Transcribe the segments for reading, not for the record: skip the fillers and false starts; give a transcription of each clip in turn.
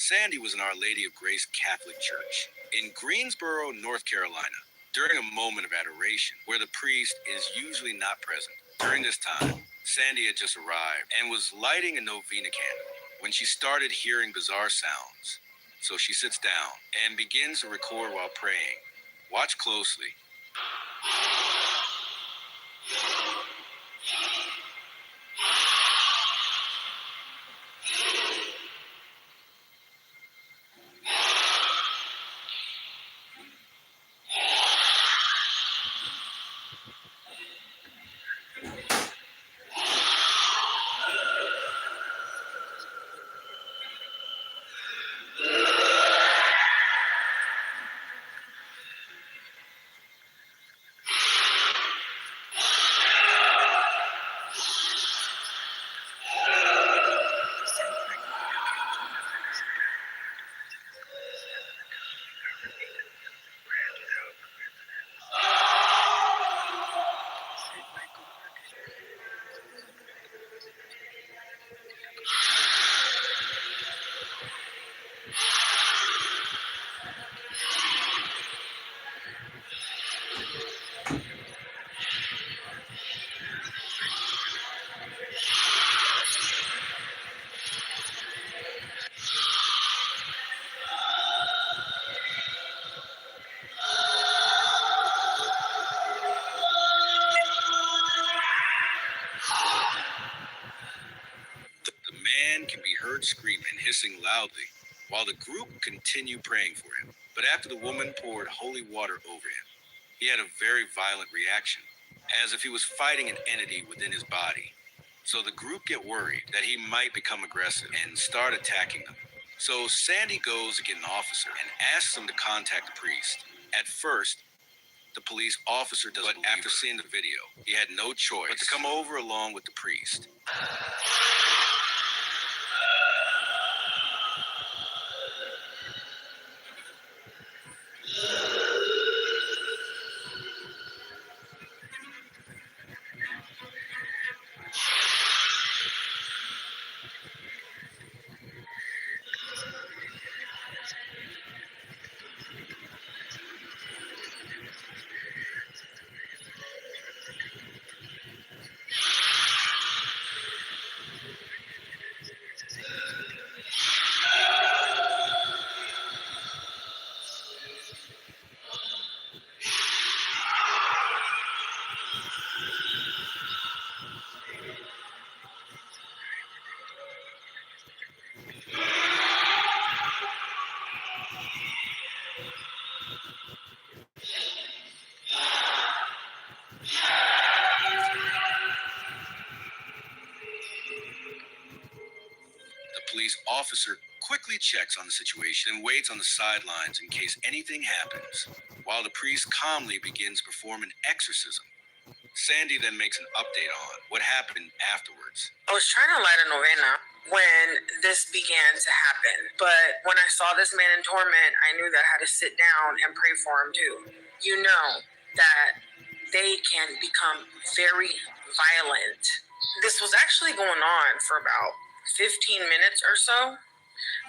Sandy was in Our Lady of Grace Catholic Church in Greensboro, North Carolina, during a moment of adoration where the priest is usually not present. During this time, Sandy had just arrived and was lighting a novena candle when she started hearing bizarre sounds. So she sits down and begins to record while praying. Watch closely. The man can be heard screaming and hissing loudly while the group continue praying for him. But after the woman poured holy water over him, he had a very violent reaction, as if he was fighting an entity within his body. So the group get worried that he might become aggressive and start attacking them. So Sandy goes to get an officer and asks him to contact the priest. At first, the police officer doesn't believe her. After seeing the video, he had no choice but to come over along with the priest. The police officer quickly checks on the situation and waits on the sidelines in case anything happens, while the priest calmly begins to perform an exorcism. Sandy then makes an update on what happened afterwards. I was trying to light a novena when this began to happen, but when I saw this man in torment, I knew that I had to sit down and pray for him too. You know that they can become very violent. This was actually going on for about 15 minutes or so.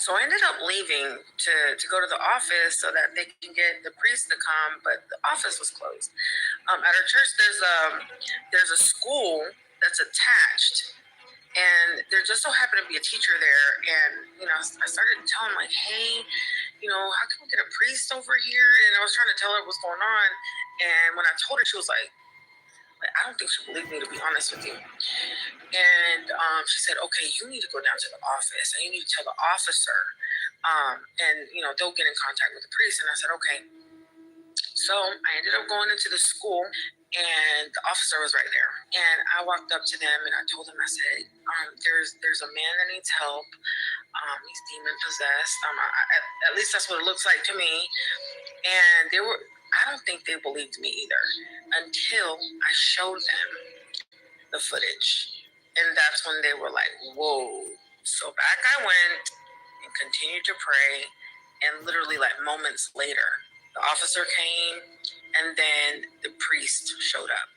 So I ended up leaving to go to the office so that they can get the priest to come, but the office was closed. At our church, there's a school that's attached, and there just so happened to be a teacher there. And I started to tell him like, hey, how can we get a priest over here? And I was trying to tell her what's going on. And when I told her, she was like, I don't think she believed me, to be honest with you. And she said, okay, you need to go down to the office and you need to tell the officer. And they'll get in contact with the priest. And I said, okay. So I ended up going into the school and the officer was right there. And I walked up to them and I told them, I said, there's a man that needs help. He's demon possessed. At least that's what it looks like to me. And I don't think they believed me either until I showed them the footage. And that's when they were like, whoa. So back I went and continued to pray. And literally like moments later, the officer came and then the priest showed up.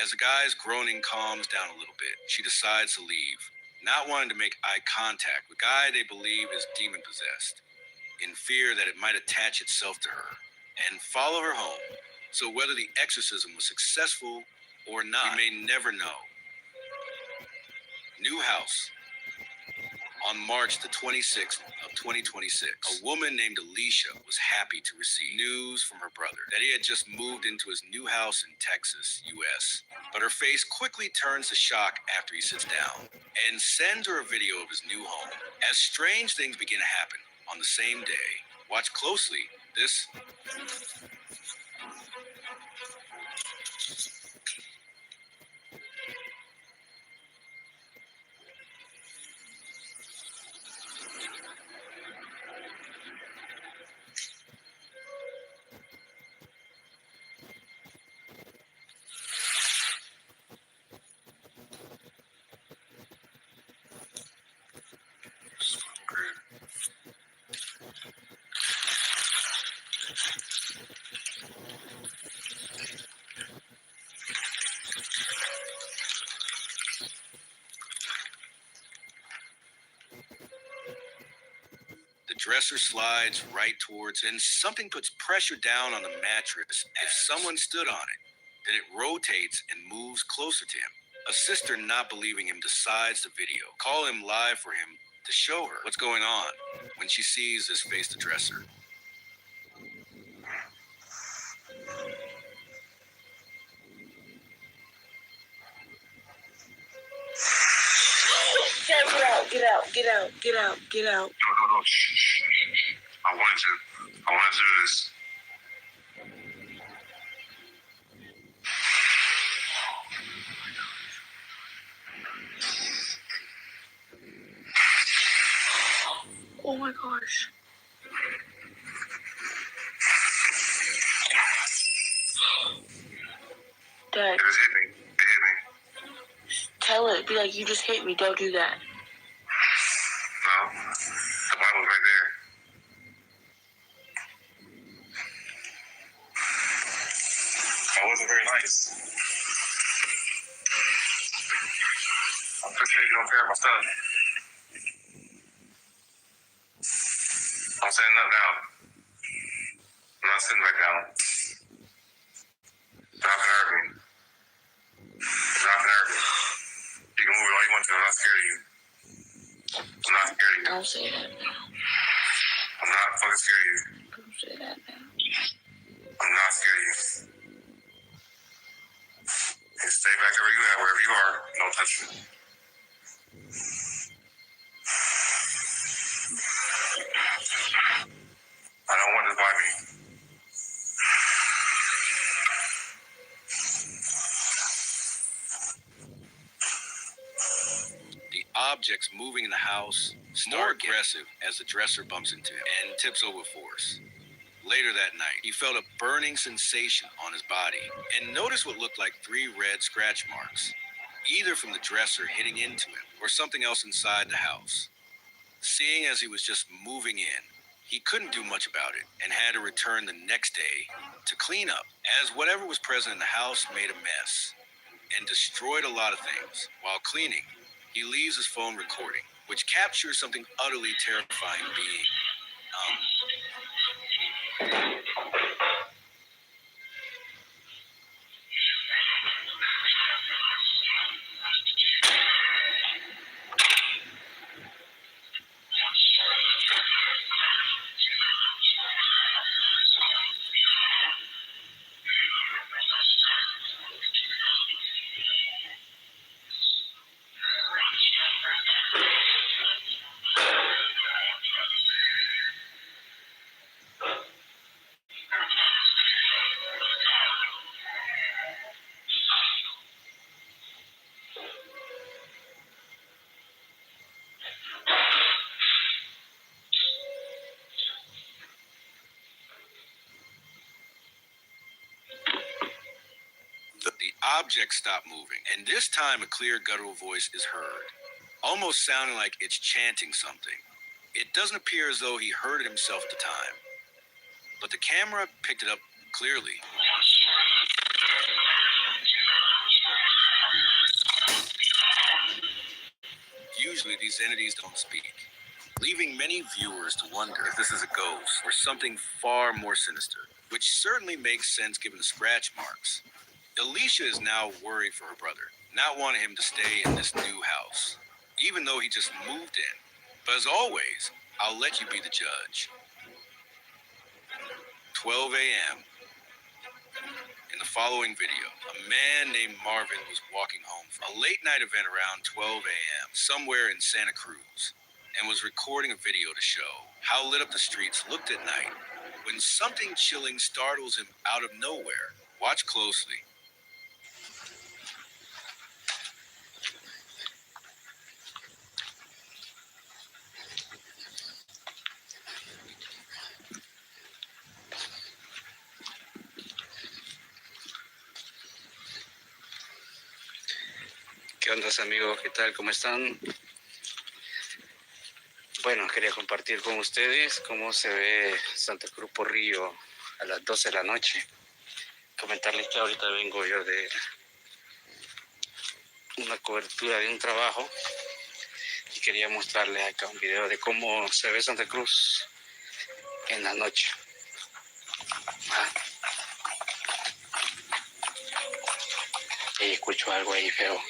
As the guy's groaning calms down a little bit, she decides to leave, not wanting to make eye contact with a guy they believe is demon-possessed, in fear that it might attach itself to her and follow her home. So whether the exorcism was successful or not, we may never know. New house. On March the 26th of 2026, a woman named Alicia was happy to receive news from her brother that he had just moved into his new house in Texas, U.S. But her face quickly turns to shock after he sits down and sends her a video of his new home. As strange things begin to happen on the same day, watch closely. This the dresser slides right towards, and something puts pressure down on the mattress. If someone stood on it, then it rotates and moves closer to him. A sister, not believing him, decides to call him live for him to show her what's going on when she sees this face the dresser. Get out. No. Shh. I wanted to do this. Oh my gosh. Dad, It just hit me. tell it. Be like, you just hit me. Don't do that. No, the Bible's right there. That wasn't very nice. I'm pretty sure you don't care about my stuff. I'm sitting up now. I'm not sitting back down. You're not gonna hurt me. You're not gonna hurt me. You can move it all you want to. I'm not scared of you. I'm not scared of you. Don't say that now. I'm not fucking scared of you. Don't say that now. I'm not scared of you. And stay back where you at, wherever you are. Don't touch me. I don't want this by me. The objects moving in the house more aggressive as the dresser bumps into him and tips over force. Later that night, he felt a burning sensation on his body and noticed what looked like 3 red scratch marks, either from the dresser hitting into him or something else inside the house. Seeing as he was just moving in, he couldn't do much about it and had to return the next day to clean up, as whatever was present in the house made a mess and destroyed a lot of things. While cleaning, he leaves his phone recording, which captures something utterly terrifying being. The object stopped moving, and this time a clear guttural voice is heard, almost sounding like it's chanting something. It doesn't appear as though he heard it himself at the time, but the camera picked it up clearly. Usually these entities don't speak, leaving many viewers to wonder if this is a ghost or something far more sinister, which certainly makes sense given the scratch marks. Alicia is now worried for her brother, not wanting him to stay in this new house, even though he just moved in. But as always, I'll let you be the judge. 12 a.m. In the following video, a man named Marvin was walking home from a late night event around 12 a.m. somewhere in Santa Cruz and was recording a video to show how lit up the streets looked at night when something chilling startles him out of nowhere. Watch closely. ¿Qué onda, amigos? ¿Qué tal? ¿Cómo están? Bueno, quería compartir con ustedes cómo se ve Santa Cruz por Río a las 12 de la noche. Comentarles que ahorita vengo yo de una cobertura de un trabajo y quería mostrarles acá un video de cómo se ve Santa Cruz en la noche. Y escucho algo ahí feo.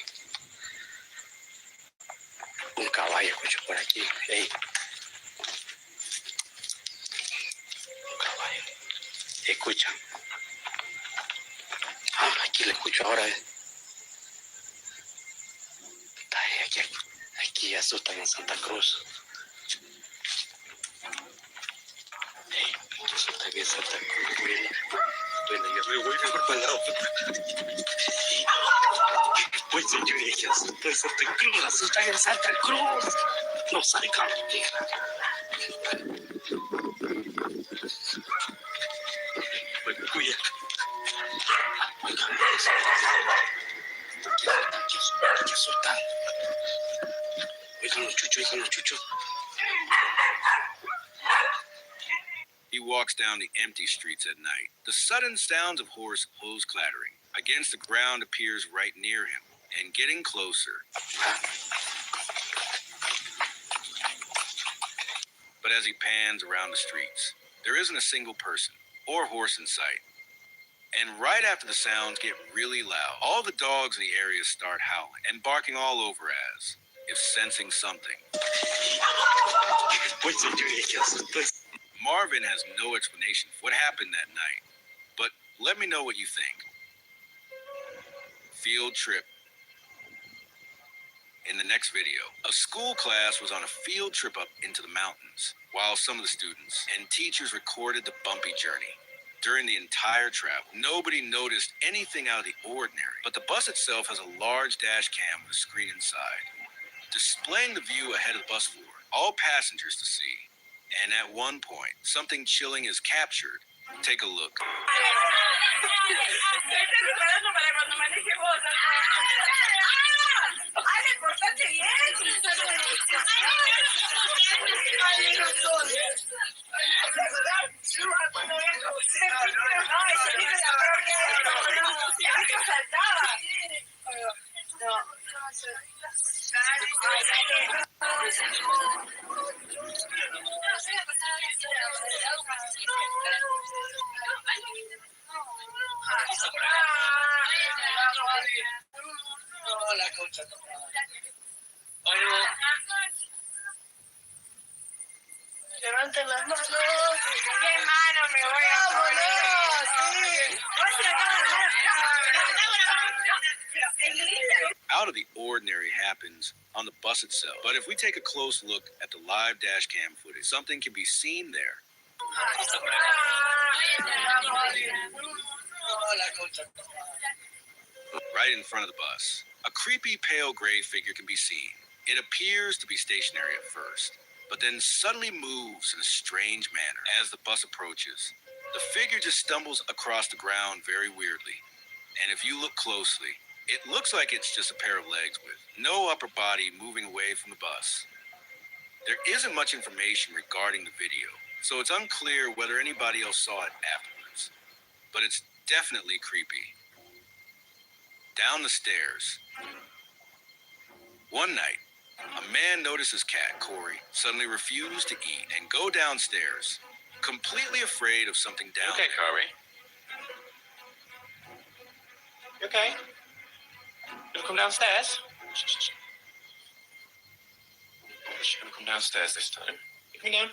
Un caballo escucho por aquí. Ey. Un caballo. Escuchan. Aquí lo escucho ahora. Aquí asustan en Santa Cruz. Ey, aquí asustan en Santa Cruz. Bueno, yo me voy mejor para el lado. Pues señores, que asustan en Santa Cruz. Asustan en Santa Cruz. No salgan. Bueno, cuida. Aquí asustan. Oigan los chuchos. He walks down the empty streets at night. The sudden sounds of horse hooves clattering against the ground appears right near him and getting closer. But as he pans around the streets, there isn't a single person or horse in sight. And right after the sounds get really loud, all the dogs in the area start howling and barking all over as if sensing something. Marvin has no explanation for what happened that night, but let me know what you think. Field trip. In the next video, a school class was on a field trip up into the mountains, while some of the students and teachers recorded the bumpy journey. During the entire travel, nobody noticed anything out of the ordinary, but the bus itself has a large dash cam with a screen inside, displaying the view ahead of the bus for all passengers to see. And at one point, something chilling is captured. Take a look. Levanten las manos. ¿Qué mano me voy a poner? Sí. Out of the ordinary happens on the bus itself. But if we take a close look at the live dash cam footage, something can be seen there. Right in front of the bus, a creepy pale gray figure can be seen. It appears to be stationary at first, but then suddenly moves in a strange manner as the bus approaches. The figure just stumbles across the ground very weirdly, and if you look closely, it looks like it's just a pair of legs with no upper body moving away from the bus. There isn't much information regarding the video, so it's unclear whether anybody else saw it afterwards, but it's definitely creepy. Down the stairs. One night, A man notices cat, Corey, suddenly refuse to eat and go downstairs, completely afraid of something down Okay, there. Corey. You okay? You gonna come downstairs? She's gonna come downstairs this time. You coming down?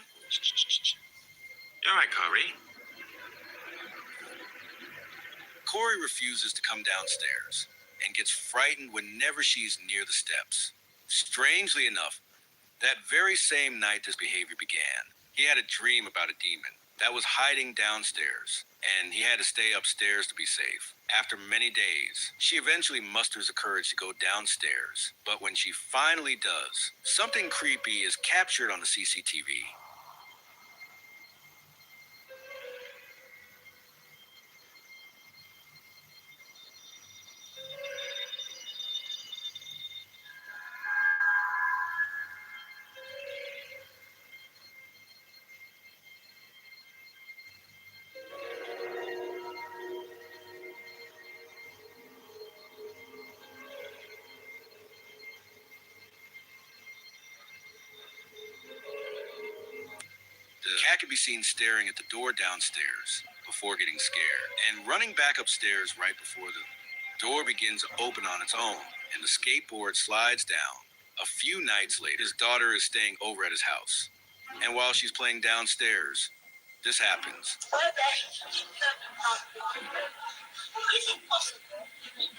You alright, Corey? Corey refuses to come downstairs and gets frightened whenever she's near the steps. Strangely enough, that very same night this behavior began, he had a dream about a demon that was hiding downstairs, and he had to stay upstairs to be safe. After many days, she eventually musters the courage to go downstairs, but when she finally does, something creepy is captured on the CCTV. The cat can be seen staring at the door downstairs before getting scared and running back upstairs right before the door begins to open on its own and the skateboard slides down. A few nights later, his daughter is staying over at his house. And while she's playing downstairs, this happens. Is it possible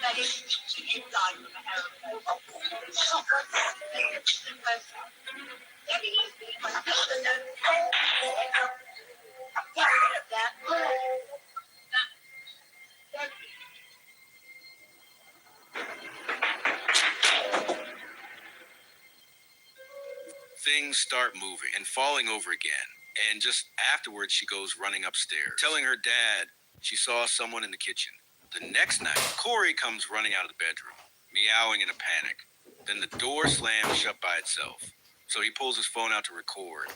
that if she had died from a Things start moving and falling over again. And just afterwards, she goes running upstairs, telling her dad she saw someone in the kitchen. The next night, Corey comes running out of the bedroom, meowing in a panic. Then the door slams shut by itself. So he pulls his phone out to record.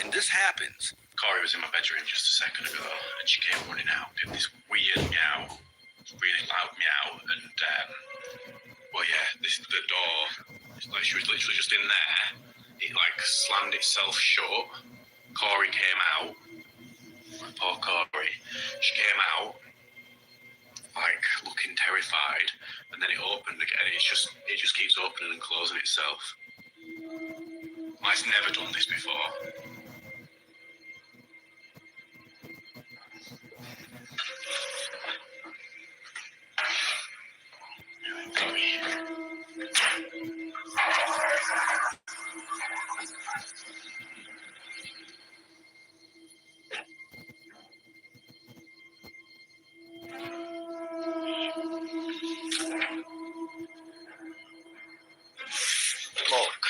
And this happens. Corey was in my bedroom just a second ago, and she came running out, did this weird meow, really loud meow, and, well, yeah, the door, like, she was literally just in there. It, like, slammed itself shut. Corey came out. Poor Corey. She came out, like, looking terrified, and then it opened again. It just keeps opening and closing itself. I've never done this before. Look.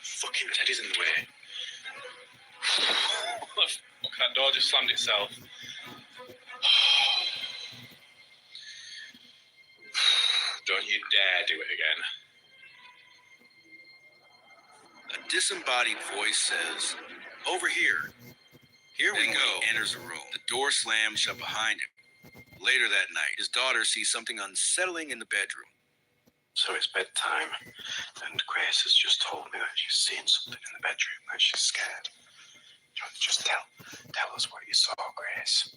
Fucking Teddy's in the way. Look, that door just slammed itself. Don't you dare do it again. A disembodied voice says, "Over here." Here we go. He enters the room. The door slams shut behind him. Later that night, his daughter sees something unsettling in the bedroom. So it's bedtime, and Grace has just told me that she's seen something in the bedroom, that she's scared. Just tell us what you saw, Grace.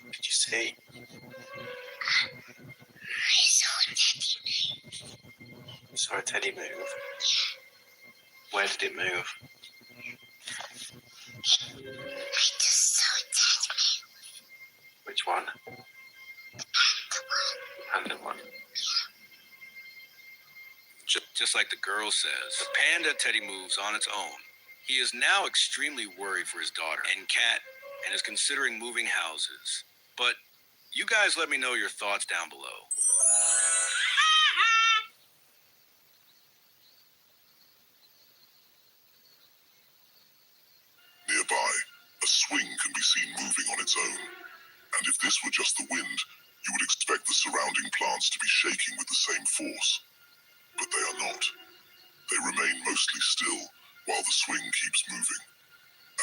What did you see? You saw a teddy move? Where did it move? Which one? Panda one. Just like the girl says, the panda Teddy moves on its own. He is now extremely worried for his daughter and cat and is considering moving houses. But you guys let me know your thoughts down below. Nearby, a swing can be seen moving on its own. And if this were just the wind, you would expect the surrounding plants to be shaking with the same force. But they are not. They remain mostly still while the swing keeps moving,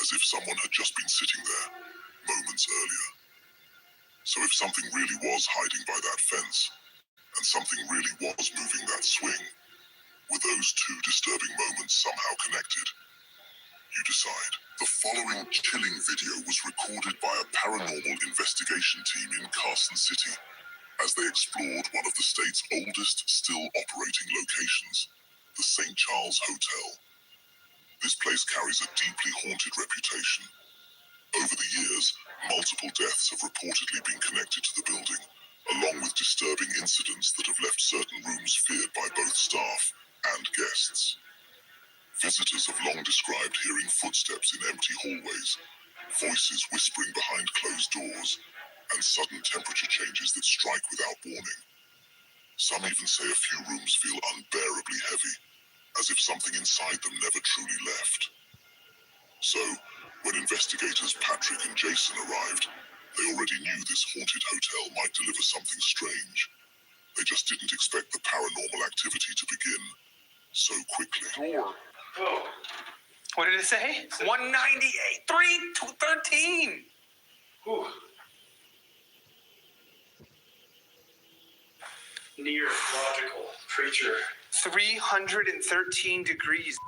as if someone had just been sitting there moments earlier. So if something really was hiding by that fence, and something really was moving that swing, were those two disturbing moments somehow connected? You decide. The following chilling video was recorded by a paranormal investigation team in Carson City as they explored one of the state's oldest still operating locations, the St. Charles Hotel. This place carries a deeply haunted reputation. Over the years, multiple deaths have reportedly been connected to the building, along with disturbing incidents that have left certain rooms feared by both staff and guests. Visitors have long described hearing footsteps in empty hallways, voices whispering behind closed doors, and sudden temperature changes that strike without warning. Some even say a few rooms feel unbearably heavy, as if something inside them never truly left. So, when investigators Patrick and Jason arrived, they already knew this haunted hotel might deliver something strange. They just didn't expect the paranormal activity to begin so quickly. Oh. What did it say? 198, 313. Ooh. Neurological creature. 313 degrees.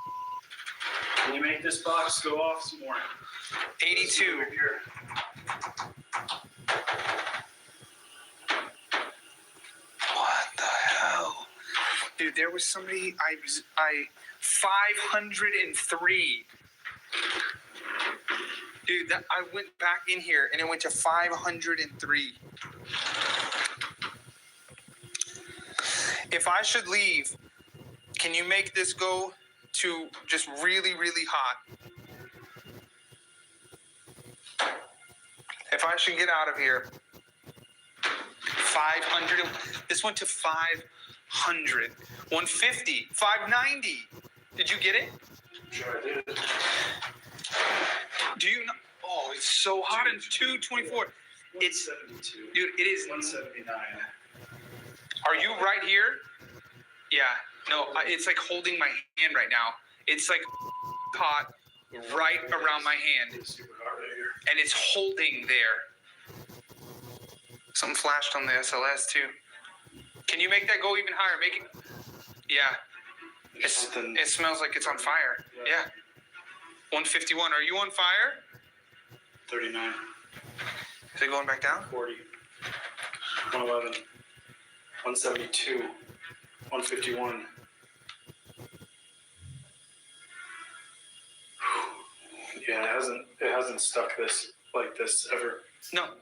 Can you make this box go off some more? 82. What the hell? Dude, there was somebody, I 503. Dude, I went back in here and it went to 503. If I should leave, can you make this go to just really, really hot? If I should get out of here, 500. This went to 500. 150. 590. Did you get it? Sure I did. Do you know? Oh, it's so hot in 224. It's 172. dude. It is 179. Are you right here? Yeah. No, it's like holding my hand right now. It's like hot right around my hand. It's super hot right here. And it's holding there. Something flashed on the SLS too. Can you make that go even higher? Make it. Yeah. It smells like it's on fire. Yeah. 151. Are you on fire? 39. Is it going back down? 40. 111. 172. 151. Yeah, it hasn't stuck this like this ever. No.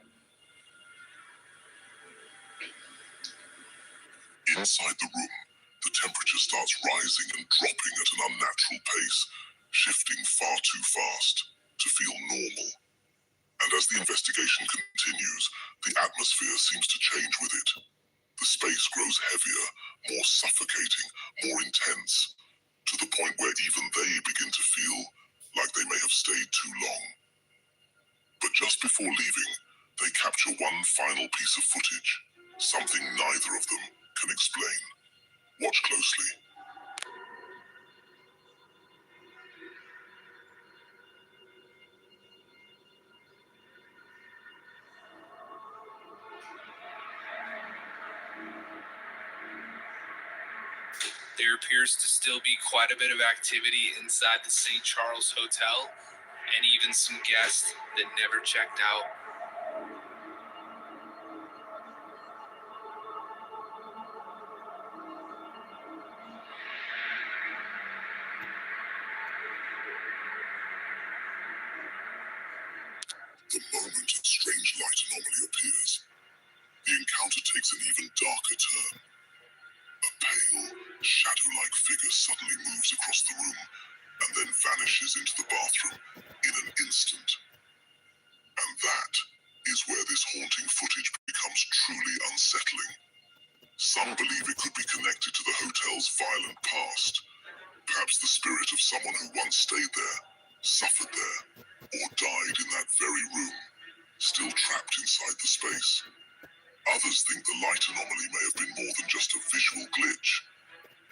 Inside the room, the temperature starts rising and dropping at an unnatural pace, shifting far too fast to feel normal. And as the investigation continues, the atmosphere seems to change with it. The space grows heavier, more suffocating, more intense, to the point where even they begin to feel like they may have stayed too long. But just before leaving, they capture one final piece of footage, something neither of them can explain. Watch closely. There appears to still be quite a bit of activity inside the St. Charles Hotel, and even some guests that never checked out. The moment a strange light anomaly appears, the encounter takes an even darker turn. A pale, shadow-like figure suddenly moves across the room and then vanishes into the bathroom in an instant. And that is where this haunting footage becomes truly unsettling. Some believe it could be connected to the hotel's violent past. Perhaps the spirit of someone who once stayed there, suffered there, or died in that very room, still trapped inside the space. Others think the light anomaly may have been more than just a visual glitch.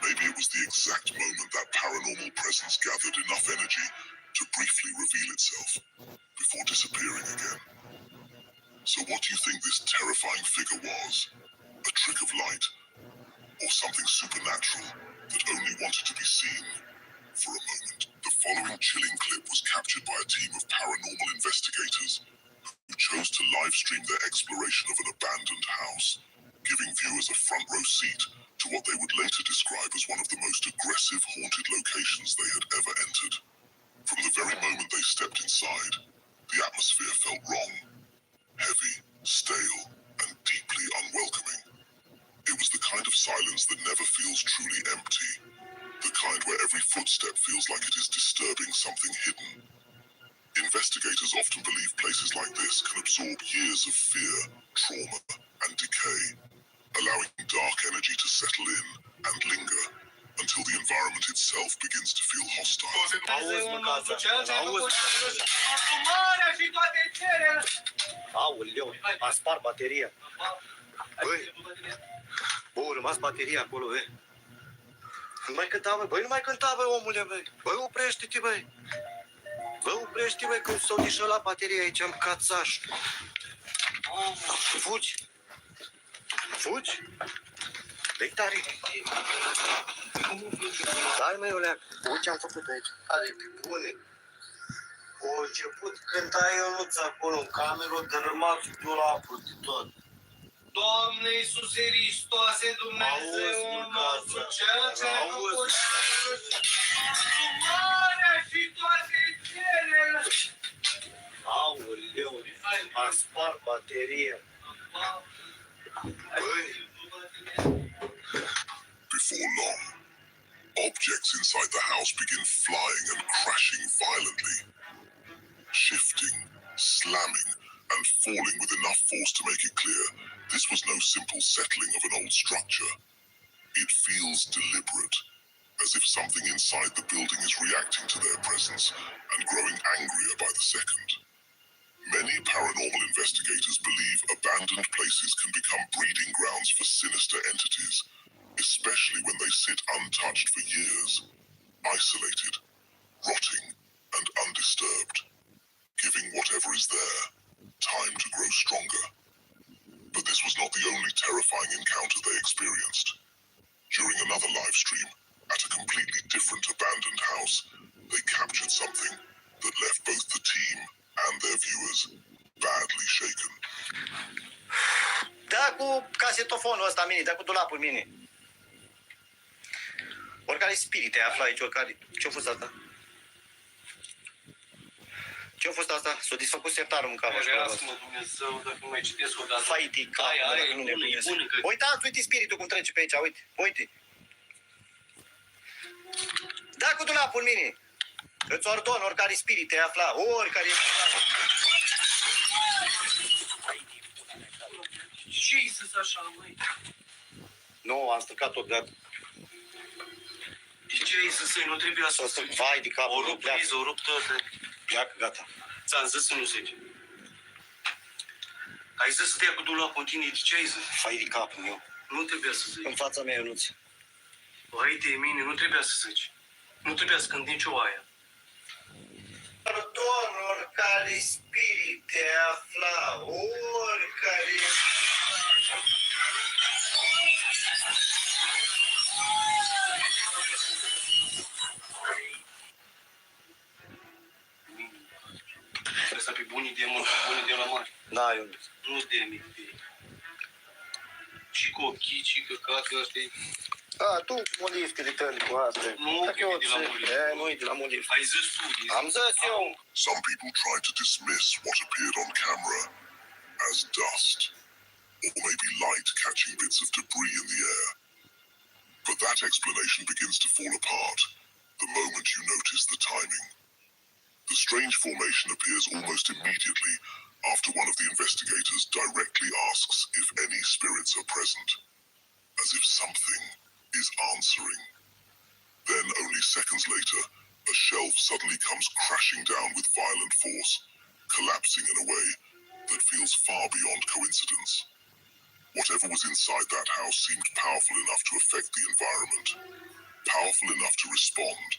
Maybe it was the exact moment that paranormal presence gathered enough energy to briefly reveal itself before disappearing again. So what do you think this terrifying figure was? A trick of light? Or something supernatural that only wanted to be seen for a moment? The following chilling clip was captured by a team of paranormal investigators who chose to live stream their exploration of an abandoned house, giving viewers a front row seat to what they would later describe as one of the most aggressive haunted locations they had ever entered. From the very moment they stepped inside, the atmosphere felt wrong, heavy, stale, and deeply unwelcoming. It was the kind of silence that never feels truly empty, the kind where every footstep feels like it is disturbing something hidden. Investigators often believe places like this can absorb years of fear, trauma, and decay, allowing dark energy to settle in and linger until the environment itself begins to feel hostile. Aoleu, a spart bateria. Bă, a rămas bateria acolo, bă. Nu mai cânta, bă. Băi, nu mai cânta, bă, omule, bă. Bă, oprește-te, bă. Bă, oprește-te, bă, că s-o dișălat bateria aici, am cațaș. Fugi. Fugi. Dă-i tare. Stai, mă, Iuleac. Uite ce-am făcut aici. Hai, pe bune. O început cânta Ionuț acolo în cameră, dărâmat dulapul de tot. Doamne Iisuse Hristoase, Dumnezeul nostru, Cel ce a făcut lumea și toate celele. Aoleu, a spart bateria. Băi. Before long, objects inside the house begin flying and crashing violently, shifting, slamming, and falling with enough force to make it clear this was no simple settling of an old structure. It feels deliberate, as if something inside the building is reacting to their presence and growing angrier by the second. Many paranormal investigators believe abandoned places can become breeding grounds for sinister entities, especially when they sit untouched for years, isolated, rotting, and undisturbed, giving whatever is there time to grow stronger. But this was not the only terrifying encounter they experienced. During another live stream, at a completely different abandoned house, they captured something that left both the team and their viewers badly shaken. Da cu casetofonul ăsta mini, da cu dulapul mini. Oricare spirit ai aflat aici, oricare. Ce-a fost asta? Ce-a fost asta? S-a disfăcut sertarul în cavă. Ferească-mă, Dumnezeu, dacă nu mai citesc o dată. Fai de cap. Uitați, uite spiritul cum trece pe aici, uite, uite. Da cu dulapul mini. Îți ordon oricare spirit ai aflat, oricare... Ce-i zis așa, măi? Nu, am stricat tot gata. De ce ai zis să-i nu trebuia să zici? Vai de cap. O rup priză, o rup toate. Pleacă, gata. Ți-am zis să nu zici. Ai zis să te ia cu dulapul în tine, de ce ai zis? Vai de capul meu. Nu trebuia să zici. În fața mea, Ionuț. Vai de mine, nu trebuia să zici. Nu trebuia să cânt nicio aia. Pardon, oricare spirit te afla, oricare... Asta pe bunii de la mare. Da, Ionuț. Nu de mic. Și cu ochii, și căcatul ăsta. A, tu molivke de tăi cu astea. Nu, că e de la molivke. Nu e de la molivke. Ai zis tu. Am zis eu. Some people tried to dismiss what appeared on camera as dust, or maybe light catching bits of debris in the air. But that explanation begins to fall apart the moment you notice the timing. The strange formation appears almost immediately after one of the investigators directly asks if any spirits are present, as if something is answering. Then, only seconds later, a shelf suddenly comes crashing down with violent force, collapsing in a way that feels far beyond coincidence. Whatever was inside that house seemed powerful enough to affect the environment, powerful enough to respond,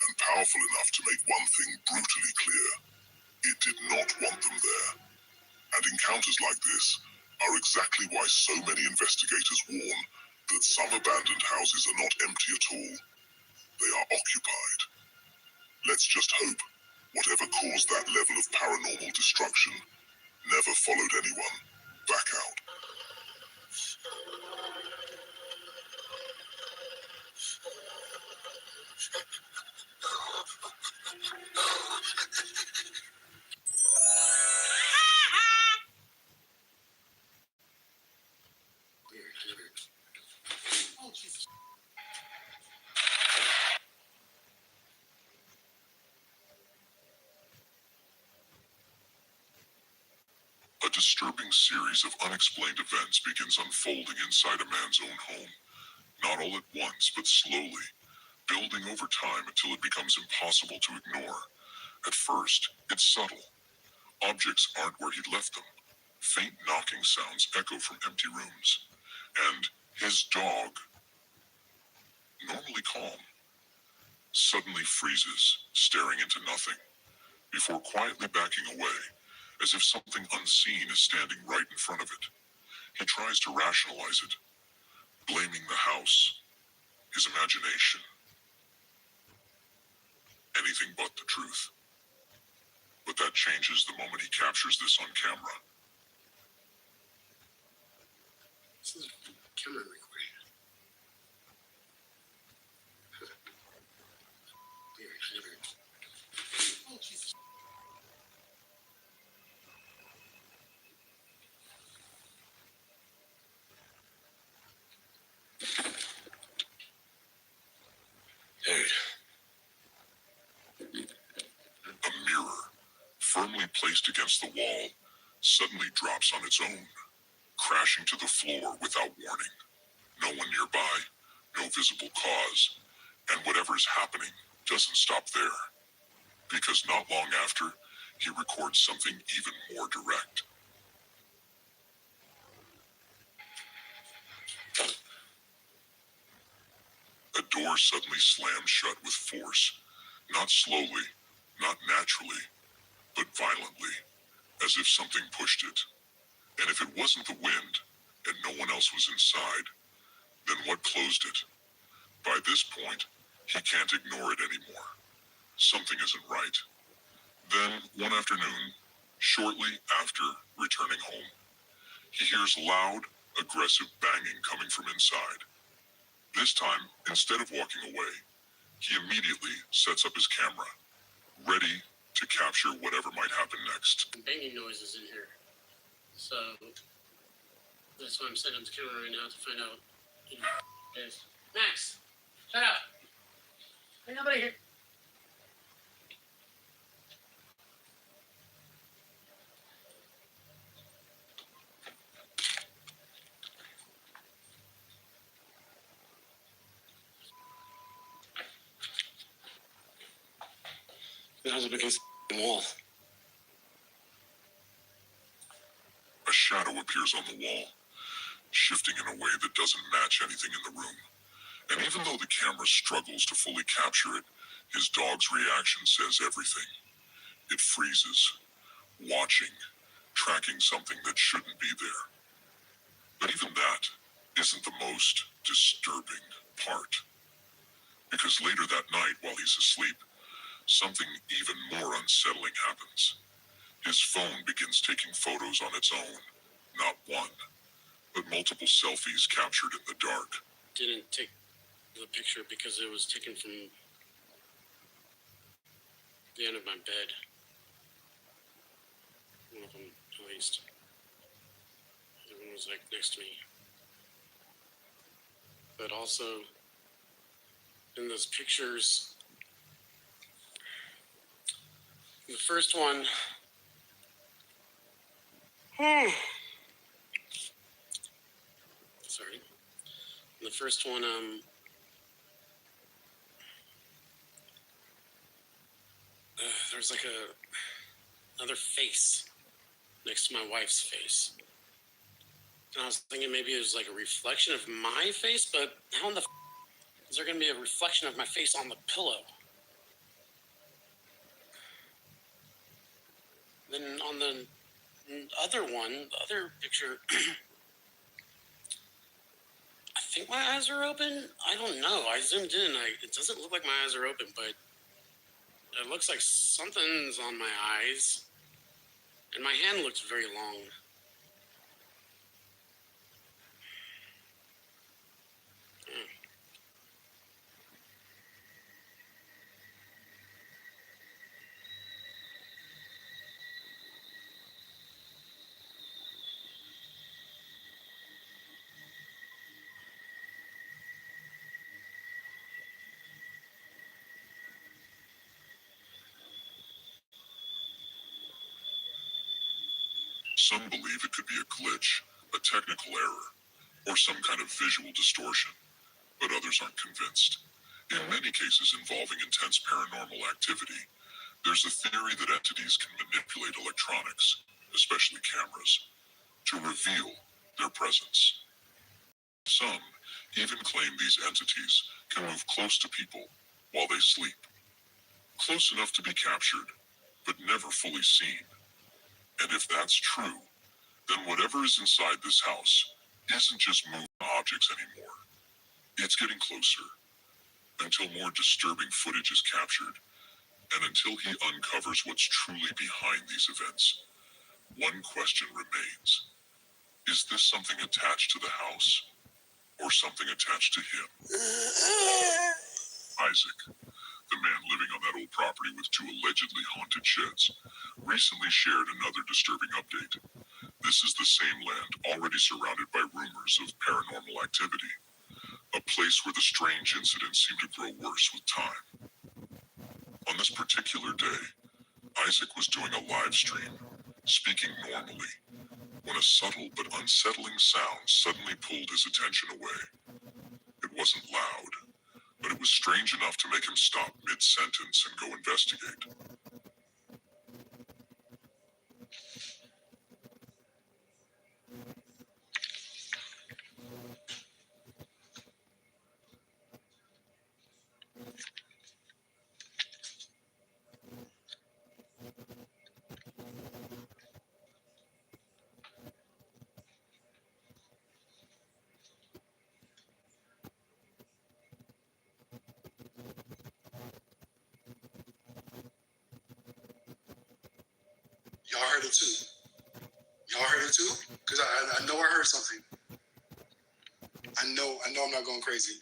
and powerful enough to make one thing brutally clear. It did not want them there. And encounters like this are exactly why so many investigators warn that some abandoned houses are not empty at all. They are occupied. Let's just hope whatever caused that level of paranormal destruction never followed anyone back out. A disturbing series of unexplained events begins unfolding inside a man's own home. Not all at once, but slowly, building over time until it becomes impossible to ignore. At first, it's subtle. Objects aren't where he left them. Faint knocking sounds echo from empty rooms. And his dog, normally calm, suddenly freezes, staring into nothing, before quietly backing away, as if something unseen is standing right in front of it. He tries to rationalize it, blaming the house, his imagination. Anything but the truth. But that changes the moment he captures this on camera. This is camera recording. Oh, Jesus. Dude. A mirror, firmly placed against the wall, suddenly drops on its own, crashing to the floor without warning. No one nearby, no visible cause, and whatever's happening doesn't stop there. Because not long after, he records something even more direct. A door suddenly slams shut with force, not slowly, not naturally, but violently, as if something pushed it. And if it wasn't the wind, and no one else was inside, then what closed it? By this point, he can't ignore it anymore. Something isn't right. Then, one afternoon, shortly after returning home, he hears loud, aggressive banging coming from inside. This time, instead of walking away, he immediately sets up his camera, ready to capture whatever might happen next. Banging noises in here. So that's why I'm setting up the camera right now to find out. Yes. Max, shut up. Ain't nobody here. It has against the wall. A shadow appears on the wall, shifting in a way that doesn't match anything in the room. And even though the camera struggles to fully capture it, his dog's reaction says everything. It freezes, watching, tracking something that shouldn't be there. But even that isn't the most disturbing part. Because later that night, while he's asleep, something even more unsettling happens. His phone begins taking photos on its own. Not one, but multiple selfies captured in the dark. Didn't take the picture because it was taken from the end of my bed. One of them, at least. The other one was like next to me. But also, in those pictures, the first one, sorry. In the first one, there's like another face next to my wife's face. And I was thinking maybe it was like a reflection of my face, but how in the is there going to be a reflection of my face on the pillow? Then on the other one, the other picture, I think my eyes are open. I don't know. I zoomed in. It doesn't look like my eyes are open, but it looks like something's on my eyes. And my hand looks very long. Some believe it could be a glitch, a technical error, or some kind of visual distortion, but others aren't convinced. In many cases involving intense paranormal activity, there's a theory that entities can manipulate electronics, especially cameras, to reveal their presence. Some even claim these entities can move close to people while they sleep, close enough to be captured, but never fully seen. And if that's true, then whatever is inside this house isn't just moving objects anymore. It's getting closer, until more disturbing footage is captured, and until he uncovers what's truly behind these events. One question remains. Is this something attached to the house, or something attached to him? Isaac, the man living on that old property with 2 allegedly haunted sheds, recently shared another disturbing update. This is the same land already surrounded by rumors of paranormal activity, a place where the strange incidents seem to grow worse with time. On this particular day, Isaac was doing a live stream, speaking normally, when a subtle but unsettling sound suddenly pulled his attention away. It wasn't loud, but it was strange enough to make him stop mid-sentence and go investigate. Y'all heard it too. Y'all heard it too? Because I know I heard something. I know I'm not going crazy.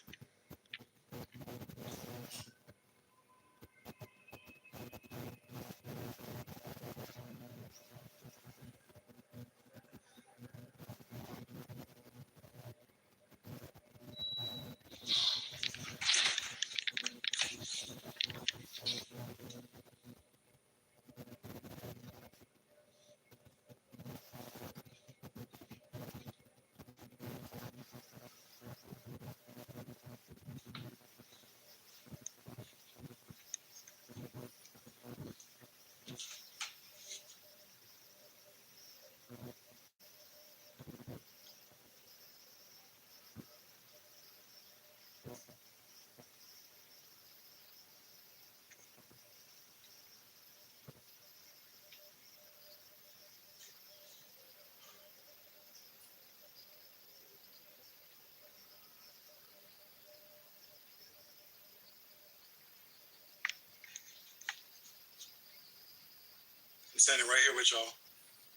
I'm standing right here with y'all.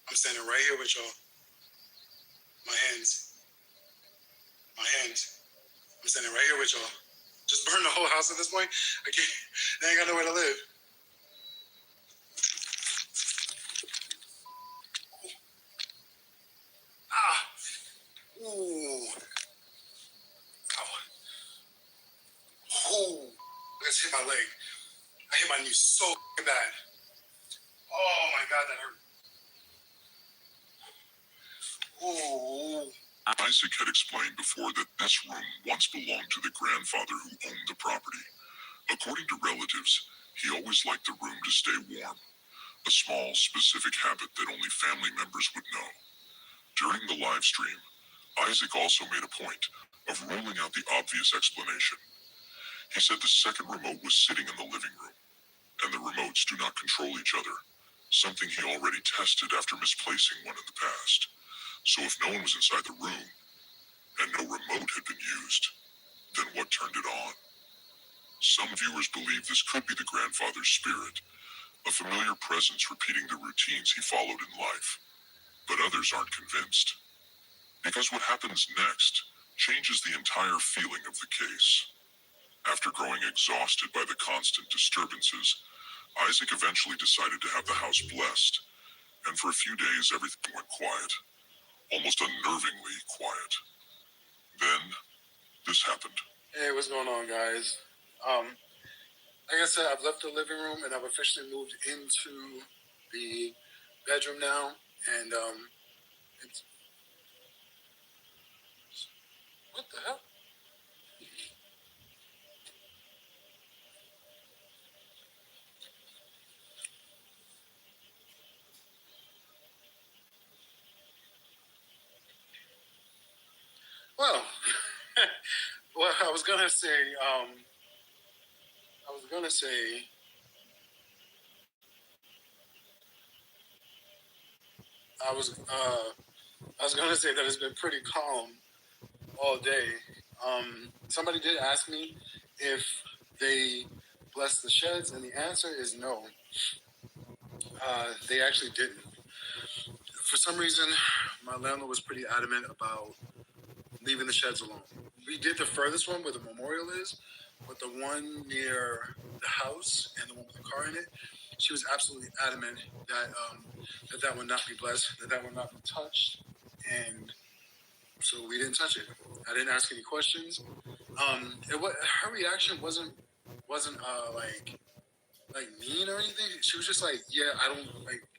I'm standing right here with y'all. My hands. My hands. I'm standing right here with y'all. Just burn the whole house at this point. I can't. They ain't got nowhere to live. Ah. Ooh. Ow. Ooh. I just hit my leg. I hit my knee so bad. Oh my God, that hurt. Ooh. Isaac had explained before that this room once belonged to the grandfather who owned the property. According to relatives, he always liked the room to stay warm, a small, specific habit that only family members would know. During the live stream, Isaac also made a point of ruling out the obvious explanation. He said the second remote was sitting in the living room, and the remotes do not control each other. something he already tested after misplacing one in the past. So if no one was inside the room, and no remote had been used, then what turned it on? Some viewers believe this could be the grandfather's spirit, a familiar presence repeating the routines he followed in life. But others aren't convinced, because what happens next changes the entire feeling of the case. After growing exhausted by the constant disturbances, Isaac eventually decided to have the house blessed, and for a few days everything went quiet, almost unnervingly quiet. Then, this happened. Hey, what's going on, guys? Like I said, I've left the living room and I've officially moved into the bedroom now. And it's what the hell? Well, well, I was gonna say, that it's been pretty calm all day. Somebody did ask me if they blessed the sheds, and the answer is no. They actually didn't. For some reason, my landlord was pretty adamant about leaving the sheds alone. We did the furthest one where the memorial is, but the one near the house and the one with the car in it, she was absolutely adamant that that would not be blessed, that would not be touched, and so we didn't touch it. I didn't ask any questions. Her reaction wasn't like mean or anything. She was just like, yeah, I don't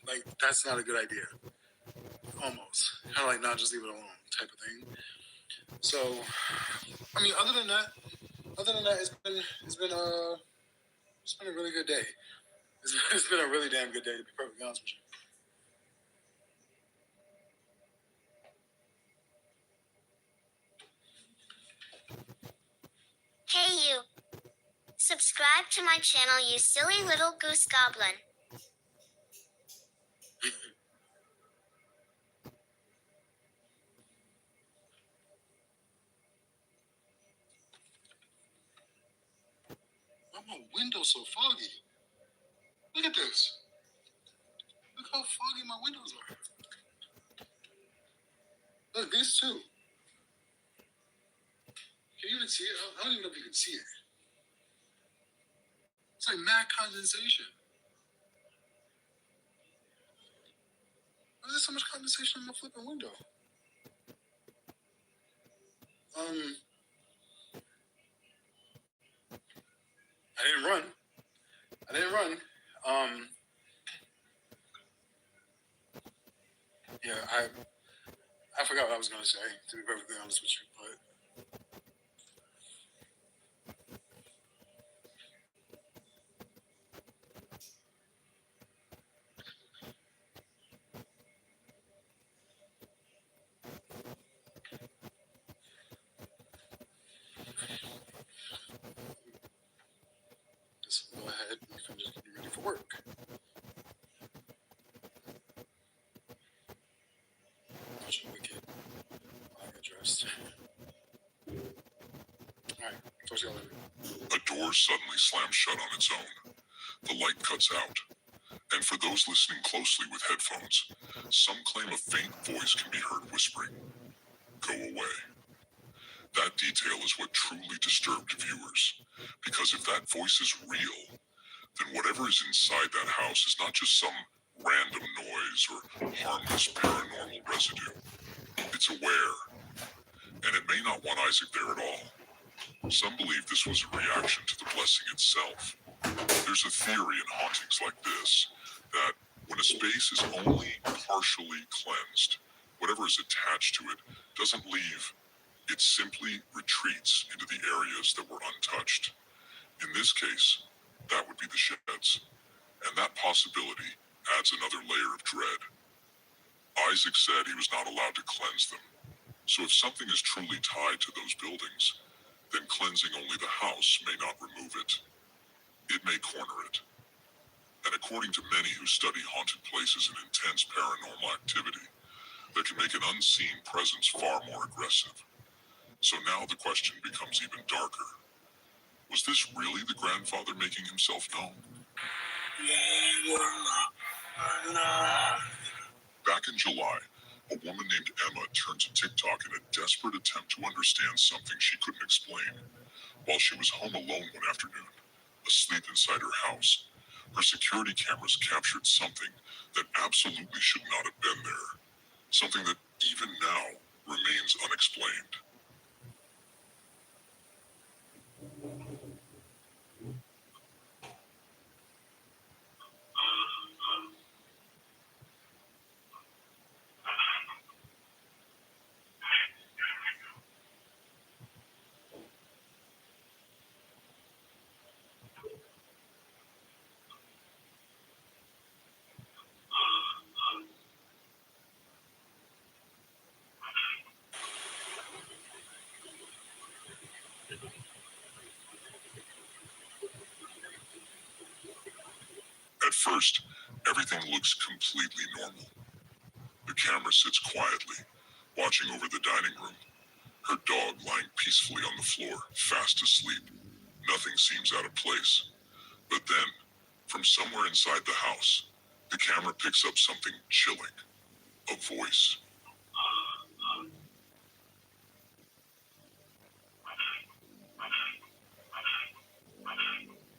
like that's not a good idea. Almost kind of like not just leave it alone type of thing. So, I mean, other than that, it's been a really good day. It's been a really damn good day, to be perfectly honest with you. Hey you! Subscribe to my channel, you silly little goose goblin. Why are my windows so foggy? Look at this. Look how foggy my windows are. Look, these two. Can you even see it? I don't even know if you can see it. It's like mad condensation. Why is there so much condensation on my flipping window? I didn't run. Yeah, I forgot what I was gonna say, to be perfectly honest with you, but just go ahead and finish getting ready for work. Bunch of wicked. I get dressed. Alright, talk to y'all later. A door suddenly slams shut on its own. The light cuts out. And for those listening closely with headphones, some claim a faint voice can be heard whispering, "Go away." That detail is what truly disturbed viewers, because if that voice is real, then whatever is inside that house is not just some random noise or harmless paranormal residue. It's aware, and it may not want Isaac there at all. Some believe this was a reaction to the blessing itself. There's a theory in hauntings like this, that when a space is only partially cleansed, whatever is attached to it doesn't leave. It simply retreats into the areas that were untouched. In this case, that would be the sheds, and that possibility adds another layer of dread. Isaac said he was not allowed to cleanse them, so if something is truly tied to those buildings, then cleansing only the house may not remove it. It may corner it. And according to many who study haunted places and intense paranormal activity, that can make an unseen presence far more aggressive. So now the question becomes even darker. Was this really the grandfather making himself known? Back in July, a woman named Emma turned to TikTok in a desperate attempt to understand something she couldn't explain. While she was home alone one afternoon, asleep inside her house, her security cameras captured something that absolutely should not have been there. Something that even now remains unexplained. At first, everything looks completely normal. The camera sits quietly, watching over the dining room. Her dog lying peacefully on the floor, fast asleep. Nothing seems out of place. But then, from somewhere inside the house, the camera picks up something chilling. A voice.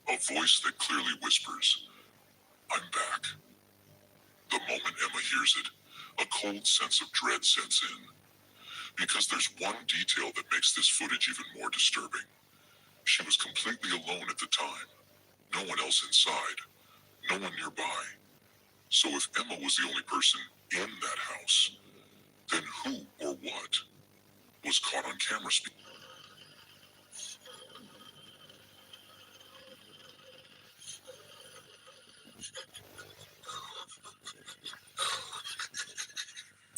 A voice that clearly whispers, "I'm back." The moment Emma hears it, a cold sense of dread sets in. Because there's one detail that makes this footage even more disturbing. She was completely alone at the time. No one else inside. No one nearby. So if Emma was the only person in that house, then who or what was caught on camera speaking?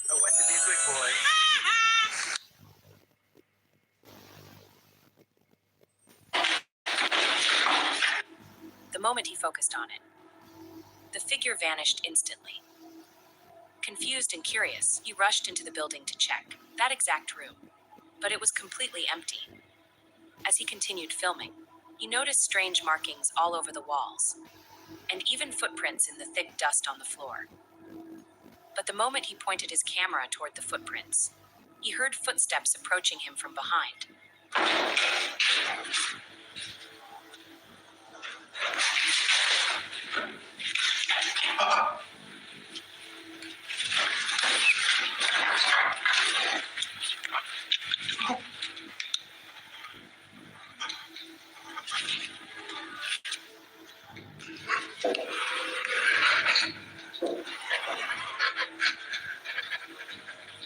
I want to be a good boy. The moment he focused on it, the figure vanished instantly. Confused and curious, he rushed into the building to check that exact room, but it was completely empty. As he continued filming, he noticed strange markings all over the walls, and even footprints in the thick dust on the floor. But the moment he pointed his camera toward the footprints, he heard footsteps approaching him from behind.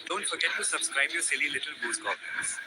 Don't forget to subscribe, you silly little goose goblins.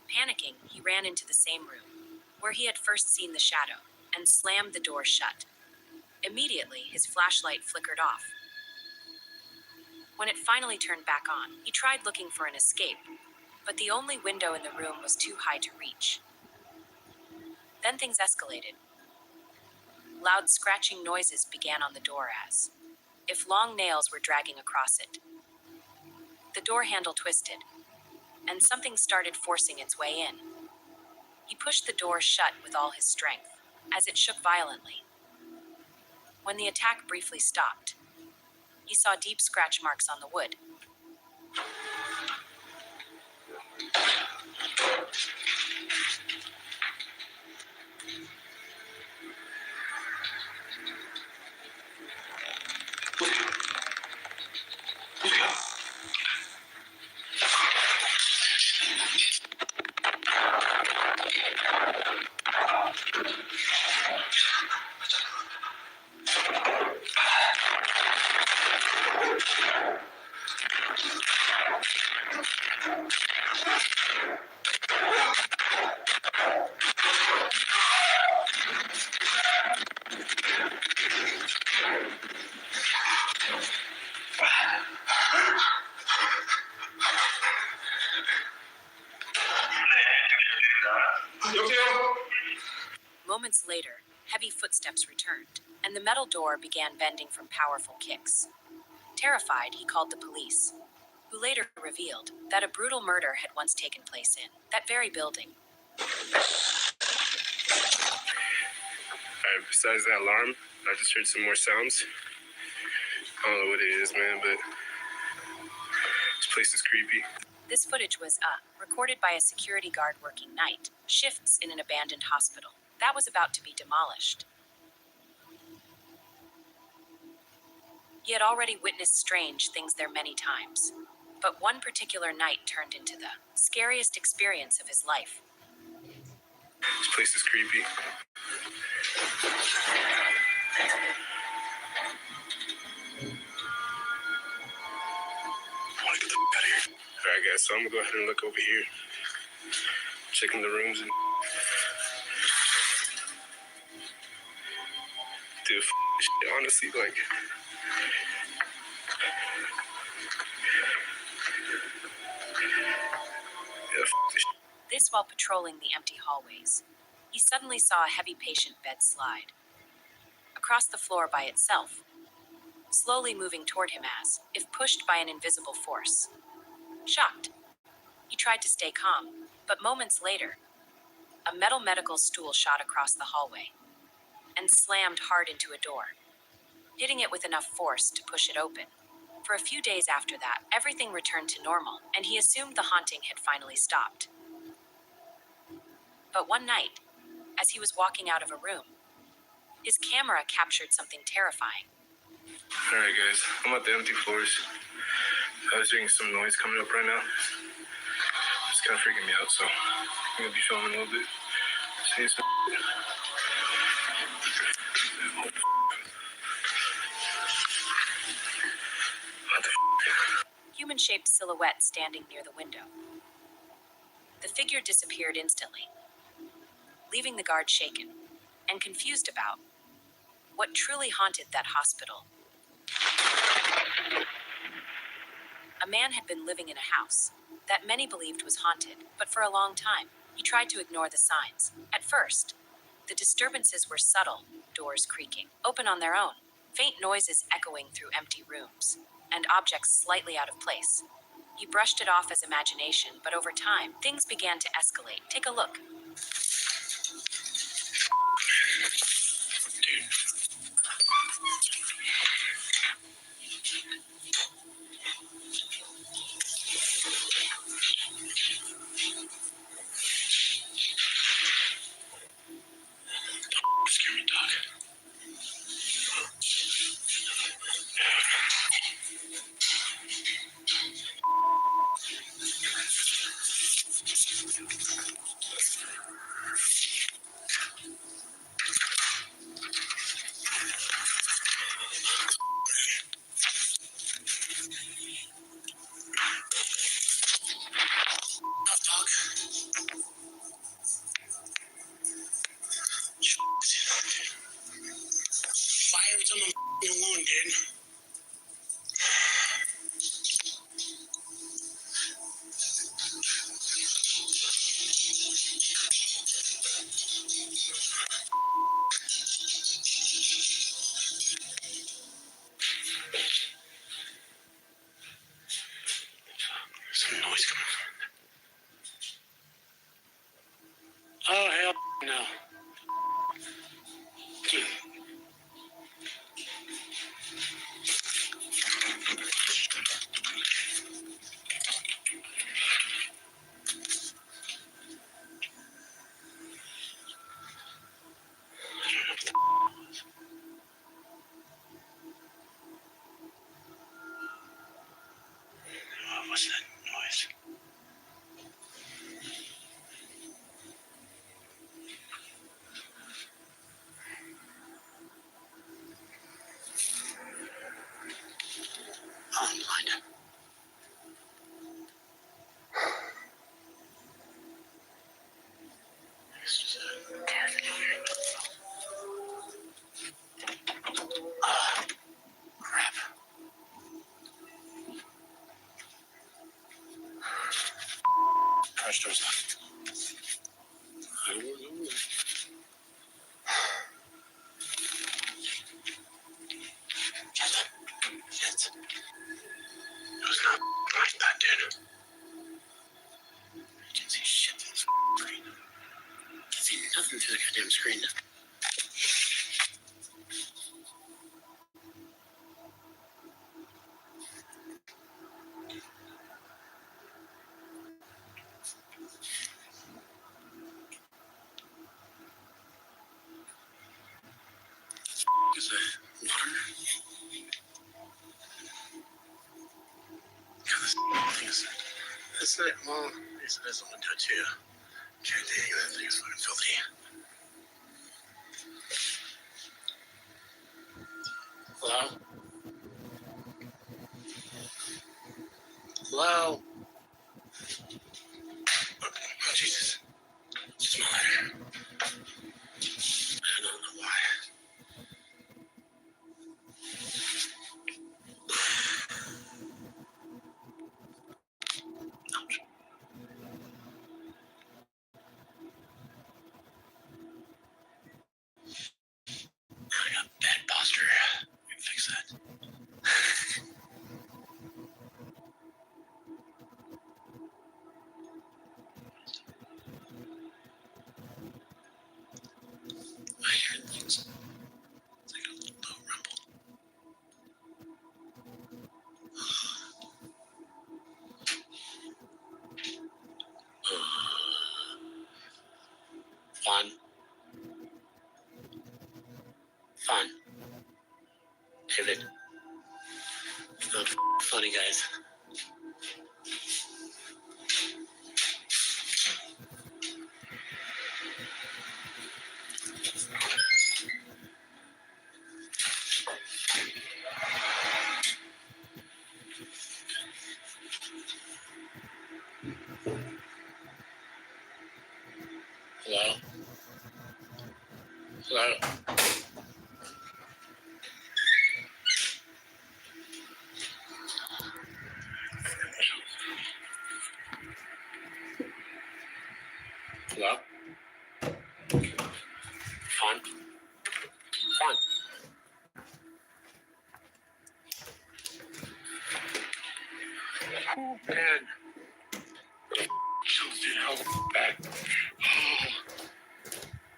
Panicking, he ran into the same room, where he had first seen the shadow, and slammed the door shut. Immediately, his flashlight flickered off. When it finally turned back on, he tried looking for an escape, but the only window in the room was too high to reach. Then things escalated. Loud scratching noises began on the door as if long nails were dragging across it. The door handle twisted, and something started forcing its way in. He pushed the door shut with all his strength, as it shook violently. When the attack briefly stopped, he saw deep scratch marks on the wood. Moments later, heavy footsteps returned, and the metal door began bending from powerful kicks. Terrified, he called the police, who later revealed that a brutal murder had once taken place in that very building. Besides that alarm, I just heard some more sounds. I don't know what it is, man, but this place is creepy. This footage was recorded by a security guard working night shifts in an abandoned hospital that was about to be demolished. He had already witnessed strange things there many times, but one particular night turned into the scariest experience of his life. This place is creepy. I want to get the out of here. Alright guys, so I'm gonna go ahead and look over here. Checking the rooms and dude, shit, honestly, like This while patrolling the empty hallways. He suddenly saw a heavy patient bed slide across the floor by itself, slowly moving toward him as if pushed by an invisible force. Shocked, he tried to stay calm, but moments later, a metal medical stool shot across the hallway and slammed hard into a door, hitting it with enough force to push it open. For a few days after that, everything returned to normal, and he assumed the haunting had finally stopped. But one night, as he was walking out of a room, his camera captured something terrifying. alright guys, I'm at the empty floors. I was hearing some noise coming up right now. It's kind of freaking me out, so I'm gonna be filming a little bit. Seeing some Human-shaped silhouette standing near the window. The figure disappeared instantly, leaving the guard shaken and confused about what truly haunted that hospital. A man had been living in a house that many believed was haunted, but for a long time, he tried to ignore the signs. At first, the disturbances were subtle, doors creaking, open on their own, faint noises echoing through empty rooms, and objects slightly out of place. He brushed it off as imagination, but over time, things began to escalate. Take a look. scare me, dog. Why every time I'm alone, dude? Some noise coming from. Oh, hell no. Is it? Well, yes, it is a window too. Can't dig. That thing's fucking filthy. Hello? Hello? Oh, Jesus. Just my lighter. I don't know why. Ouch. I got bad posture. We can fix that. I hear things. It's like a low rumble. Fun. Fun. Pivot. It's not funny, guys. Hello? Hello? Hello? Fun? Fun. Oh, man. Chills, dude. How bad? Oh,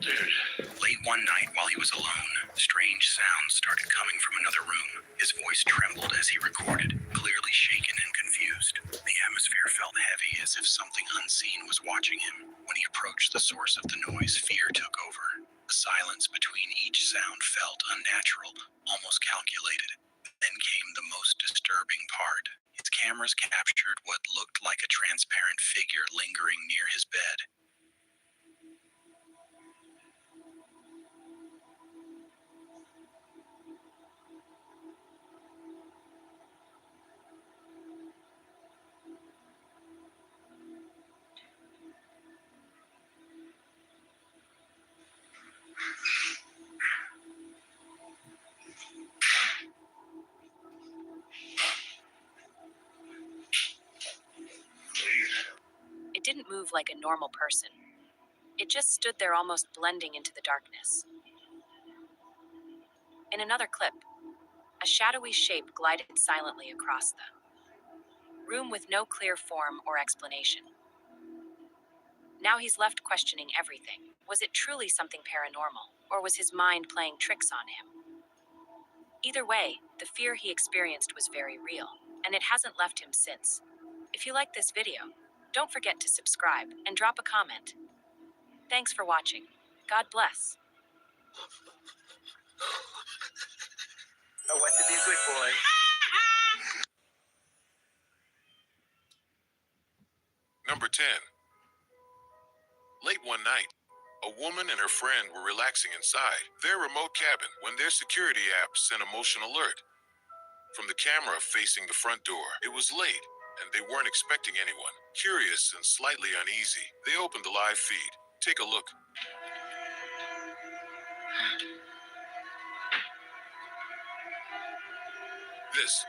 dude. Late one night while he was alone, strange sounds started coming from another room. His voice trembled as he recorded, clearly shaken and confused. The atmosphere felt heavy as if something unseen was watching him. When he approached the source of the noise, fear took over. The silence between each sound felt unnatural, almost calculated. Then came the most disturbing part. His cameras captured what looked like a transparent figure lingering near his bed. It didn't move like a normal person. It just stood there almost blending into the darkness. In another clip, a shadowy shape glided silently across the room with no clear form or explanation. Now he's left questioning everything. Was it truly something paranormal, or was his mind playing tricks on him? Either way, the fear he experienced was very real, and it hasn't left him since. If you like this video, don't forget to subscribe and drop a comment. Thanks for watching. God bless. I want to be a good boy. Number 10. Late one night, a woman and her friend were relaxing inside their remote cabin when their security app sent a motion alert from the camera facing the front door. It was late, and they weren't expecting anyone. Curious and slightly uneasy, they opened the live feed. Take a look. This.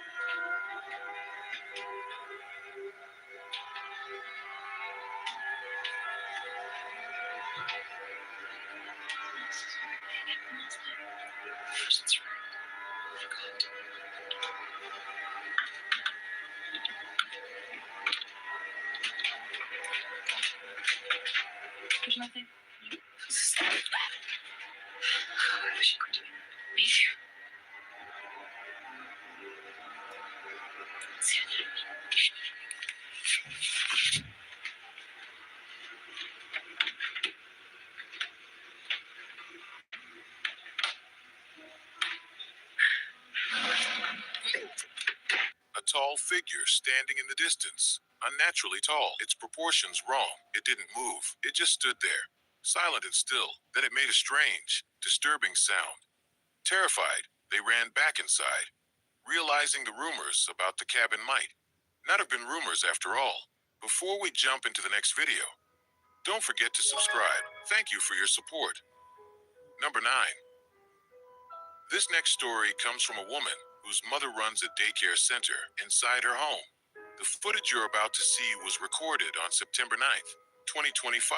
There's nothing. I wish I could be here. A tall figure standing in the distance, unnaturally tall, its proportions wrong. It didn't move, it just stood there, silent and still. Then it made a strange, disturbing sound. Terrified, they ran back inside, realizing the rumors about the cabin might not have been rumors after all. Before we jump into the next video, don't forget to subscribe. Thank you for your support. Number 9. This next story comes from a woman whose mother runs a daycare center inside her home. The footage you're about to see was recorded on September 9th, 2025,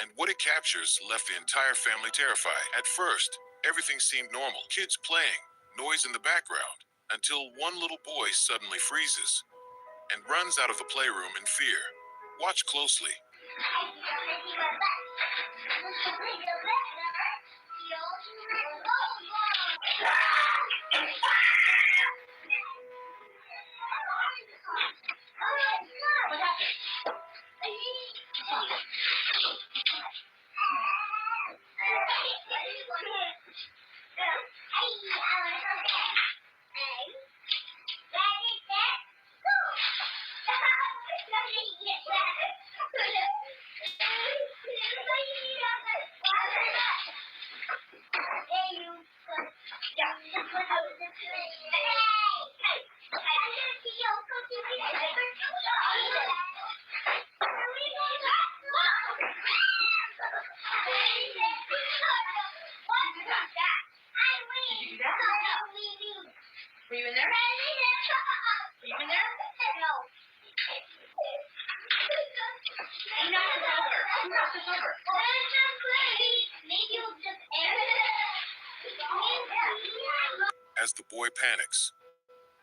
and what it captures left the entire family terrified. At first, everything seemed normal. Kids playing, noise in the background, until one little boy suddenly freezes and runs out of the playroom in fear. Watch closely. Were you in there? Were you in there? No. You knocked us over. Who knocked us over? Maybe you'll just As the boy panics,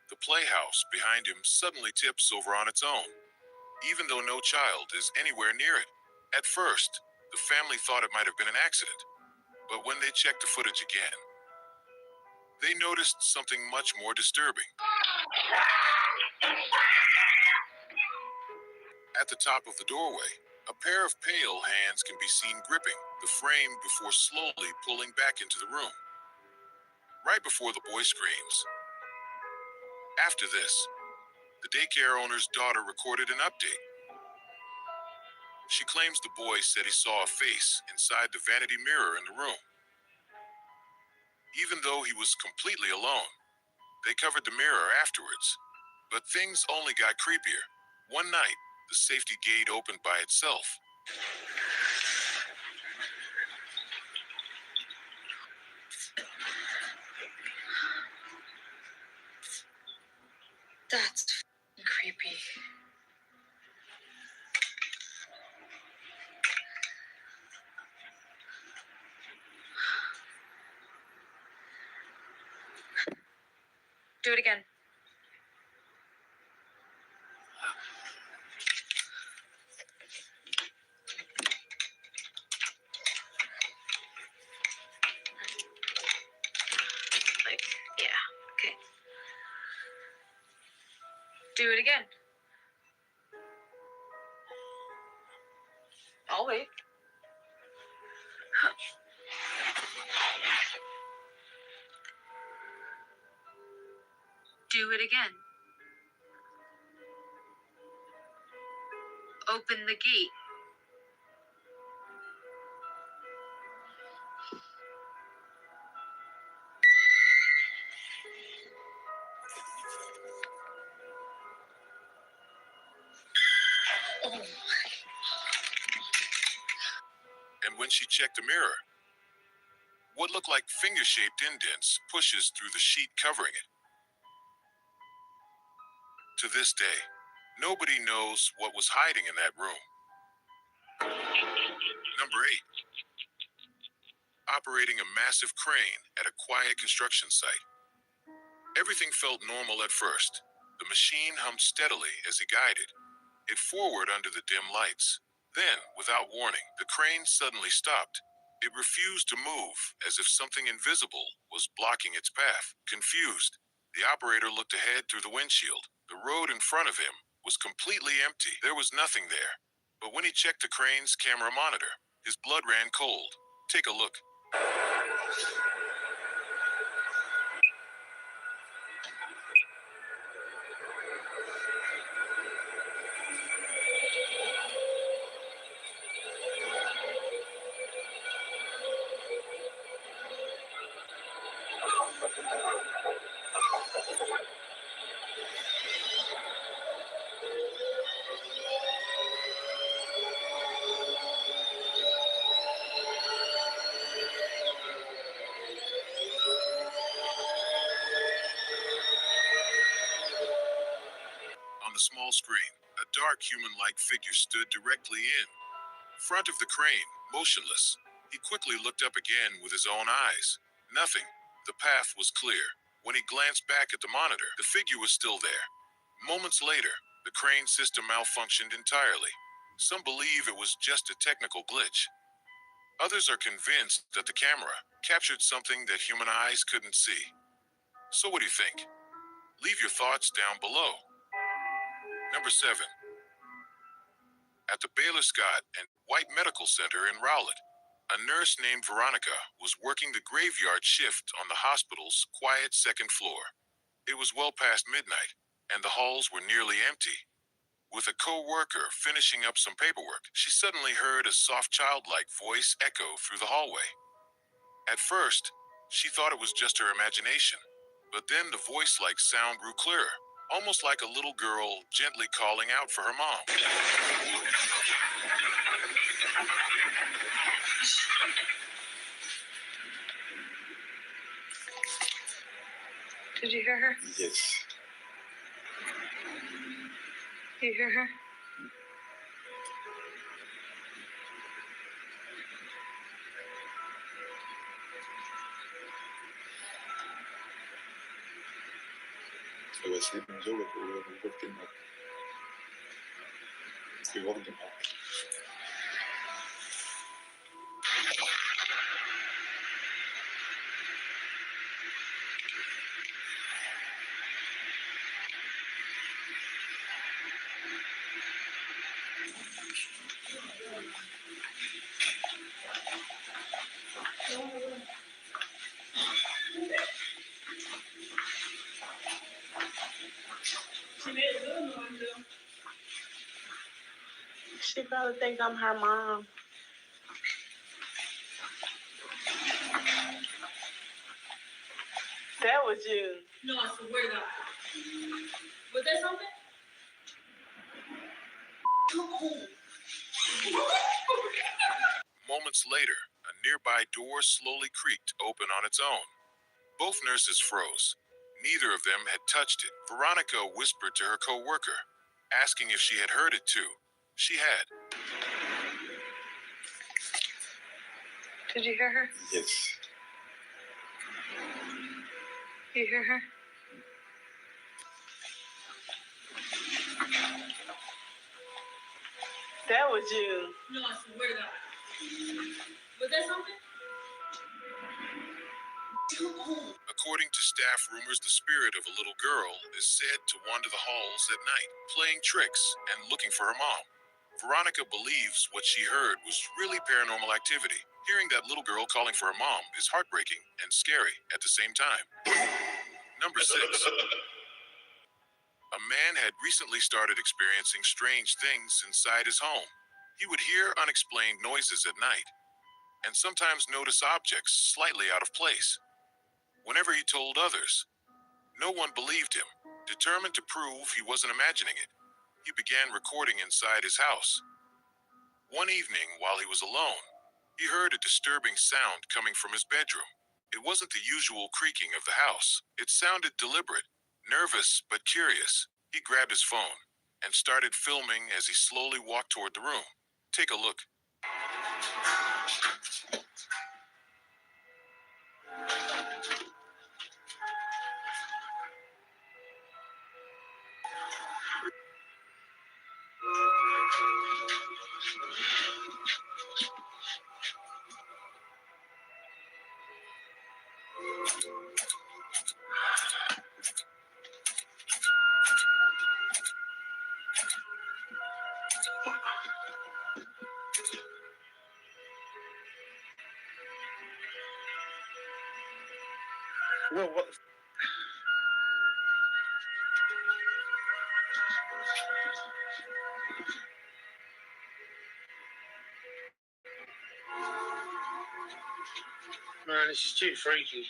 the playhouse behind him suddenly tips over on its own, even though no child is anywhere near it. At first, the family thought it might have been an accident, but when they checked the footage again, they noticed something much more disturbing. At the top of the doorway, a pair of pale hands can be seen gripping the frame before slowly pulling back into the room, right before the boy screams. After this, the daycare owner's daughter recorded an update. She claims the boy said he saw a face inside the vanity mirror in the room. Even though he was completely alone, they covered the mirror afterwards. But things only got creepier. One night, the safety gate opened by itself. That's creepy. Do it again. Like, yeah, okay. Do it again. I'll wait. Do it again. Open the gate. And when she checked the mirror, what looked like finger-shaped indents pushes through the sheet covering it. To this day, nobody knows what was hiding in that room. Number 8. Operating a massive crane at a quiet construction site. Everything felt normal at first. The machine hummed steadily as it guided it forward under the dim lights. Then, without warning, the crane suddenly stopped. It refused to move, as if something invisible was blocking its path. Confused, the operator looked ahead through the windshield. The road in front of him was completely empty. There was nothing there. But when he checked the crane's camera monitor, his blood ran cold. Take a look. On the small screen, a dark human-like figure stood directly in front of the crane, motionless. He quickly looked up again with his own eyes. Nothing. The path was clear. When he glanced back at the monitor, the figure was still there. Moments later, the crane system malfunctioned entirely. Some believe it was just a technical glitch. Others are convinced that the camera captured something that human eyes couldn't see. So what do you think? Leave your thoughts down below. Number 7. At the Baylor Scott and White Medical Center in Rowlett, a nurse named Veronica was working the graveyard shift on the hospital's quiet second floor. It was well past midnight, and the halls were nearly empty. With a co-worker finishing up some paperwork, she suddenly heard a soft childlike voice echo through the hallway. At first, she thought it was just her imagination, but then the voice-like sound grew clearer, almost like a little girl gently calling out for her mom. Did you hear her? Yes. Did you hear her? هو سيد من جوه هو موجود كلمة في وقت She probably think I'm her mom. That was you. No, I swear to God. Was that something? Moments later, a nearby door slowly creaked open on its own. Both nurses froze. Neither of them had touched it. Veronica whispered to her co-worker, asking if she had heard it too. She had. Did you hear her? Yes. You hear her? That was you. No, I swear to God. Was that something? According to staff rumors, the spirit of a little girl is said to wander the halls at night, playing tricks and looking for her mom. Veronica believes what she heard was really paranormal activity. Hearing that little girl calling for her mom is heartbreaking and scary at the same time. Number 6. A man had recently started experiencing strange things inside his home. He would hear unexplained noises at night, and sometimes notice objects slightly out of place. Whenever he told others, no one believed him. Determined to prove he wasn't imagining it, he began recording inside his house. One evening, while he was alone, he heard a disturbing sound coming from his bedroom. It wasn't the usual creaking of the house. It sounded deliberate, nervous but curious. He grabbed his phone and started filming as he slowly walked toward the room. Take a look. Well, what? Man, this is too freaky.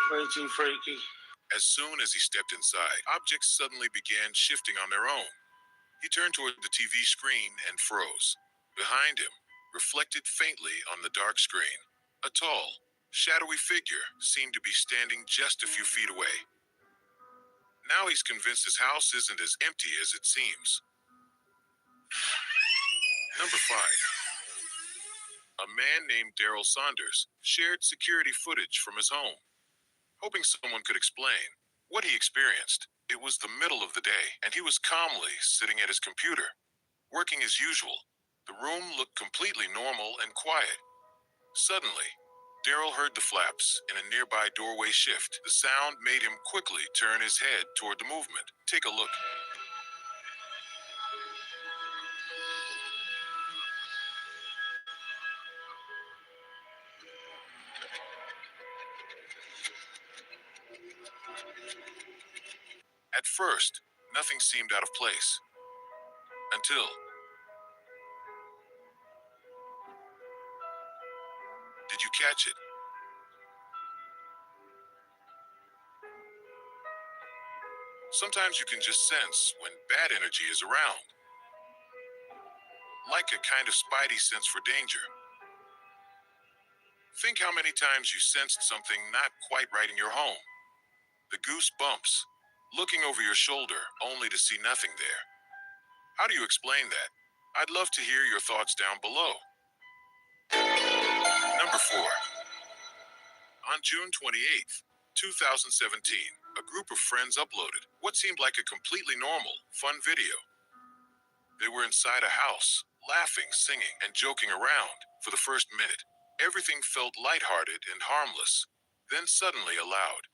Way too freaky. As soon as he stepped inside, objects suddenly began shifting on their own. He turned toward the TV screen and froze. Behind him, reflected faintly on the dark screen, a tall, shadowy figure seemed to be standing just a few feet away. Now he's convinced his house isn't as empty as it seems. Number 5. A man named Daryl Saunders shared security footage from his home, hoping someone could explain what he experienced. It was the middle of the day, and he was calmly sitting at his computer, working as usual. The room looked completely normal and quiet. Suddenly, Daryl heard the flaps in a nearby doorway shift. The sound made him quickly turn his head toward the movement. Take a look. At first, nothing seemed out of place. Until... Did you catch it? Sometimes you can just sense when bad energy is around. Like a kind of spidey sense for danger. Think how many times you sensed something not quite right in your home. The goosebumps, looking over your shoulder only to see nothing there. How do you explain that? I'd love to hear your thoughts down below. Number 4. On June 28th, 2017, a group of friends uploaded what seemed like a completely normal, fun video. They were inside a house, laughing, singing, and joking around. For the first minute, everything felt lighthearted and harmless. Then suddenly a loud,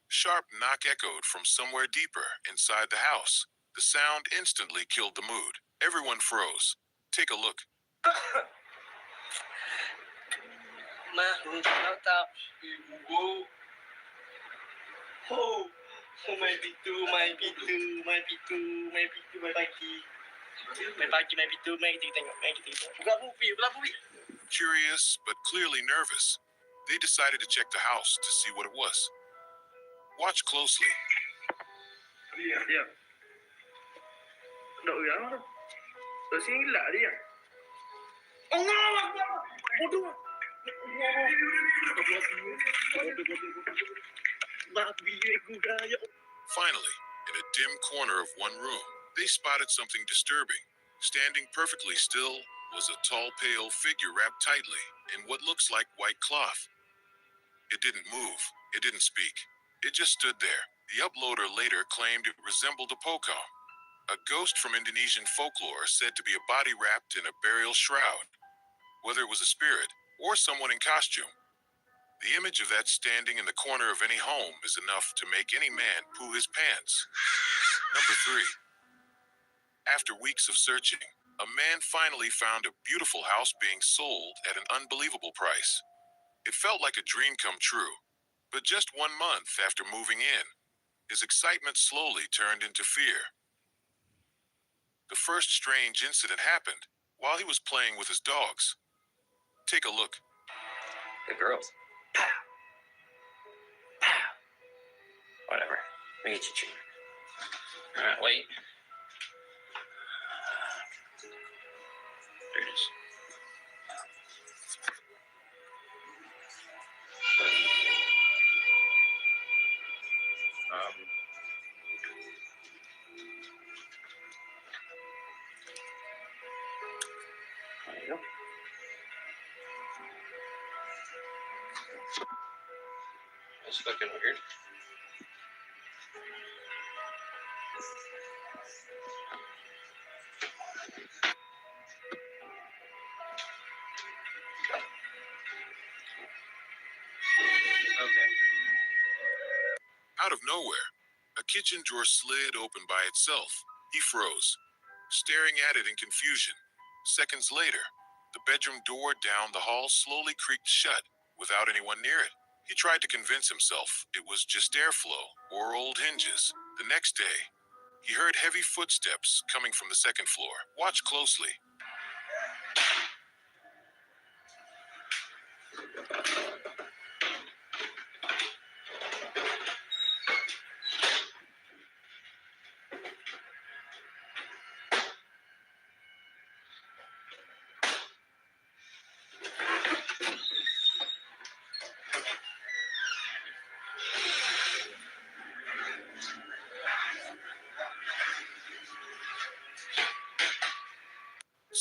sharp knock echoed from somewhere deeper inside the house. The sound instantly killed the mood. Everyone froze. Take a look. Curious, but clearly nervous, they decided to check the house to see what it was. Watch closely. Finally, in a dim corner of one room, they spotted something disturbing. Standing perfectly still was a tall, pale figure wrapped tightly in what looks like white cloth. It didn't move. It didn't speak. It just stood there. The uploader later claimed it resembled a pocong, a ghost from Indonesian folklore said to be a body wrapped in a burial shroud. Whether it was a spirit or someone in costume, the image of that standing in the corner of any home is enough to make any man poo his pants. Number 3. After weeks of searching, a man finally found a beautiful house being sold at an unbelievable price. It felt like a dream come true, but just 1 month after moving in, his excitement slowly turned into fear. The first strange incident happened while he was playing with his dogs. Take a look. The girls. Pow. Pow. Whatever. Let me get you cheating. Alright, wait. There it is. There you go. It's looking weird. Okay. Out of nowhere, a kitchen drawer slid open by itself. He froze, staring at it in confusion. Seconds later, the bedroom door down the hall slowly creaked shut without anyone near it. He tried to convince himself it was just airflow or old hinges. The next day, he heard heavy footsteps coming from the second floor. Watch closely.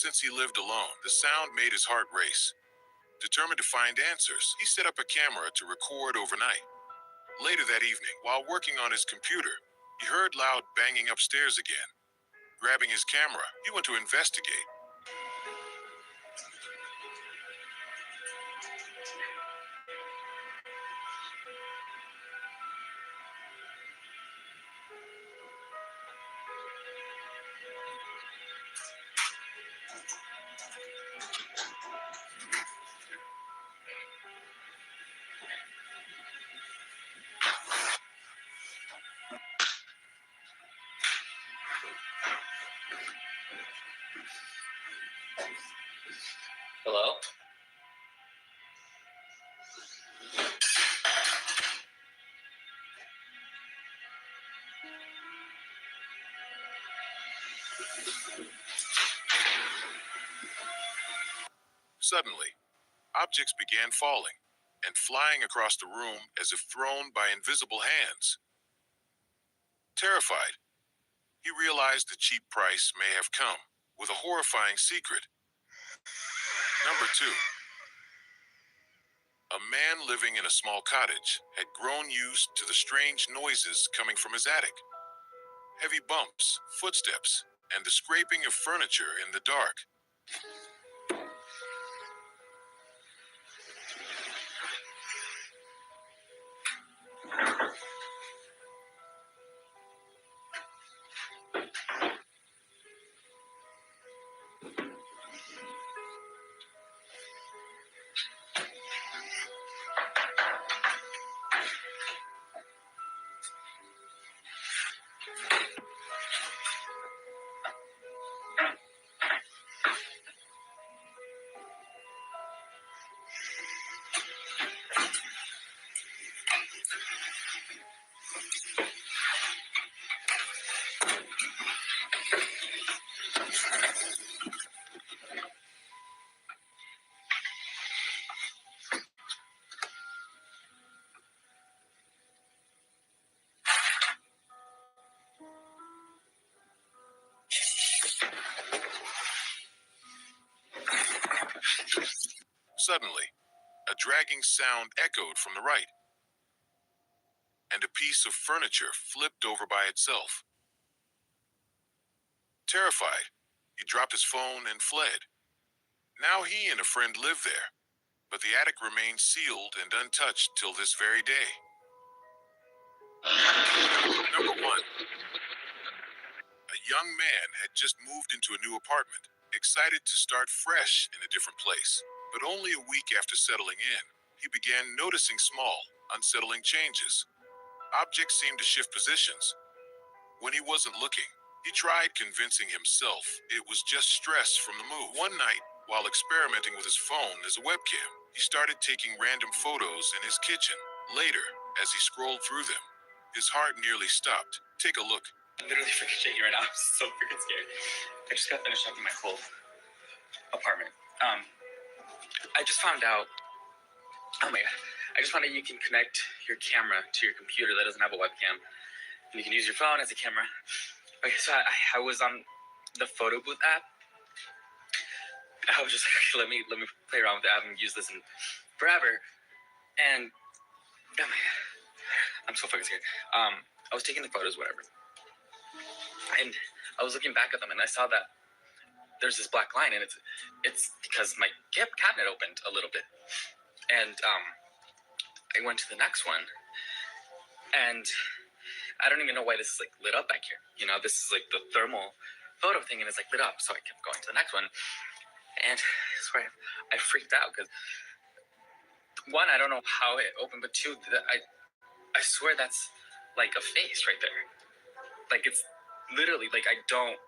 Since he lived alone, the sound made his heart race. Determined to find answers, he set up a camera to record overnight. Later that evening, while working on his computer, he heard loud banging upstairs again. Grabbing his camera, he went to investigate. Hello? Suddenly, objects began falling and flying across the room as if thrown by invisible hands. Terrified, he realized the cheap price may have come with a horrifying secret. Number 2. A man living in a small cottage had grown used to the strange noises coming from his attic. Heavy bumps, footsteps, and the scraping of furniture in the dark. Suddenly, a dragging sound echoed from the right, and a piece of furniture flipped over by itself. Terrified, he dropped his phone and fled. Now he and a friend lived there, but the attic remained sealed and untouched till this very day. Number 1. A young man had just moved into a new apartment, excited to start fresh in a different place. But only a week after settling in, he began noticing small, unsettling changes. Objects seemed to shift positions. When he wasn't looking, he tried convincing himself it was just stress from the move. One night, while experimenting with his phone as a webcam, he started taking random photos in his kitchen. Later, as he scrolled through them, his heart nearly stopped. Take a look. I'm literally freaking shaking right now. I'm so freaking scared. I just got finished checking my whole apartment. I just found out, oh my god, I just found out you can connect your camera to your computer that doesn't have a webcam. And you can use your phone as a camera. Okay, so I was on the photo booth app. I was just like, let me play around with the app and use this in forever. And, oh my god, I'm so fucking scared. I was taking the photos, whatever. And I was looking back at them and I saw that there's this black line, and it's because my cabinet opened a little bit, and I went to the next one, and I don't even know why this is like lit up back here. You know, this is like the thermal photo thing, and it's like lit up. So I kept going to the next one, and I swear I freaked out because 1, I don't know how it opened, but 2, I swear that's like a face right there. Like it's literally like I don't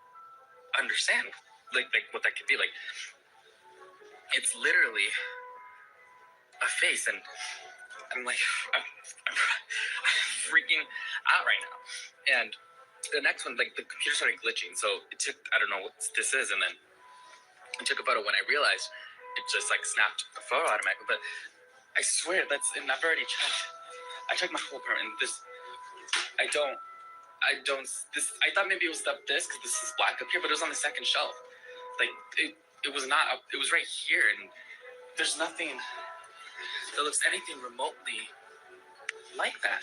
understand. Like what that could be like. It's literally a face, and I'm like, I'm freaking out right now. And the next one, like the computer started glitching, so it took, I don't know what this is, and then I took a photo. When I realized, it just like snapped the photo automatically. But I swear that's, and I've already checked. I checked my whole apartment, and this, I thought maybe it was this because this is black up here, but it was on the second shelf. Like, it was not, it was right here, and there's nothing that looks anything remotely like that.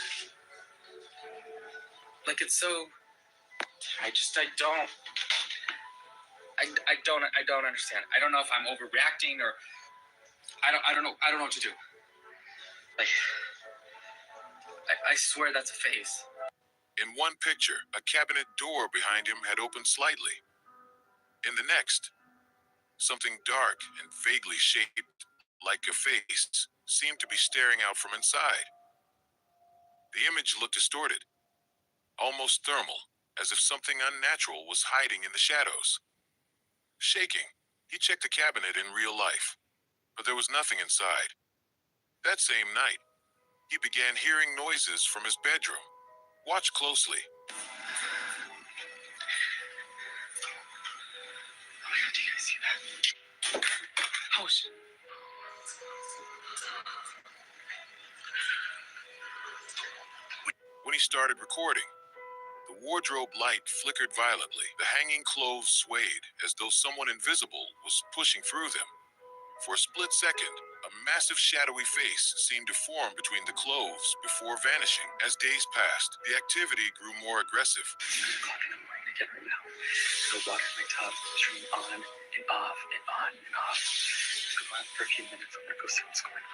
Like, it's so, I don't understand. I don't know if I'm overreacting or I don't know what to do. Like, I swear that's a face. In one picture, a cabinet door behind him had opened slightly. In the next, something dark and vaguely shaped like a face seemed to be staring out from inside. The image looked distorted, almost thermal, as if something unnatural was hiding in the shadows. Shaking, he checked the cabinet in real life, but there was nothing inside. That same night, he began hearing noises from his bedroom. Watch closely. Oh my God, do you guys see that? Oh, shit. When he started recording, the wardrobe light flickered violently. The hanging clothes swayed as though someone invisible was pushing through them. For a split second, a massive shadowy face seemed to form between the clothes before vanishing. As days passed, the activity grew more aggressive. I'm going to get right now. The water in my tub, turning on and off and on and off. Go on for a few minutes. I'm going to go see what's going on.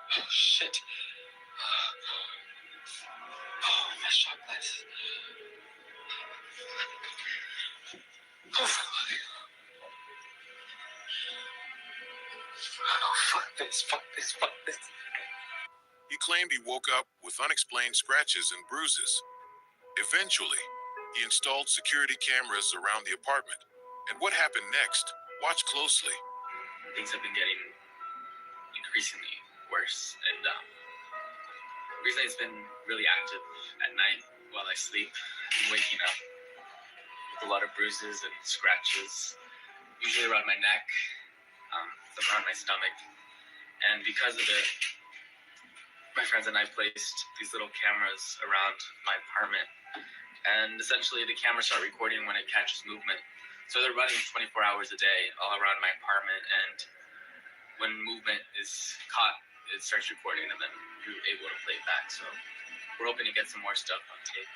Oh, shit. Oh, my shot glasses. Oh, fuck this. He claimed he woke up with unexplained scratches and bruises. Eventually, he installed security cameras around the apartment. And what happened next? Watch closely. Things have been getting increasingly worse, and recently it's been really active at night while I sleep. I'm waking up with a lot of bruises and scratches, usually around my neck, some around my stomach. And because of it, my friends and I placed these little cameras around my apartment. And essentially the cameras start recording when it catches movement. So they're running 24 hours a day all around my apartment. And when movement is caught, it starts recording and then you're able to play it back. So we're hoping to get some more stuff on tape.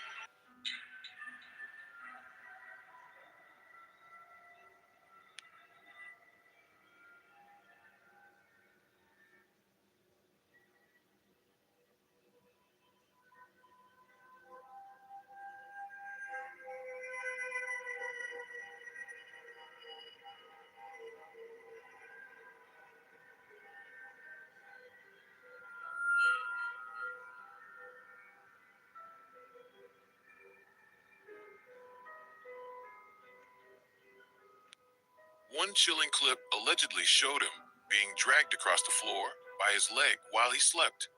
One chilling clip allegedly showed him being dragged across the floor by his leg while he slept.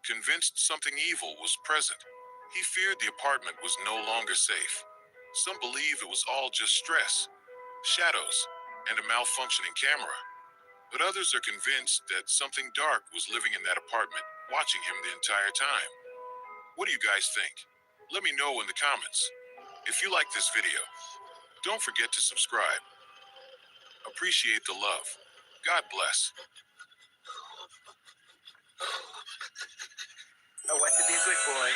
Convinced something evil was present, he feared the apartment was no longer safe. Some believe it was all just stress, shadows, and a malfunctioning camera. But others are convinced that something dark was living in that apartment, watching him the entire time. What do you guys think? Let me know in the comments. If you like this video, don't forget to subscribe. Appreciate the love. God bless. I want to be a good boy.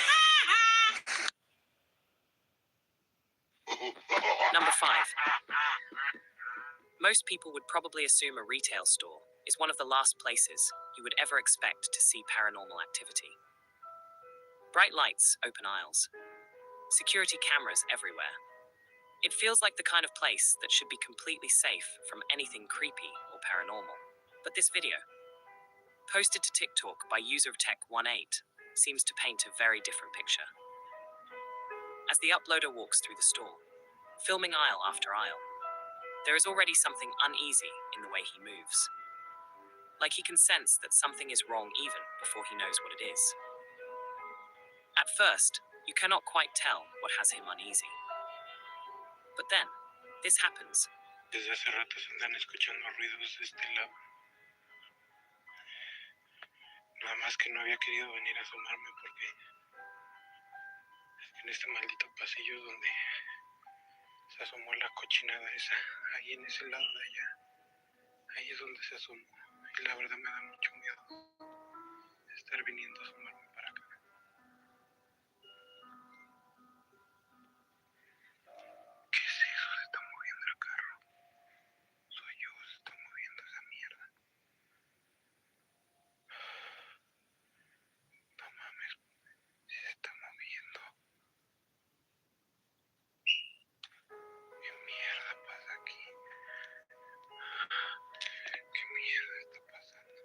Number 5. Most people would probably assume a retail store, is one of the last places you would ever expect to see paranormal activity. Bright lights, open aisles, security cameras everywhere. It feels like the kind of place that should be completely safe from anything creepy or paranormal. But this video, posted to TikTok by user of Tech18, seems to paint a very different picture. As the uploader walks through the store, filming aisle after aisle, there is already something uneasy in the way he moves. Like he can sense that something is wrong even before he knows what it is. At first, you cannot quite tell what has him uneasy. But then, this happens. Desde hace rato se andan escuchando ruidos de este lado. Nada más que no había querido venir a asomarme porque es que en este maldito pasillo es donde se asomó la cochinada esa, ahí en ese lado de allá. Ahí es donde se asomó. Y la verdad me da mucho miedo estar viniendo a asomarme para acá. ¿Qué es eso? Se está moviendo el carro. Soy yo, se está moviendo esa mierda. No mames, si se está moviendo. ¿Qué mierda pasa aquí? ¿Qué mierda está pasando?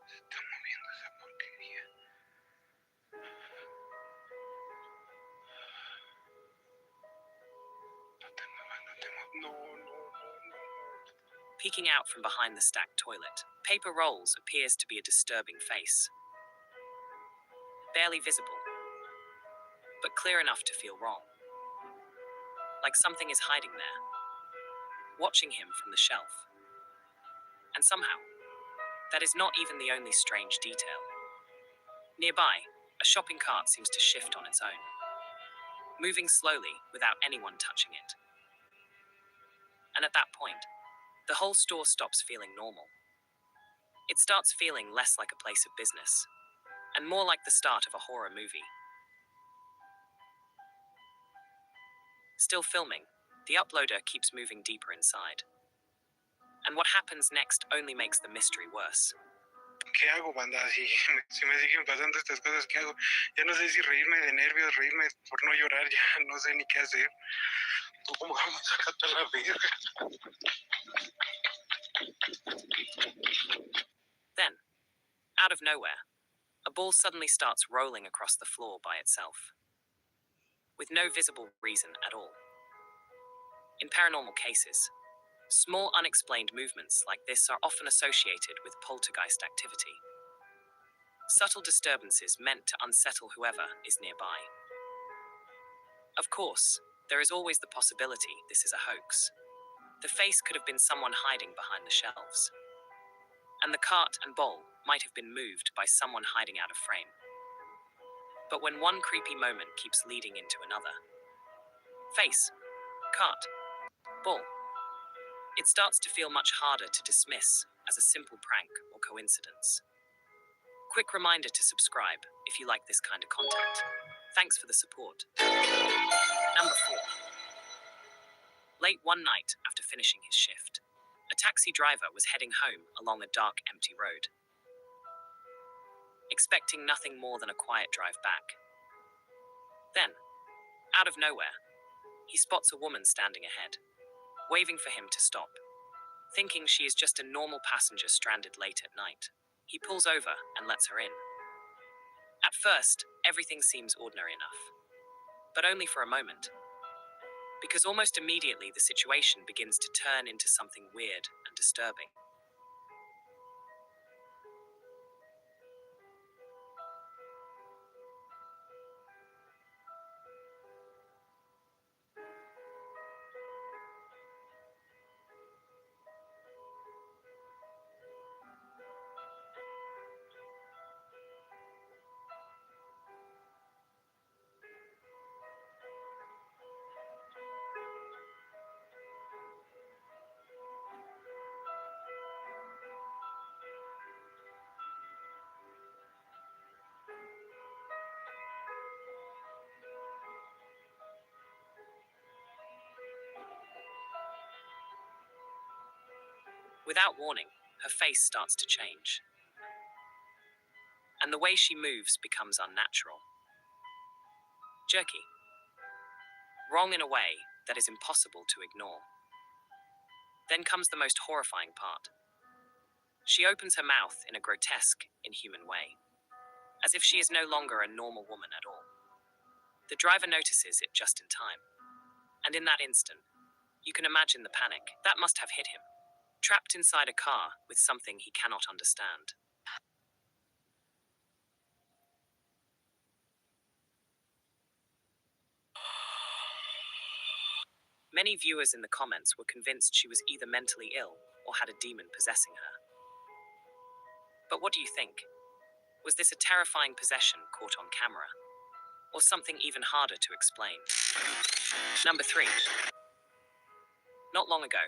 Se está moviendo esa porquería. Peeking out from behind the stacked toilet, paper rolls appears to be a disturbing face. Barely visible, but clear enough to feel wrong. Like something is hiding there, watching him from the shelf. And somehow, that is not even the only strange detail. Nearby, a shopping cart seems to shift on its own, moving slowly without anyone touching it. And at that point, the whole store stops feeling normal. It starts feeling less like a place of business, and more like the start of a horror movie. Still filming, the uploader keeps moving deeper inside. And what happens next only makes the mystery worse. ¿Qué hago, banda? Si me siguen pasando estas cosas, ¿qué hago? Ya no sé si reírme de nervios, reírme por no llorar, ya no sé ni qué hacer. ¿Tú cómo vamos a sacar la verga? Then, out of nowhere, a ball suddenly starts rolling across the floor by itself, with no visible reason at all. In paranormal cases, small unexplained movements like this are often associated with poltergeist activity. Subtle disturbances meant to unsettle whoever is nearby. Of course, there is always the possibility this is a hoax. The face could have been someone hiding behind the shelves. And the cart and bowl might have been moved by someone hiding out of frame. But when one creepy moment keeps leading into another, face, cart, bowl, it starts to feel much harder to dismiss as a simple prank or coincidence. Quick reminder to subscribe if you like this kind of content. Thanks for the support. Number 4. Late one night after finishing his shift, a taxi driver was heading home along a dark, empty road, expecting nothing more than a quiet drive back. Then, out of nowhere, he spots a woman standing ahead, waving for him to stop. Thinking she is just a normal passenger stranded late at night, he pulls over and lets her in. At first, everything seems ordinary enough, but only for a moment, because almost immediately the situation begins to turn into something weird and disturbing. Without warning, her face starts to change. And the way she moves becomes unnatural. Jerky. Wrong in a way that is impossible to ignore. Then comes the most horrifying part. She opens her mouth in a grotesque, inhuman way, as if she is no longer a normal woman at all. The driver notices it just in time. And in that instant, you can imagine the panic that must have hit him, trapped inside a car with something he cannot understand. Many viewers in the comments were convinced she was either mentally ill or had a demon possessing her. But what do you think? Was this a terrifying possession caught on camera? Or something even harder to explain? Number 3. Not long ago,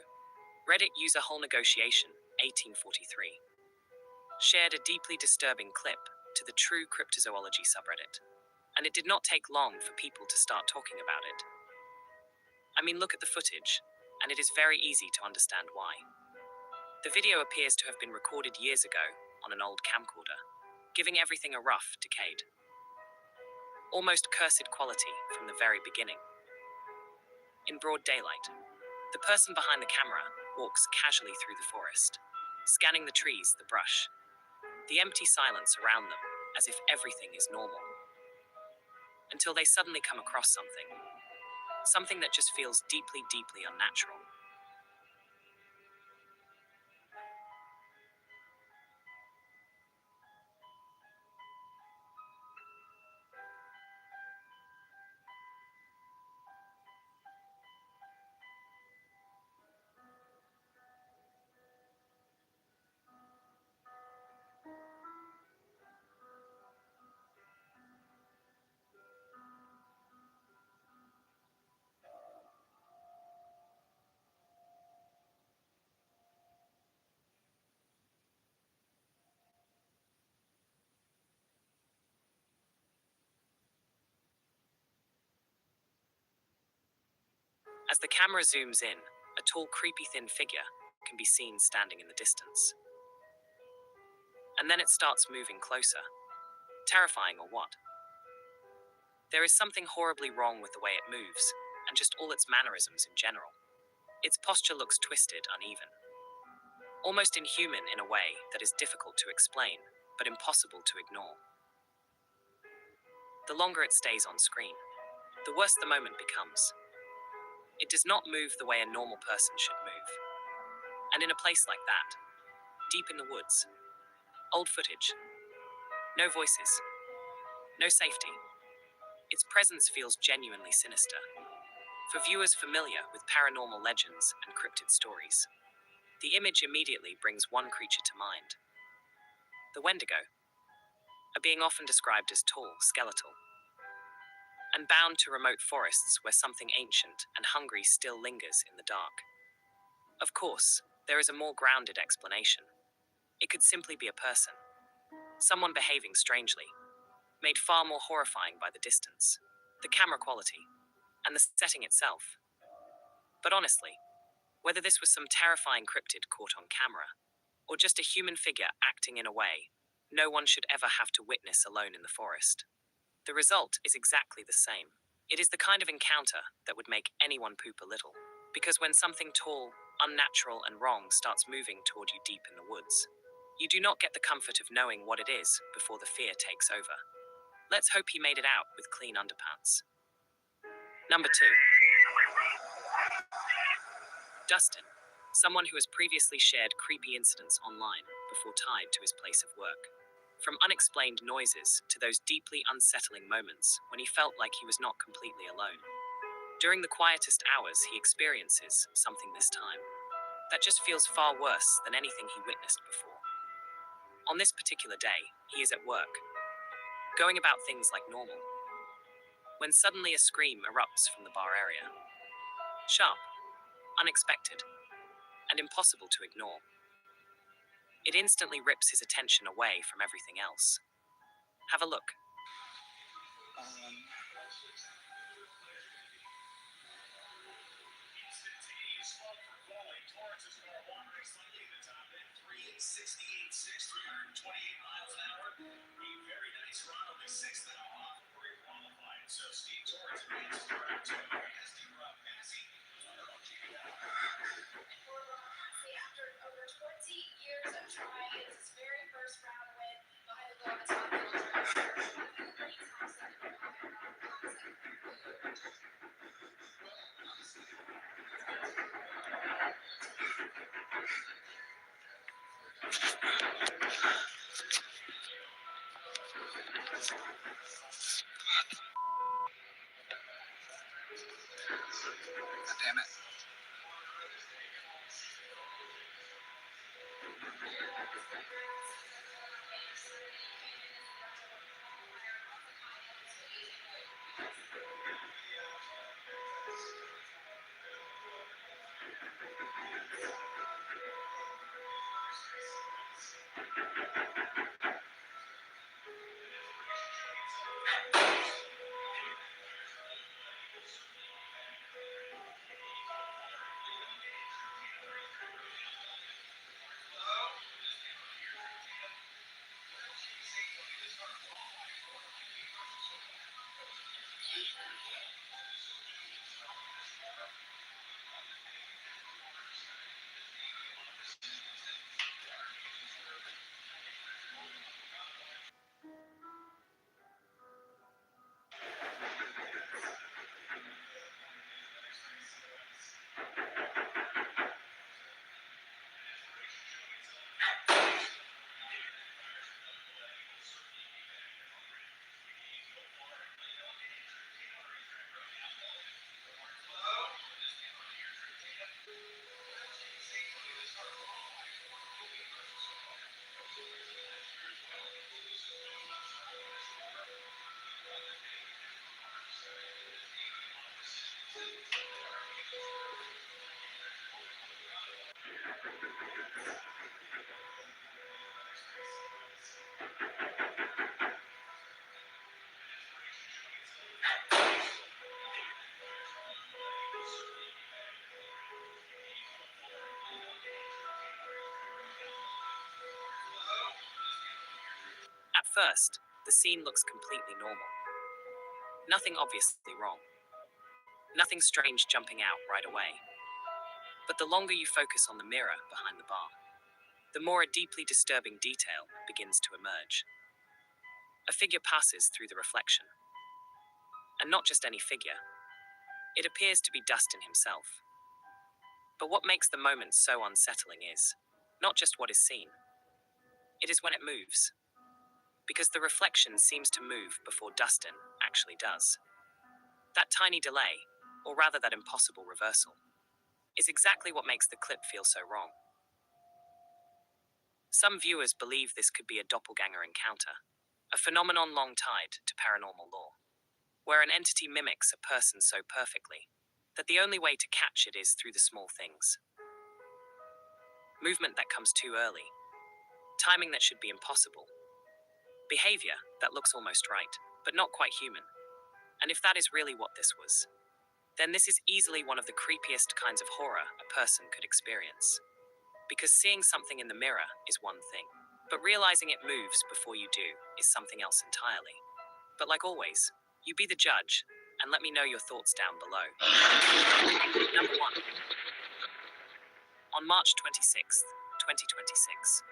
Reddit user Whole Negotiation 1843 shared a deeply disturbing clip to the True Cryptozoology subreddit, and it did not take long for people to start talking about it. I mean, look at the footage, and it is very easy to understand why. The video appears to have been recorded years ago on an old camcorder, giving everything a rough, decayed, almost cursed quality from the very beginning. In broad daylight, the person behind the camera walks casually through the forest, scanning the trees, the brush, the empty silence around them, as if everything is normal. Until they suddenly come across something that just feels deeply, deeply unnatural. As the camera zooms in, a tall, creepy, thin figure can be seen standing in the distance. And then it starts moving closer. Terrifying or what? There is something horribly wrong with the way it moves, and just all its mannerisms in general. Its posture looks twisted, uneven, almost inhuman in a way that is difficult to explain, but impossible to ignore. The longer it stays on screen, the worse the moment becomes. It does not move the way a normal person should move. And in a place like that, deep in the woods, old footage, no voices, no safety, its presence feels genuinely sinister. For viewers familiar with paranormal legends and cryptid stories, the image immediately brings one creature to mind. The Wendigo, a being often described as tall, skeletal, and bound to remote forests where something ancient and hungry still lingers in the dark. Of course, there is a more grounded explanation. It could simply be a person, someone behaving strangely, made far more horrifying by the distance, the camera quality, and the setting itself. But honestly, whether this was some terrifying cryptid caught on camera, or just a human figure acting in a way no one should ever have to witness alone in the forest, the result is exactly the same. It is the kind of encounter that would make anyone poop a little, because when something tall, unnatural, and wrong starts moving toward you deep in the woods, you do not get the comfort of knowing what it is before the fear takes over. Let's hope he made it out with clean underpants. Number 2. Dustin, someone who has previously shared creepy incidents online before tied to his place of work. From unexplained noises to those deeply unsettling moments when he felt like he was not completely alone. During the quietest hours, he experiences something this time that just feels far worse than anything he witnessed before. On this particular day, he is at work, going about things like normal, when suddenly a scream erupts from the bar area. Sharp, unexpected, and impossible to ignore. It instantly rips his attention away from everything else. Have a look. Damn it. At first, the scene looks completely normal. Nothing obviously wrong. Nothing strange jumping out right away. But the longer you focus on the mirror behind the bar, the more a deeply disturbing detail begins to emerge. A figure passes through the reflection. And not just any figure. It appears to be Dustin himself. But what makes the moment so unsettling is not just what is seen. It is when it moves. Because the reflection seems to move before Dustin actually does. That tiny delay, or rather that impossible reversal, is exactly what makes the clip feel so wrong. Some viewers believe this could be a doppelganger encounter, a phenomenon long tied to paranormal lore, where an entity mimics a person so perfectly that the only way to catch it is through the small things. Movement that comes too early, timing that should be impossible, behavior that looks almost right, but not quite human. And if that is really what this was, then this is easily one of the creepiest kinds of horror a person could experience. Because seeing something in the mirror is one thing, but realizing it moves before you do is something else entirely. But like always, you be the judge, and let me know your thoughts down below. Number 1. On March 26th, 2026,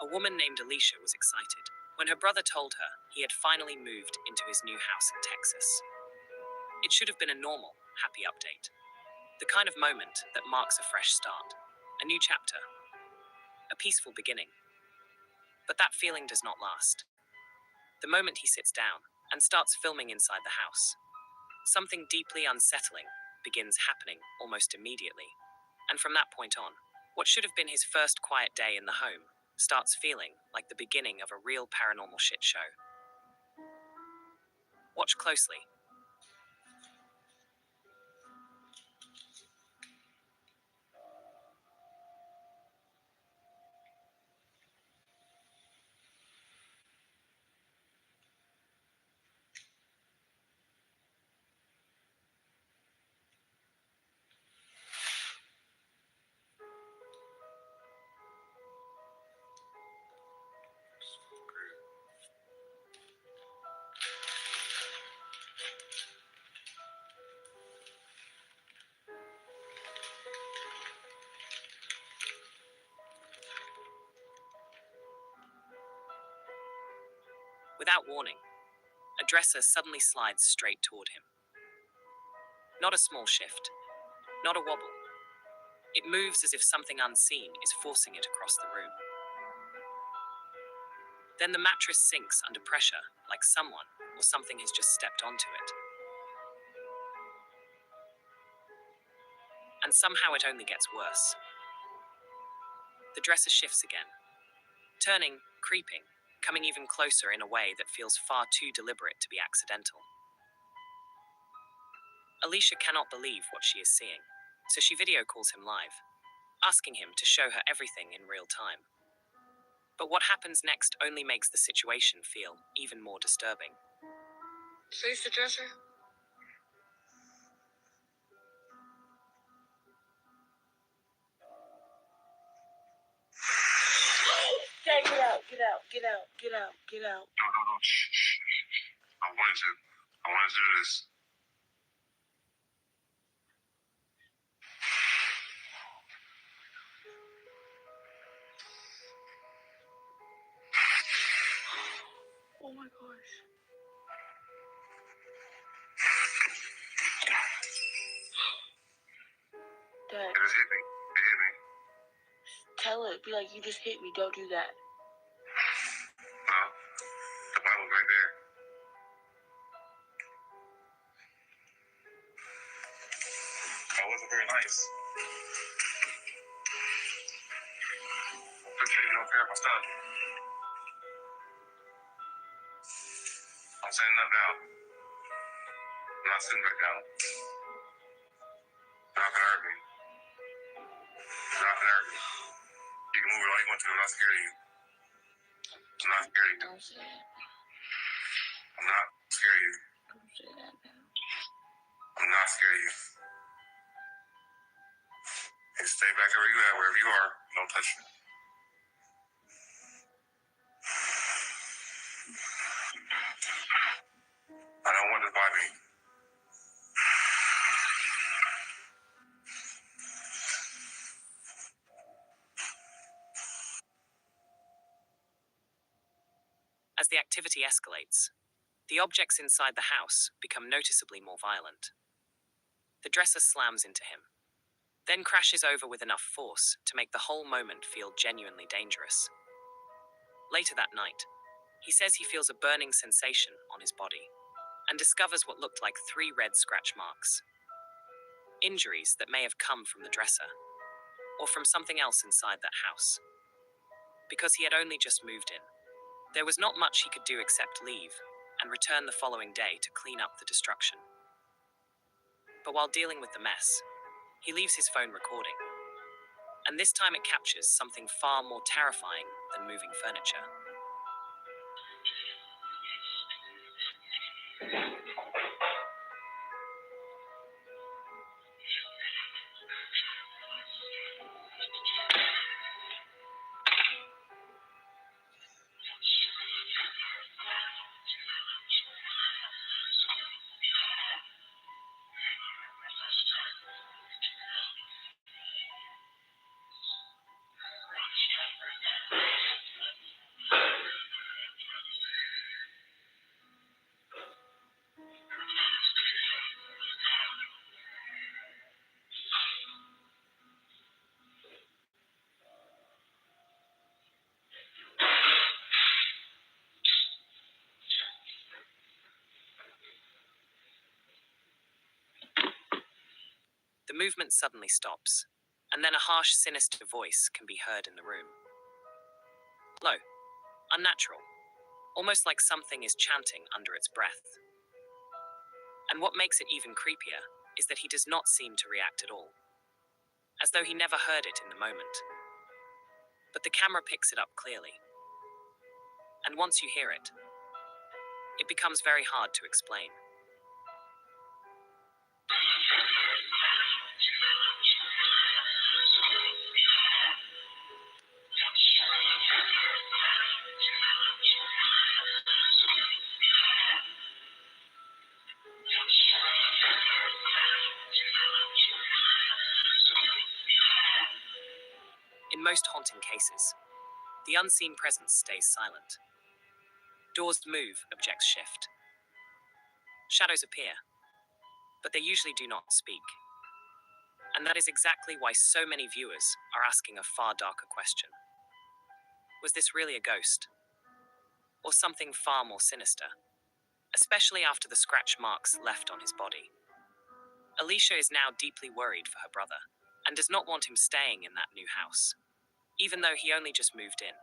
a woman named Alicia was excited when her brother told her he had finally moved into his new house in Texas. It should have been a normal, happy update. The kind of moment that marks a fresh start, a new chapter, a peaceful beginning. But that feeling does not last. The moment he sits down and starts filming inside the house, something deeply unsettling begins happening almost immediately. And from that point on, what should have been his first quiet day in the home starts feeling like the beginning of a real paranormal shit show. Watch closely. Without warning, a dresser suddenly slides straight toward him. Not a small shift, not a wobble. It moves as if something unseen is forcing it across the room. Then the mattress sinks under pressure, like someone or something has just stepped onto it. And somehow it only gets worse. The dresser shifts again, turning, creeping, coming even closer in a way that feels far too deliberate to be accidental. Alicia cannot believe what she is seeing, so she video calls him live, asking him to show her everything in real time. But what happens next only makes the situation feel even more disturbing. Face the dresser. Dad, get out, get out, get out, get out, get out. No. Shh. I wanted to do this. Oh my gosh. Dad. It just hit me. It hit me. Tell it. Be like, you just hit me. Don't do that. No. The Bible's right there. That wasn't very nice. Pretty sure you don't care about stuff. I'm sitting up now. I'm not sitting back down. You're not gonna hurt me. You're not gonna hurt me. You can move it all you want to. I'm not scared of you. I'm not scared of you. Don't say that. I'm not scared of you. Don't say that now. I'm not scared of you. Hey, stay back where you at, wherever you are. Don't touch me. I don't want this by me. As the activity escalates, the objects inside the house become noticeably more violent. The dresser slams into him, then crashes over with enough force to make the whole moment feel genuinely dangerous. Later that night, he says he feels a burning sensation on his body and discovers what looked like 3 red scratch marks. Injuries that may have come from the dresser or from something else inside that house. Because he had only just moved in, there was not much he could do except leave and return the following day to clean up the destruction. But while dealing with the mess, he leaves his phone recording, and this time it captures something far more terrifying than moving furniture. The movement suddenly stops, and then a harsh, sinister voice can be heard in the room. Low, unnatural, almost like something is chanting under its breath. And what makes it even creepier is that he does not seem to react at all, as though he never heard it in the moment. But the camera picks it up clearly. And once you hear it, it becomes very hard to explain. In most haunting cases, the unseen presence stays silent. Doors move, objects shift. Shadows appear, but they usually do not speak. And that is exactly why so many viewers are asking a far darker question. Was this really a ghost? Or something far more sinister? Especially after the scratch marks left on his body. Alicia is now deeply worried for her brother, and does not want him staying in that new house, even though he only just moved in.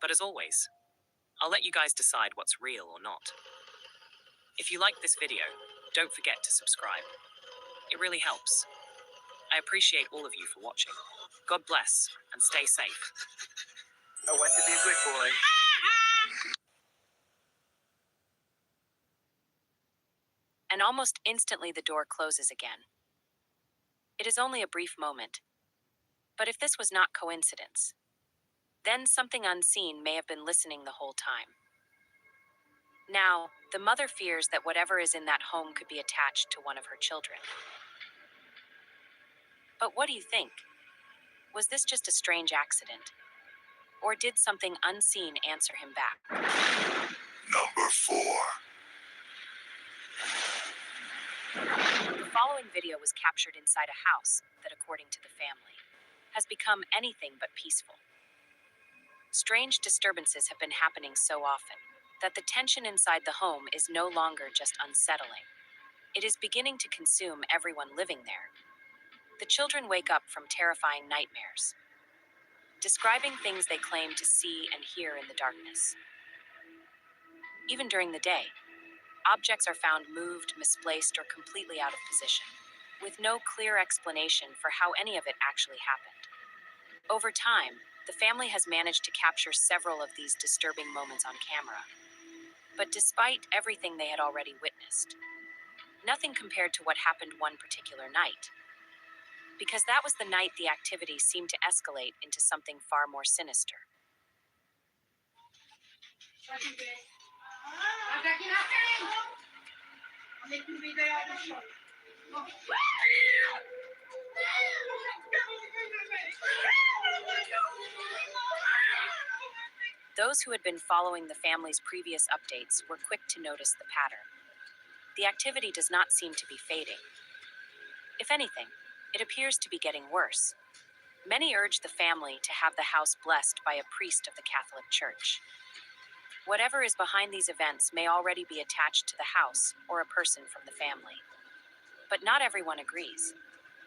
But as always, I'll let you guys decide what's real or not. If you like this video, don't forget to subscribe. It really helps. I appreciate all of you for watching. God bless, and stay safe. I want to be a good boy. And almost instantly the door closes again. It is only a brief moment. But if this was not coincidence, then something unseen may have been listening the whole time. Now, the mother fears that whatever is in that home could be attached to one of her children. But what do you think? Was this just a strange accident? Or did something unseen answer him back? Number 4. The following video was captured inside a house that, according to the family, has become anything but peaceful. Strange disturbances have been happening so often that the tension inside the home is no longer just unsettling. It is beginning to consume everyone living there. The children wake up from terrifying nightmares, describing things they claim to see and hear in the darkness. Even during the day, objects are found moved, misplaced, or completely out of position, with no clear explanation for how any of it actually happened. Over time, the family has managed to capture several of these disturbing moments on camera. But despite everything they had already witnessed, nothing compared to what happened one particular night. Because that was the night the activity seemed to escalate into something far more sinister. Those who had been following the family's previous updates were quick to notice the pattern. The activity does not seem to be fading. If anything, it appears to be getting worse. Many urge the family to have the house blessed by a priest of the Catholic Church. Whatever is behind these events may already be attached to the house or a person from the family. But not everyone agrees,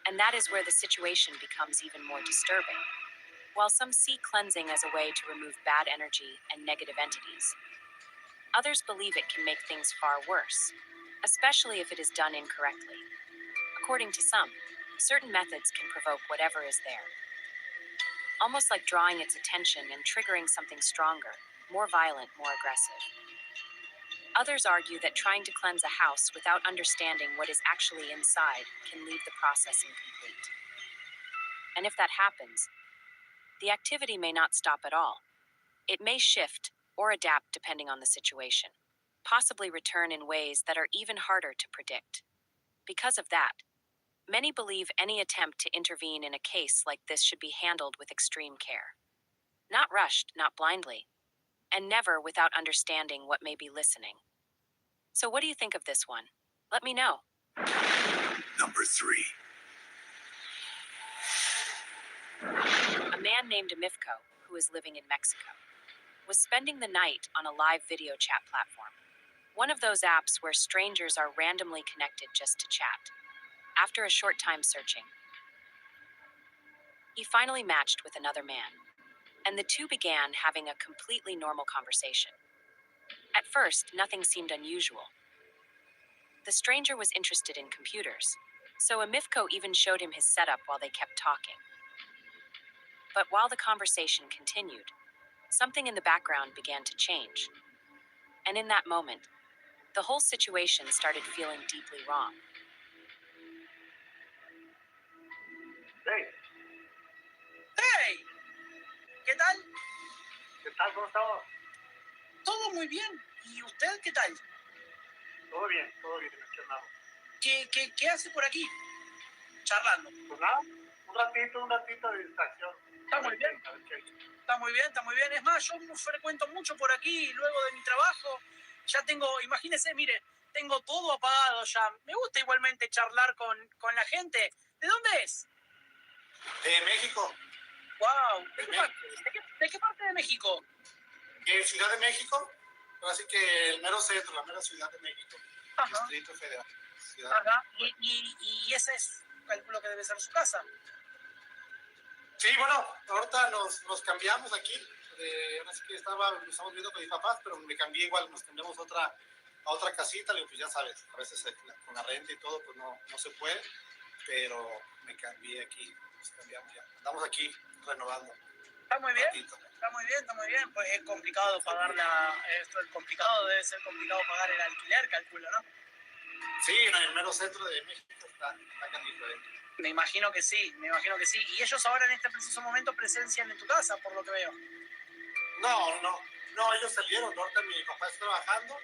and that is where the situation becomes even more disturbing. While some see cleansing as a way to remove bad energy and negative entities, others believe it can make things far worse, especially if it is done incorrectly. According to some, certain methods can provoke whatever is there, almost like drawing its attention and triggering something stronger, more violent, more aggressive. Others argue that trying to cleanse a house without understanding what is actually inside can leave the process incomplete. And if that happens, the activity may not stop at all. It may shift or adapt depending on the situation, possibly return in ways that are even harder to predict. Because of that, many believe any attempt to intervene in a case like this should be handled with extreme care. Not rushed, not blindly, and never without understanding what may be listening. So what do you think of this one? Let me know. Number 3. A man named Amifko, who is living in Mexico, was spending the night on a live video chat platform, one of those apps where strangers are randomly connected just to chat. After a short time searching, he finally matched with another man, and the two began having a completely normal conversation. At first, nothing seemed unusual. The stranger was interested in computers, so Amifko even showed him his setup while they kept talking. But while the conversation continued, something in the background began to change. And in that moment, the whole situation started feeling deeply wrong. Hey, ¡Hey! ¿Qué tal? ¿qué tal? ¿Cómo estamos? Todo muy bien. ¿Y usted qué tal? Todo bien, aquí andamos. ¿Qué hace por aquí? Charlando. Pues nada, un ratito de distracción. Está muy bien. Está muy bien, está muy bien. Es más, yo frecuento mucho por aquí luego de mi trabajo. Ya tengo, imagínese, mire, tengo todo apagado ya. Me gusta igualmente charlar con la gente. ¿De dónde es? De México. Wow. ¿De qué parte de México? Ciudad de México. Así que el mero centro, la mera Ciudad de México. Ajá. Distrito Federal. Ajá. Y ese es, calculo que debe ser su casa. Sí, bueno, ahorita nos cambiamos aquí. Ahora sí que estamos viendo con mis papás, pero me cambié igual, nos cambiamos a otra casita. Digo, pues ya sabes, a veces con la renta y todo, pues no se puede, pero me cambié aquí, nos cambiamos ya. Estamos aquí renovando. Está muy bien. Está muy bien, está muy bien. Pues es complicado pagar debe ser complicado pagar el alquiler, calculo, ¿no? Sí, en el mero centro de México está canijo. Me imagino que sí, me imagino que sí. Y ellos ahora en este preciso momento presencian en tu casa, por lo que veo. No, ellos salieron. Ahorita mi papá está trabajando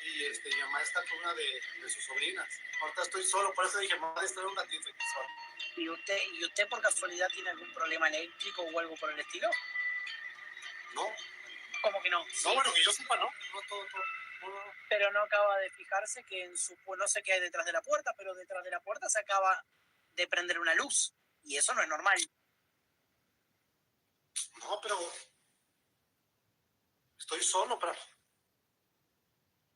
y mi mamá está con una de sus sobrinas. Ahorita estoy solo, por eso dije, mamá, estar un ratito aquí solo. ¿Y usted por casualidad tiene algún problema eléctrico o algo por el estilo? No. ¿Cómo que no? No, bueno, que yo sepa, no. No, todo. No. Pero no acaba de fijarse que no sé qué hay detrás de la puerta, pero detrás de la puerta se acaba de prender una luz. Y eso no es normal. No, pero estoy solo, pero...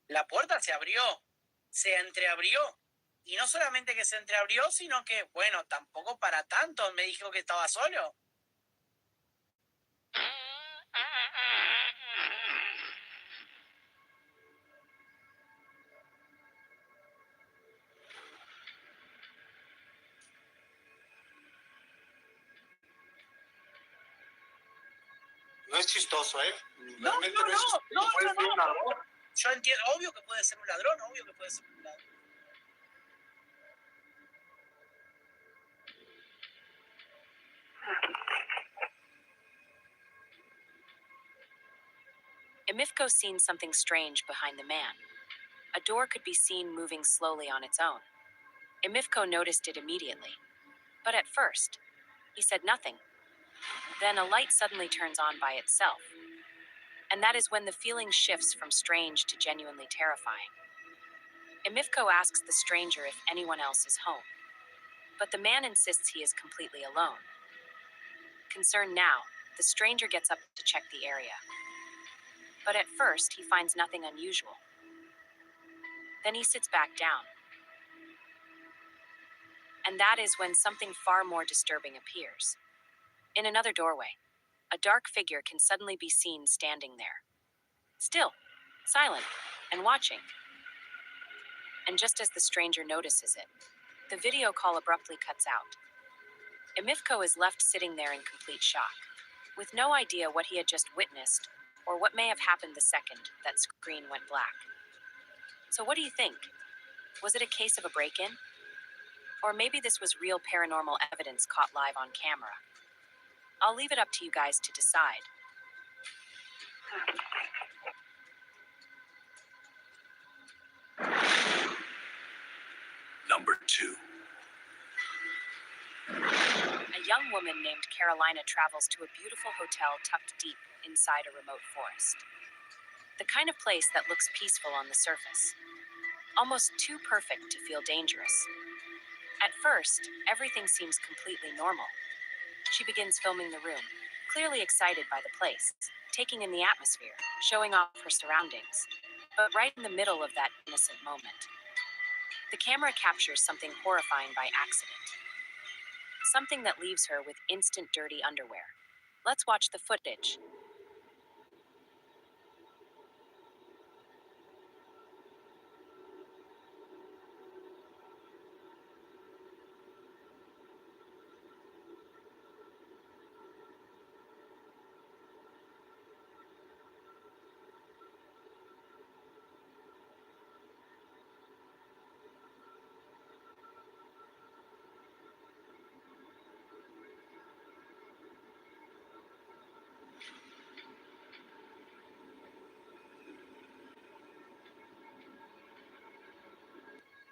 La puerta se abrió, se entreabrió. Y no solamente que se entreabrió, sino que, bueno, tampoco para tanto. Me dijo que estaba solo. No es chistoso, ¿eh? No. Yo entiendo, obvio que puede ser un ladrón. Emifko's seen something strange behind the man. A door could be seen moving slowly on its own. Emifko noticed it immediately. But at first, he said nothing. Then a light suddenly turns on by itself. And that is when the feeling shifts from strange to genuinely terrifying. Emifko asks the stranger if anyone else is home. But the man insists he is completely alone. Concerned now, the stranger gets up to check the area. But at first, he finds nothing unusual. Then he sits back down. And that is when something far more disturbing appears. In another doorway, a dark figure can suddenly be seen standing there. Still, silent, and watching. And just as the stranger notices it, the video call abruptly cuts out. Emifko is left sitting there in complete shock, with no idea what he had just witnessed or what may have happened the second that screen went black. So what do you think? Was it a case of a break-in? Or maybe this was real paranormal evidence caught live on camera? I'll leave it up to you guys to decide. Number 2. A young woman named Carolina travels to a beautiful hotel tucked deep inside a remote forest. The kind of place that looks peaceful on the surface. Almost too perfect to feel dangerous. At first, everything seems completely normal. She begins filming the room, clearly excited by the place, taking in the atmosphere, showing off her surroundings. But right in the middle of that innocent moment, the camera captures something horrifying by accident. Something that leaves her with instant dirty underwear. Let's watch the footage.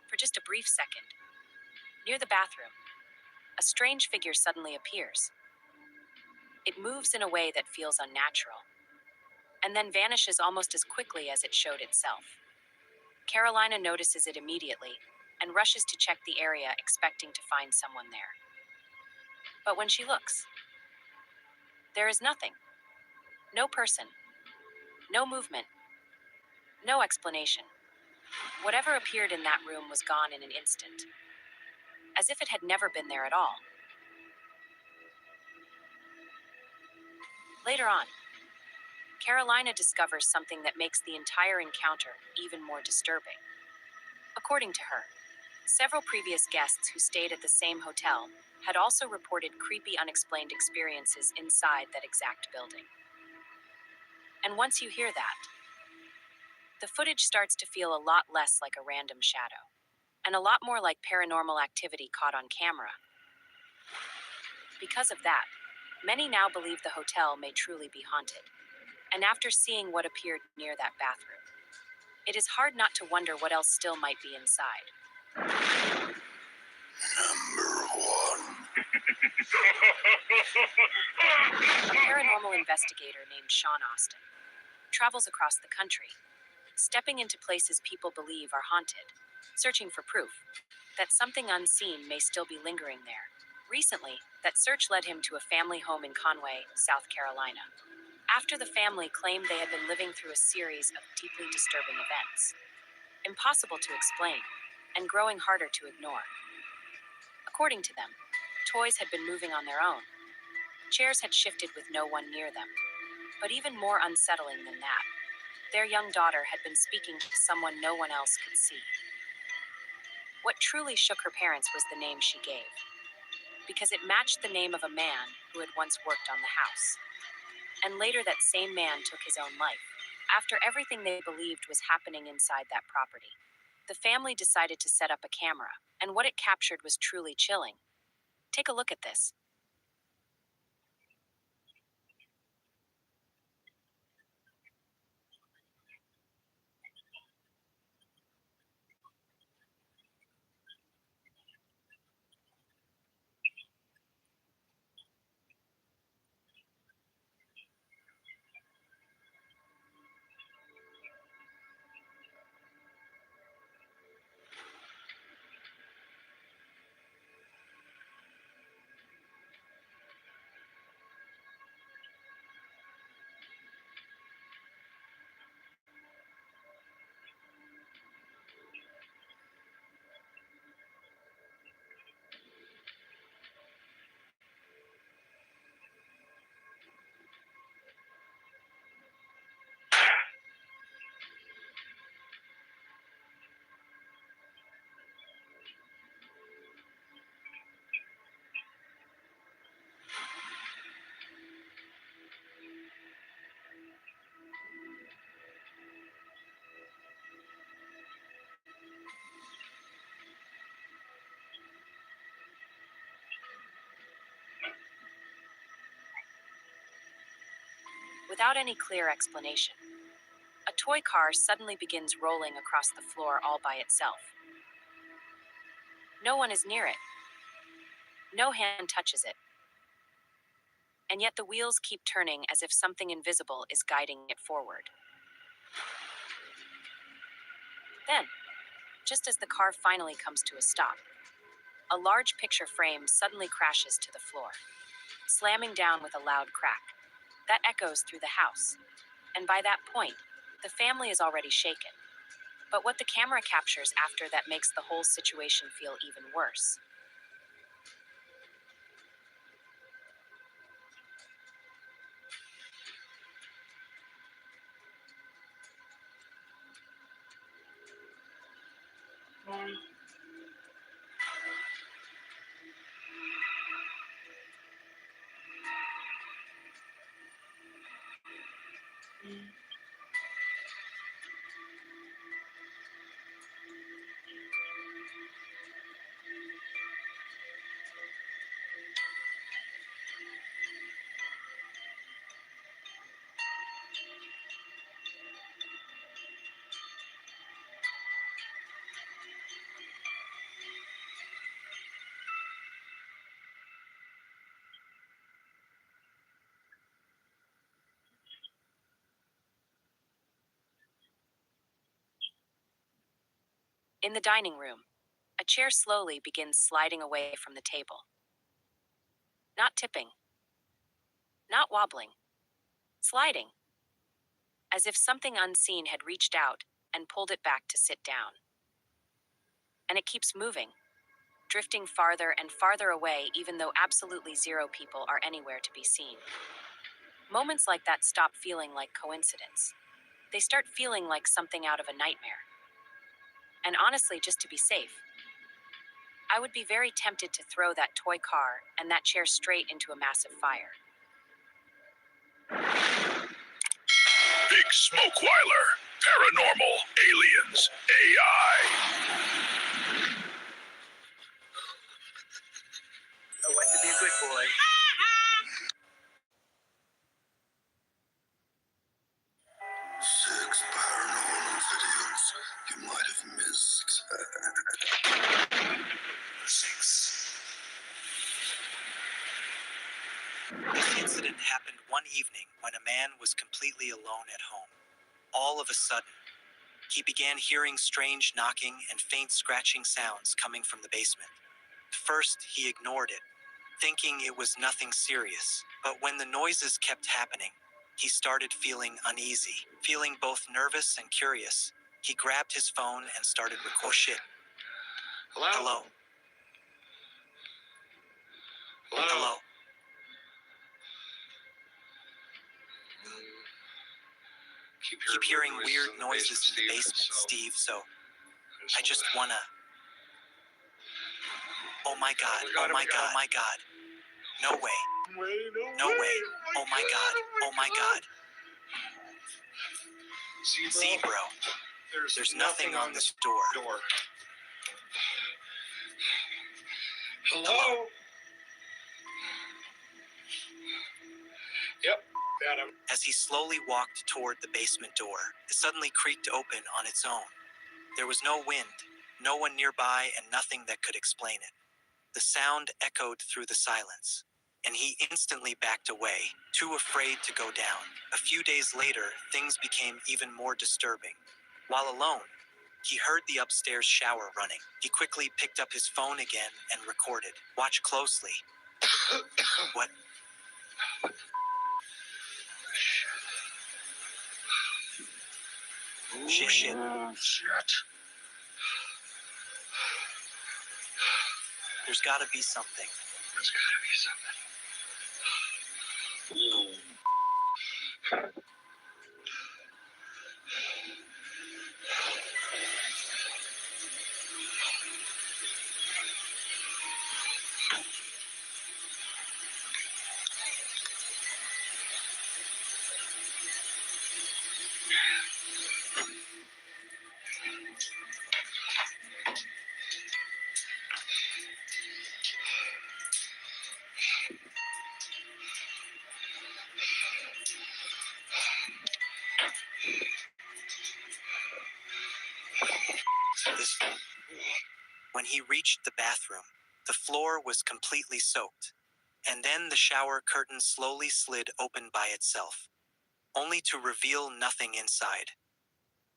For just a brief second, near the bathroom, a strange figure suddenly appears. It moves in a way that feels unnatural, and then vanishes almost as quickly as it showed itself. Carolina notices it immediately and rushes to check the area, expecting to find someone there. But when she looks, there is nothing. No person. No movement. No explanation. Whatever appeared in that room was gone in an instant, as if it had never been there at all. Later on, Carolina discovers something that makes the entire encounter even more disturbing. According to her, several previous guests who stayed at the same hotel had also reported creepy, unexplained experiences inside that exact building. And once you hear that, the footage starts to feel a lot less like a random shadow, and a lot more like paranormal activity caught on camera. Because of that, many now believe the hotel may truly be haunted. And after seeing what appeared near that bathroom, it is hard not to wonder what else still might be inside. A paranormal investigator named Sean Austin travels across the country, stepping into places people believe are haunted, searching for proof that something unseen may still be lingering there. Recently, that search led him to a family home in Conway, South Carolina. After the family claimed they had been living through a series of deeply disturbing events, impossible to explain, and growing harder to ignore. According to them, toys had been moving on their own. Chairs had shifted with no one near them. But even more unsettling than that, their young daughter had been speaking to someone no one else could see. What truly shook her parents was the name she gave, because it matched the name of a man who had once worked on the house. And later that same man took his own life. After everything they believed was happening inside that property, the family decided to set up a camera, and what it captured was truly chilling. Take a look at this. Without any clear explanation, a toy car suddenly begins rolling across the floor all by itself. No one is near it. No hand touches it. And yet the wheels keep turning as if something invisible is guiding it forward. Then, just as the car finally comes to a stop, a large picture frame suddenly crashes to the floor, slamming down with a loud crack that echoes through the house. And by that point, the family is already shaken. But what the camera captures after that makes the whole situation feel even worse. In the dining room, a chair slowly begins sliding away from the table. Not tipping, not wobbling, sliding, as if something unseen had reached out and pulled it back to sit down. And it keeps moving, drifting farther and farther away, even though absolutely zero people are anywhere to be seen. Moments like that stop feeling like coincidence. They start feeling like something out of a nightmare. And honestly, just to be safe, I would be very tempted to throw that toy car and that chair straight into a massive fire. Bigsmokeweiler, Paranormal, Aliens, AI. I want to be a good boy. Six paranormal videos you might have missed. This incident happened one evening when a man was completely alone at home. All of a sudden, he began hearing strange knocking and faint scratching sounds coming from the basement. First, he ignored it, thinking it was nothing serious. But when the noises kept happening, he started feeling uneasy. Feeling both nervous and curious, he grabbed his phone and started recording. Oh shit. Hello? Hello. Hello? Hello. Keep hearing weird noises in the basement, Steve, so I just wanna... Oh my god, oh my god, oh my god. No way. No way. Oh my god, oh my god. See, bro. There's nothing on this door. Hello? Yep, got him. As he slowly walked toward the basement door, it suddenly creaked open on its own. There was no wind, no one nearby, and nothing that could explain it. The sound echoed through the silence, and he instantly backed away, too afraid to go down. A few days later, things became even more disturbing. While alone, he heard the upstairs shower running. He quickly picked up his phone again and recorded. Watch closely. What? Shit. There's gotta be something. There's gotta be something. When he reached the bathroom, the floor was completely soaked, and then the shower curtain slowly slid open by itself, only to reveal nothing inside.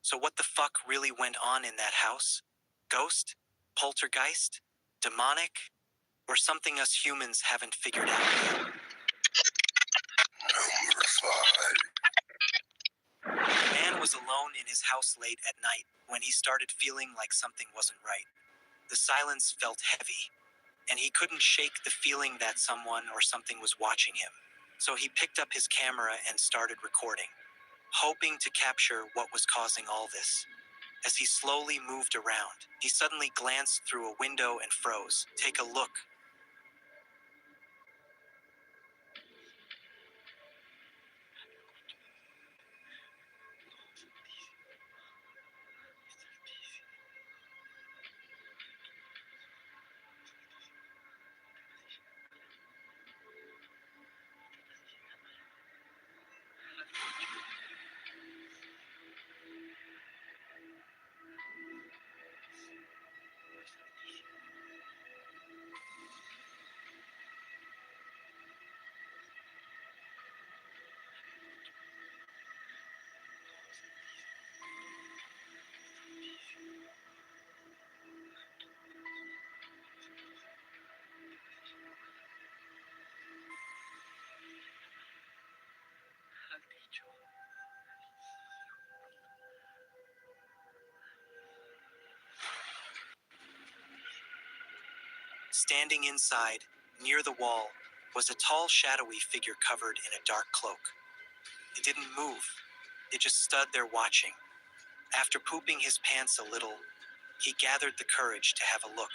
So what the fuck really went on in that house? Ghost? Poltergeist? Demonic? Or something us humans haven't figured out yet? Number 5. The man was alone in his house late at night when he started feeling like something wasn't right. The silence felt heavy, and he couldn't shake the feeling that someone or something was watching him. So he picked up his camera and started recording, hoping to capture what was causing all this. As he slowly moved around, he suddenly glanced through a window and froze. Take a look. Standing inside, near the wall, was a tall, shadowy figure covered in a dark cloak. It didn't move. It just stood there watching. After pooping his pants a little, he gathered the courage to have a look.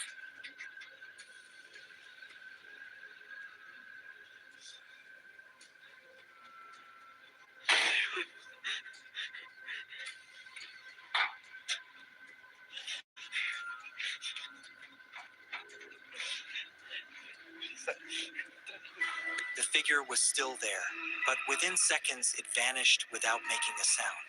The figure was still there, but within seconds it vanished without making a sound.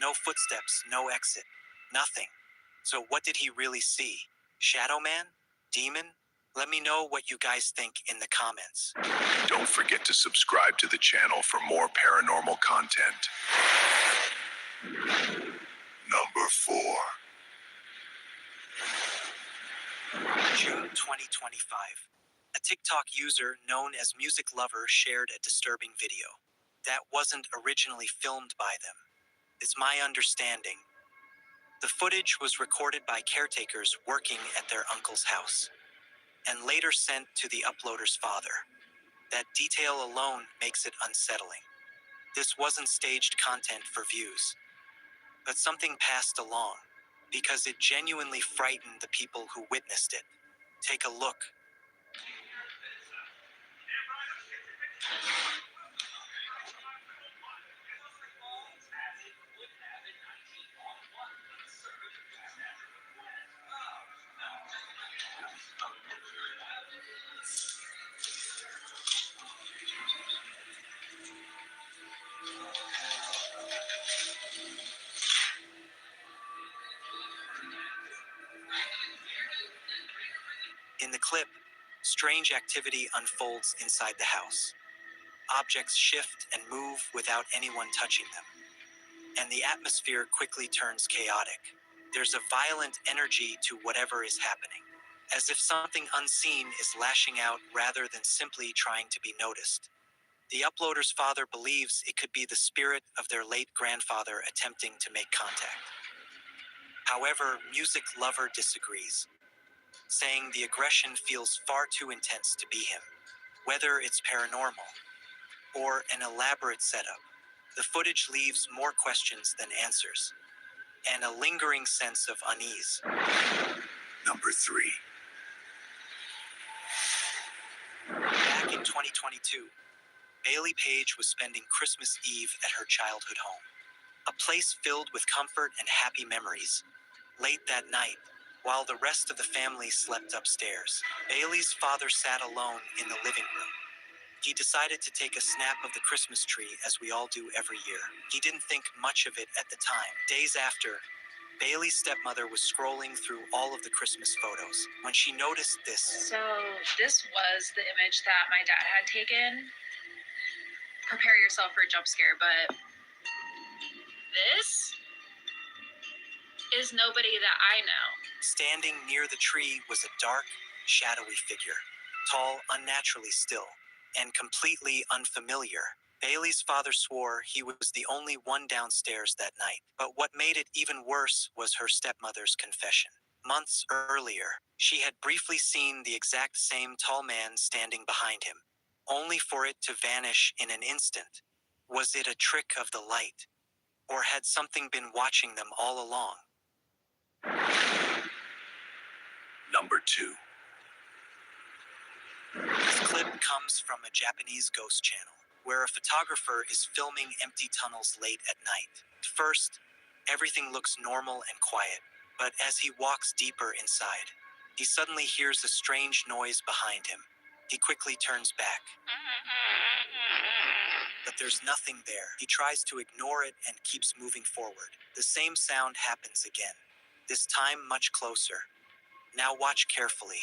No footsteps, no exit, nothing. So what did he really see? Shadow Man? Demon? Let me know what you guys think in the comments. Don't forget to subscribe to the channel for more paranormal content. Number 4. June 2025. A TikTok user known as Music Lover shared a disturbing video. That wasn't originally filmed by them. It's my understanding. The footage was recorded by caretakers working at their uncle's house, and later sent to the uploader's father. That detail alone makes it unsettling. This wasn't staged content for views, but something passed along, because it genuinely frightened the people who witnessed it. Take a look. In the clip, strange activity unfolds inside the house. Objects shift and move without anyone touching them, and the atmosphere quickly turns chaotic. There's a violent energy to whatever is happening, as if something unseen is lashing out rather than simply trying to be noticed. The uploader's father believes it could be the spirit of their late grandfather attempting to make contact. However, Music Lover disagrees, saying the aggression feels far too intense to be him. Whether it's paranormal or an elaborate setup, the footage leaves more questions than answers, and a lingering sense of unease. Number 3. Back in 2022, Bailey Page was spending Christmas Eve at her childhood home, a place filled with comfort and happy memories. Late that night, while the rest of the family slept upstairs, Bailey's father sat alone in the living room. He decided to take a snap of the Christmas tree, as we all do every year. He didn't think much of it at the time. Days after, Bailey's stepmother was scrolling through all of the Christmas photos when she noticed this. So this was the image that my dad had taken. Prepare yourself for a jump scare, but this is nobody that I know. Standing near the tree was a dark, shadowy figure, tall, unnaturally still, and completely unfamiliar. Bailey's father swore he was the only one downstairs that night, but what made it even worse was her stepmother's confession. Months earlier, she had briefly seen the exact same tall man standing behind him, only for it to vanish in an instant. Was it a trick of the light? Or had something been watching them all along? Number 2. This clip comes from a Japanese ghost channel, where a photographer is filming empty tunnels late at night. At first, everything looks normal and quiet, but as he walks deeper inside, he suddenly hears a strange noise behind him. He quickly turns back, but there's nothing there. He tries to ignore it and keeps moving forward. The same sound happens again, this time much closer. Now watch carefully.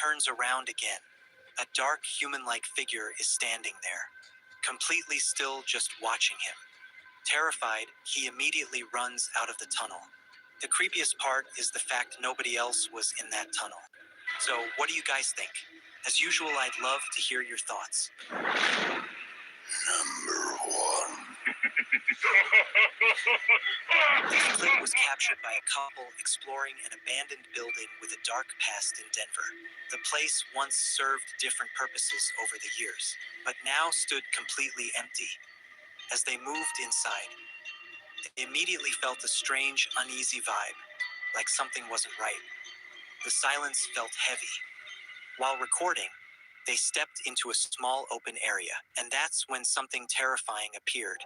turns around again. A dark, human-like figure is standing there, completely still, just watching him. Terrified, he immediately runs out of the tunnel. The creepiest part is the fact nobody else was in that tunnel. So, what do you guys think? As usual, I'd love to hear your thoughts. Number one. This clip was captured by a couple exploring an abandoned building with a dark past in Denver. The place once served different purposes over the years, but now stood completely empty. As they moved inside, they immediately felt a strange, uneasy vibe, like something wasn't right. The silence felt heavy. While recording, they stepped into a small open area, and that's when something terrifying appeared.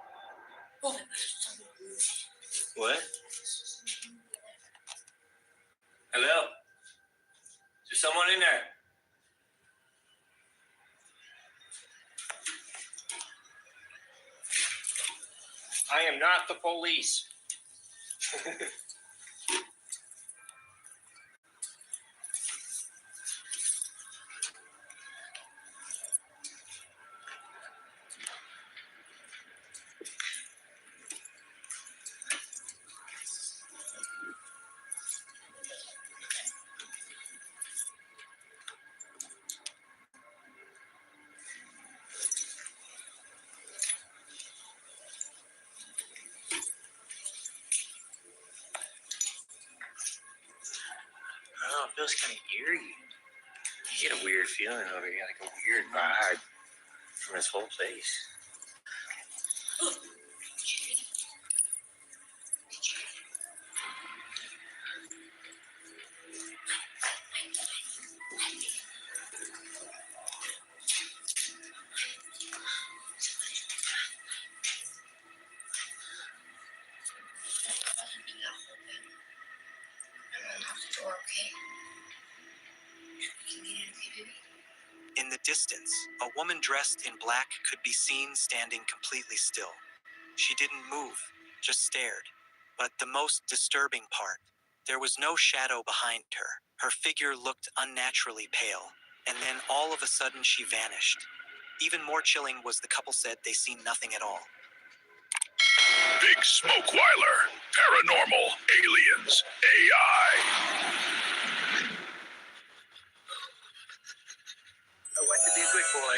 What? Hello? Is there someone in there? I am not the police. Oh, it feels kind of eerie. You get a weird feeling over here, like a weird vibe from this whole place. In the distance, a woman dressed in black could be seen standing completely still. She didn't move, just stared. But the most disturbing part, there was no shadow behind her. Her figure looked unnaturally pale, and then all of a sudden she vanished. Even more chilling was the couple said they seen nothing at all. Bigsmokeweiler. Paranormal. Aliens. AI. I want to be a good boy.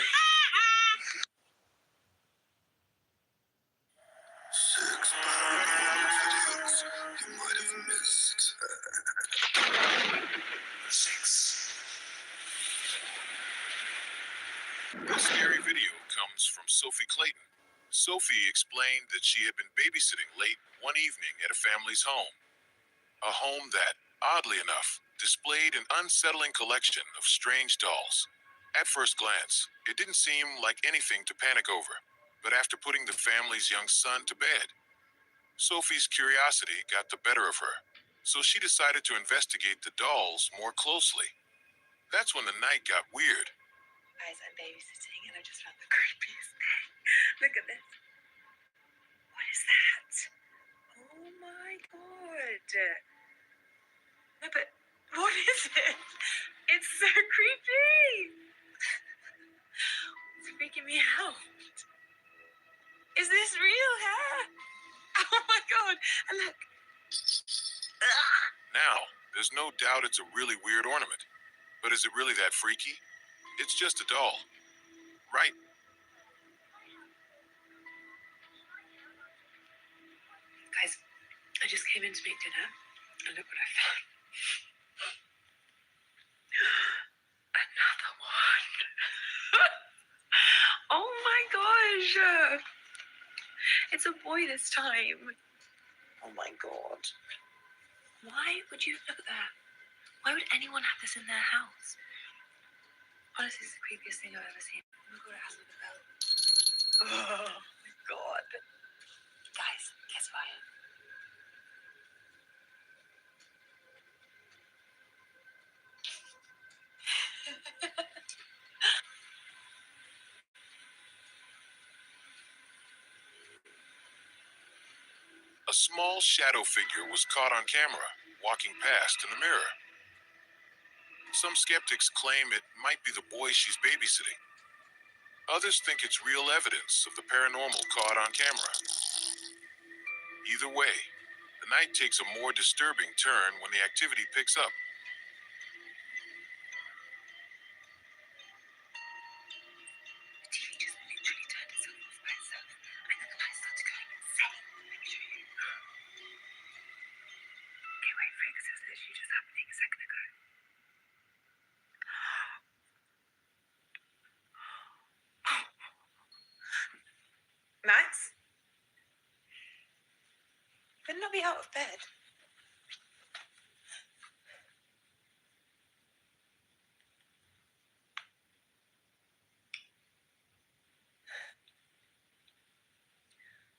Six paranormal videos you might have missed. Six. This scary video comes from Sophie Clayton. Sophie explained that she had been babysitting late one evening at a family's home. A home that, oddly enough, displayed an unsettling collection of strange dolls. At first glance, it didn't seem like anything to panic over, but after putting the family's young son to bed, Sophie's curiosity got the better of her, so she decided to investigate the dolls more closely. That's when the night got weird. Guys, I'm babysitting and I just found the creepiest thing. Look at this. What is that? Oh my god. No, but what is it? It's so creepy. It's freaking me out. Is this real hair? Oh my god. And look. Now, there's no doubt it's a really weird ornament. But is it really that freaky? It's just a doll. Right? Guys, I just came in to make dinner and look what I found. Another one. Oh my gosh. It's a boy this time. Oh my god. Why would you look at that? Why would anyone have this in their house? Honestly, it's the creepiest thing I've ever seen. Oh my god, it has a little bell. Oh my god. Guys, guess what? A small shadow figure was caught on camera, walking past in the mirror. Some skeptics claim it might be the boy she's babysitting. Others think it's real evidence of the paranormal caught on camera. Either way, the night takes a more disturbing turn when the activity picks up. Max? Couldn't I be out of bed?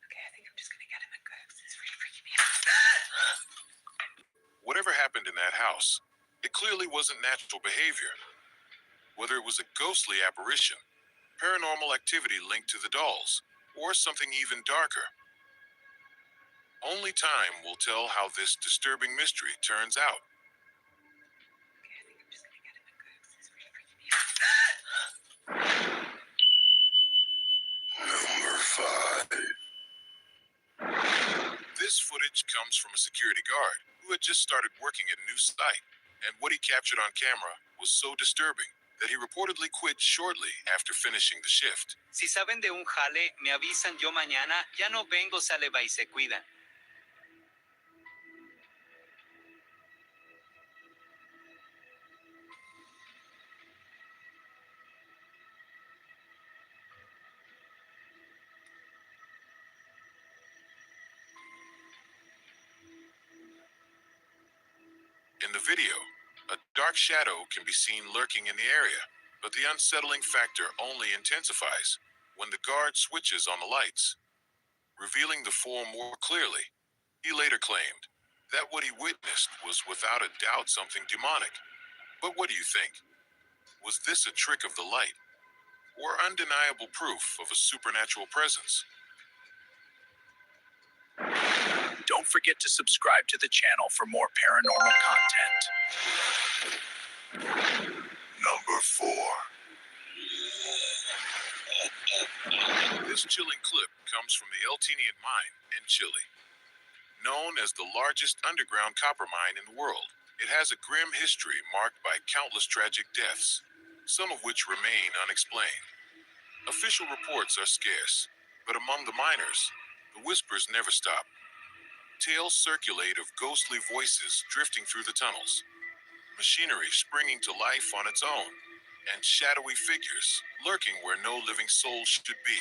Okay, I think I'm just gonna get him and go because it's really freaking me out. Whatever happened in that house, it clearly wasn't natural behavior. Whether it was a ghostly apparition, paranormal activity linked to the dolls, or something even darker. Only time will tell how this disturbing mystery turns out. Number 5. This footage comes from a security guard who had just started working at a new site, and what he captured on camera was so disturbing that he reportedly quit shortly after finishing the shift. Si saben de un jale, me avisan yo mañana. Ya no vengo, sale va y se cuidan. In the video, a dark shadow can be seen lurking in the area, but the unsettling factor only intensifies when the guard switches on the lights. Revealing the form more clearly, he later claimed that what he witnessed was without a doubt something demonic. But what do you think? Was this a trick of the light, or undeniable proof of a supernatural presence? Don't forget to subscribe to the channel for more paranormal content. Number 4. This chilling clip comes from the Eltinian mine in Chile. Known as the largest underground copper mine in the world, it has a grim history marked by countless tragic deaths, some of which remain unexplained. Official reports are scarce, but among the miners, the whispers never stop. Tales circulate of ghostly voices drifting through the tunnels, machinery springing to life on its own, and shadowy figures lurking where no living soul should be.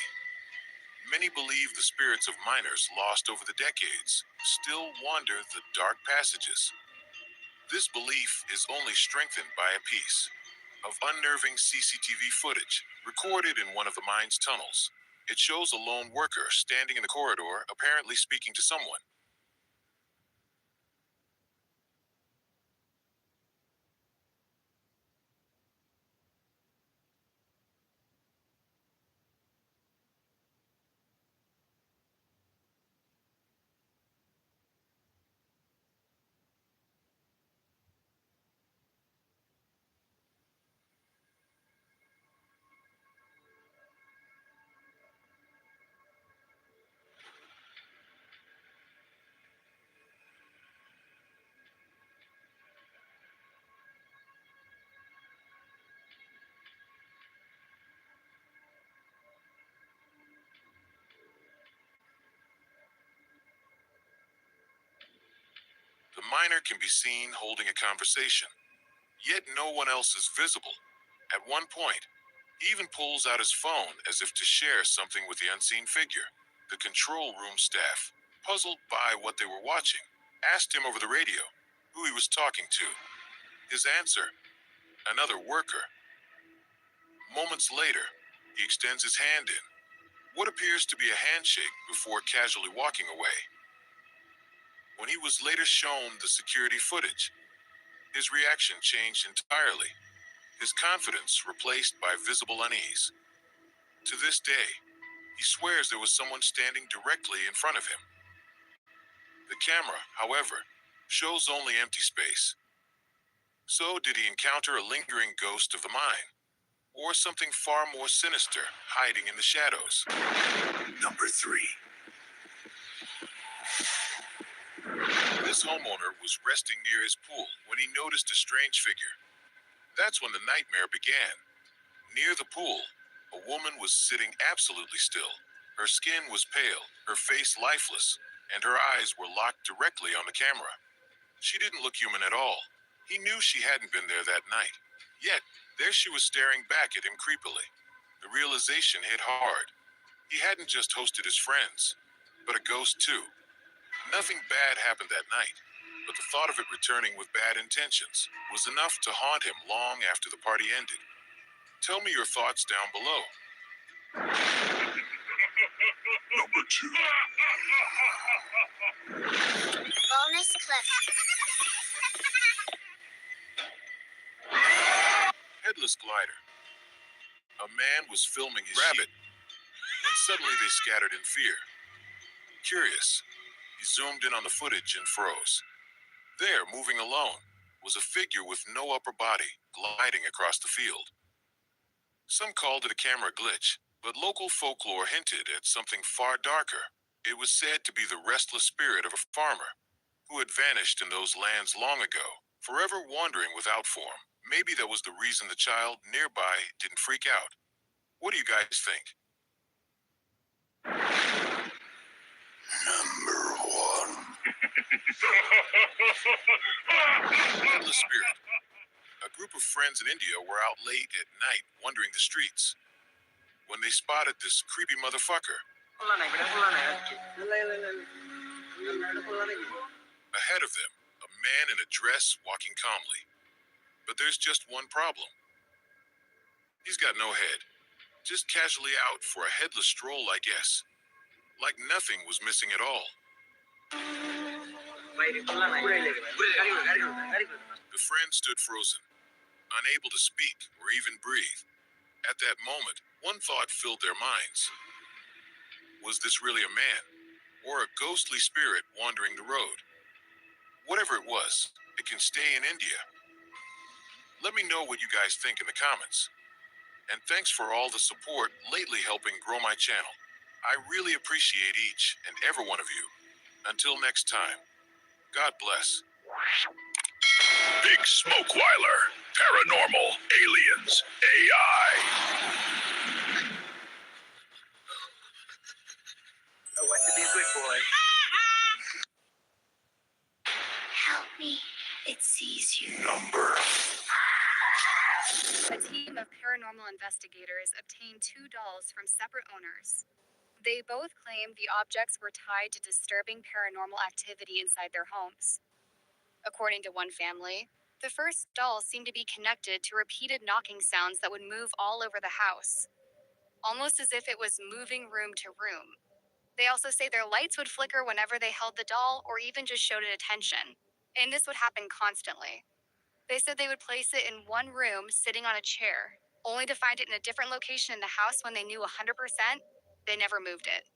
Many believe the spirits of miners lost over the decades still wander the dark passages. This belief is only strengthened by a piece of unnerving CCTV footage recorded in one of the mine's tunnels. It shows a lone worker standing in the corridor, apparently speaking to someone. The miner can be seen holding a conversation, yet no one else is visible. At one point, he even pulls out his phone as if to share something with the unseen figure. The control room staff, puzzled by what they were watching, asked him over the radio who he was talking to. His answer, another worker. Moments later, he extends his hand in what appears to be a handshake before casually walking away. When he was later shown the security footage, his reaction changed entirely, his confidence replaced by visible unease. To this day, he swears there was someone standing directly in front of him. The camera, however, shows only empty space. So, did he encounter a lingering ghost of the mine? Or something far more sinister hiding in the shadows? Number 3. This homeowner was resting near his pool when he noticed a strange figure. That's when the nightmare began. Near the pool, a woman was sitting absolutely still. Her skin was pale, her face lifeless, and her eyes were locked directly on the camera. She didn't look human at all. He knew she hadn't been there that night. Yet, there she was staring back at him creepily. The realization hit hard. He hadn't just hosted his friends, but a ghost too. Nothing bad happened that night, but the thought of it returning with bad intentions was enough to haunt him long after the party ended. Tell me your thoughts down below. Number 2. Bonus clip. Headless glider. A man was filming his rabbit, and suddenly they scattered in fear. Curious, he zoomed in on the footage and froze. There, moving alone, was a figure with no upper body gliding across the field. Some called it a camera glitch, but local folklore hinted at something far darker. It was said to be the restless spirit of a farmer who had vanished in those lands long ago, forever wandering without form. Maybe that was the reason the child nearby didn't freak out. What do you guys think? Number 1. Headless spirit. A group of friends in India were out late at night wandering the streets when they spotted this creepy motherfucker. Ahead of them, a man in a dress walking calmly. But there's just one problem. He's got no head. Just casually out for a headless stroll, I guess. Like nothing was missing at all. The friend stood frozen, unable to speak or even breathe. At that moment, one thought filled their minds. Was this really a man, or a ghostly spirit wandering the road? Whatever it was, it can stay in India. Let me know what you guys think in the comments. And thanks for all the support lately helping grow my channel. I really appreciate each and every one of you. Until next time, God bless. Bigsmokeweiler. Paranormal. Aliens. AI. I want to be a good boy. Help me. It sees you. Number. A team of paranormal investigators obtained 2 dolls from separate owners. They both claimed the objects were tied to disturbing paranormal activity inside their homes. According to one family, the first doll seemed to be connected to repeated knocking sounds that would move all over the house, almost as if it was moving room to room. They also say their lights would flicker whenever they held the doll or even just showed it attention, and this would happen constantly. They said they would place it in one room sitting on a chair, only to find it in a different location in the house when they knew 100% they never moved it.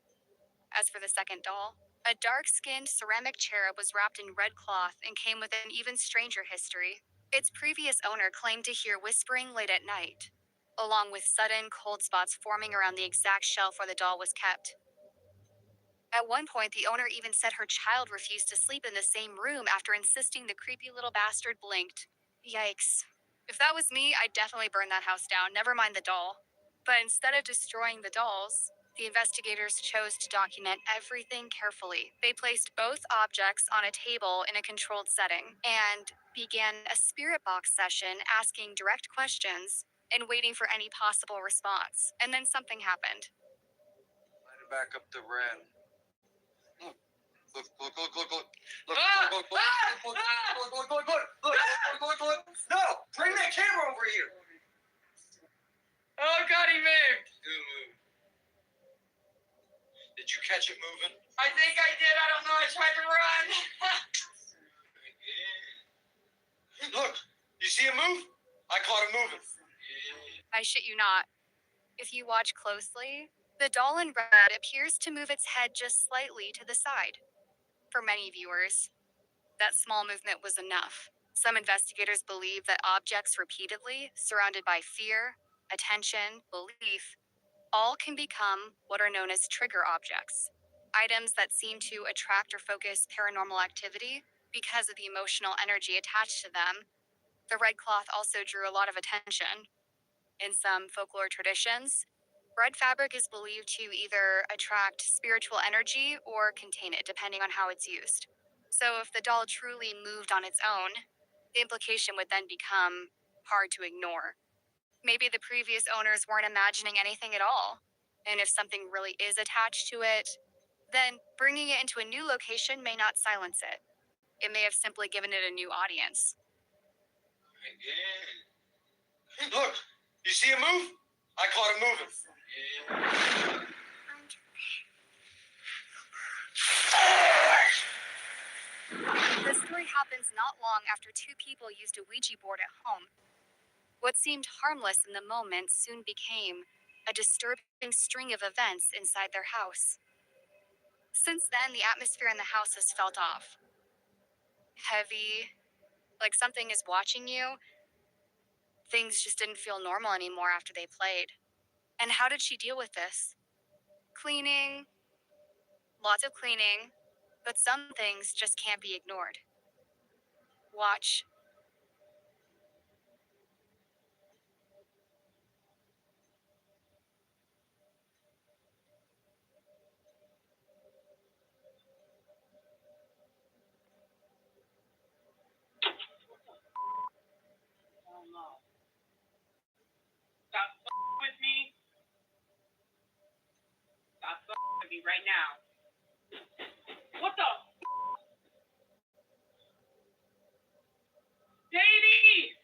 As for the second doll, a dark-skinned ceramic cherub was wrapped in red cloth and came with an even stranger history. Its previous owner claimed to hear whispering late at night, along with sudden cold spots forming around the exact shelf where the doll was kept. At one point, the owner even said her child refused to sleep in the same room after insisting the creepy little bastard blinked. Yikes. If that was me, I'd definitely burn that house down, never mind the doll. But instead of destroying the dolls, the investigators chose to document everything carefully. They placed both objects on a table in a controlled setting and began a spirit box session asking direct questions and waiting for any possible response. And then something happened. Back up the red. Look. No! Bring that camera over here! Oh God, he moved. Who moved? Did you catch it moving? I think I did. I don't know. I tried to run. Look, you see it move? I caught it moving. I shit you not. If you watch closely, the doll in red appears to move its head just slightly to the side. For many viewers, that small movement was enough. Some investigators believe that objects repeatedly surrounded by fear, attention, belief, all can become what are known as trigger objects. Items that seem to attract or focus paranormal activity because of the emotional energy attached to them. The red cloth also drew a lot of attention. In some folklore traditions, red fabric is believed to either attract spiritual energy or contain it, depending on how it's used. So if the doll truly moved on its own, the implication would then become hard to ignore. Maybe the previous owners weren't imagining anything at all. And if something really is attached to it, then bringing it into a new location may not silence it. It may have simply given it a new audience. Look, you see it move? I caught it moving. The story happens not long after two people used a Ouija board at home. What seemed harmless in the moment soon became a disturbing string of events inside their house. Since then, the atmosphere in the house has felt off. Heavy, like something is watching you. Things just didn't feel normal anymore after they played. And how did she deal with this? Cleaning, lots of cleaning, but some things just can't be ignored. Watch. Oh no. Stop with me. Stop with me right now. What the? Davey!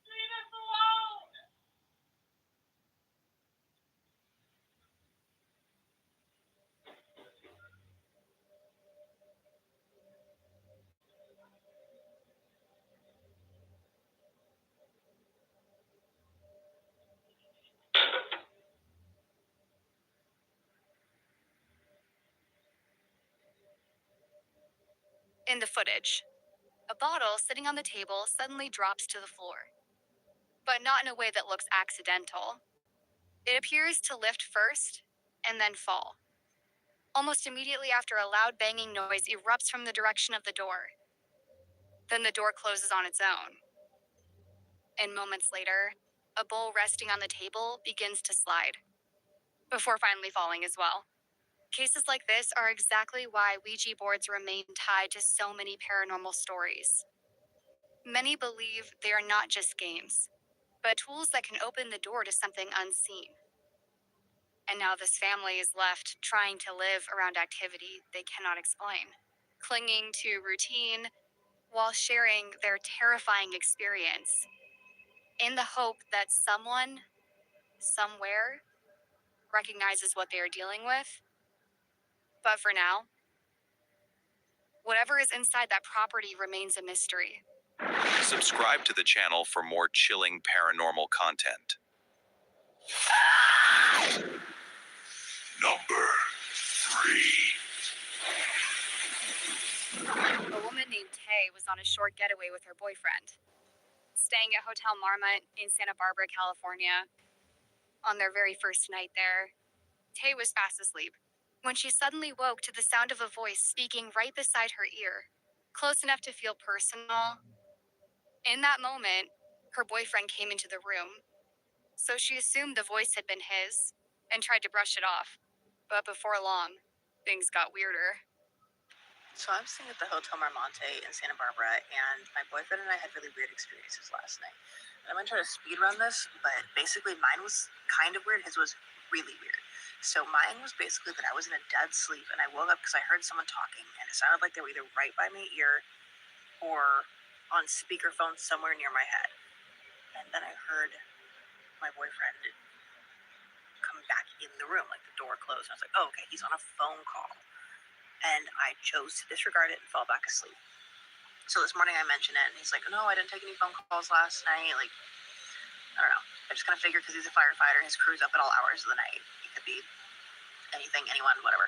Leave us alone! In the footage, a bottle sitting on the table suddenly drops to the floor, but not in a way that looks accidental. It appears to lift first and then fall. Almost immediately after, a loud banging noise erupts from the direction of the door. Then the door closes on its own. And moments later, a bowl resting on the table begins to slide, before finally falling as well. Cases like this are exactly why Ouija boards remain tied to so many paranormal stories. Many believe they are not just games, but tools that can open the door to something unseen. And now this family is left trying to live around activity they cannot explain, clinging to routine while sharing their terrifying experience in the hope that someone, somewhere, recognizes what they are dealing with. But for now, whatever is inside that property remains a mystery. Subscribe to the channel for more chilling paranormal content. Number 3. A woman named Tay was on a short getaway with her boyfriend, staying at Hotel Marmot in Santa Barbara, California. On their very first night there, Tay was fast asleep when she suddenly woke to the sound of a voice speaking right beside her ear, close enough to feel personal. In that moment, her boyfriend came into the room, so she assumed the voice had been his and tried to brush it off. But before long, things got weirder. So I'm staying at the Hotel Marmont in Santa Barbara, and my boyfriend and I had really weird experiences last night. And I'm going to try to speed run this, but basically mine was kind of weird. His was really weird. So mine was basically that I was in a dead sleep, and I woke up because I heard someone talking, and it sounded like they were either right by my ear or on speakerphone somewhere near my head. And then I heard my boyfriend come back in the room, like the door closed. And I was like, oh, okay, he's on a phone call. And I chose to disregard it and fall back asleep. So this morning I mentioned it, and he's like, no, I didn't take any phone calls last night. Like, I don't know. I just kind of figured because he's a firefighter, his crew's up at all hours of the night. It could be anything, anyone, whatever.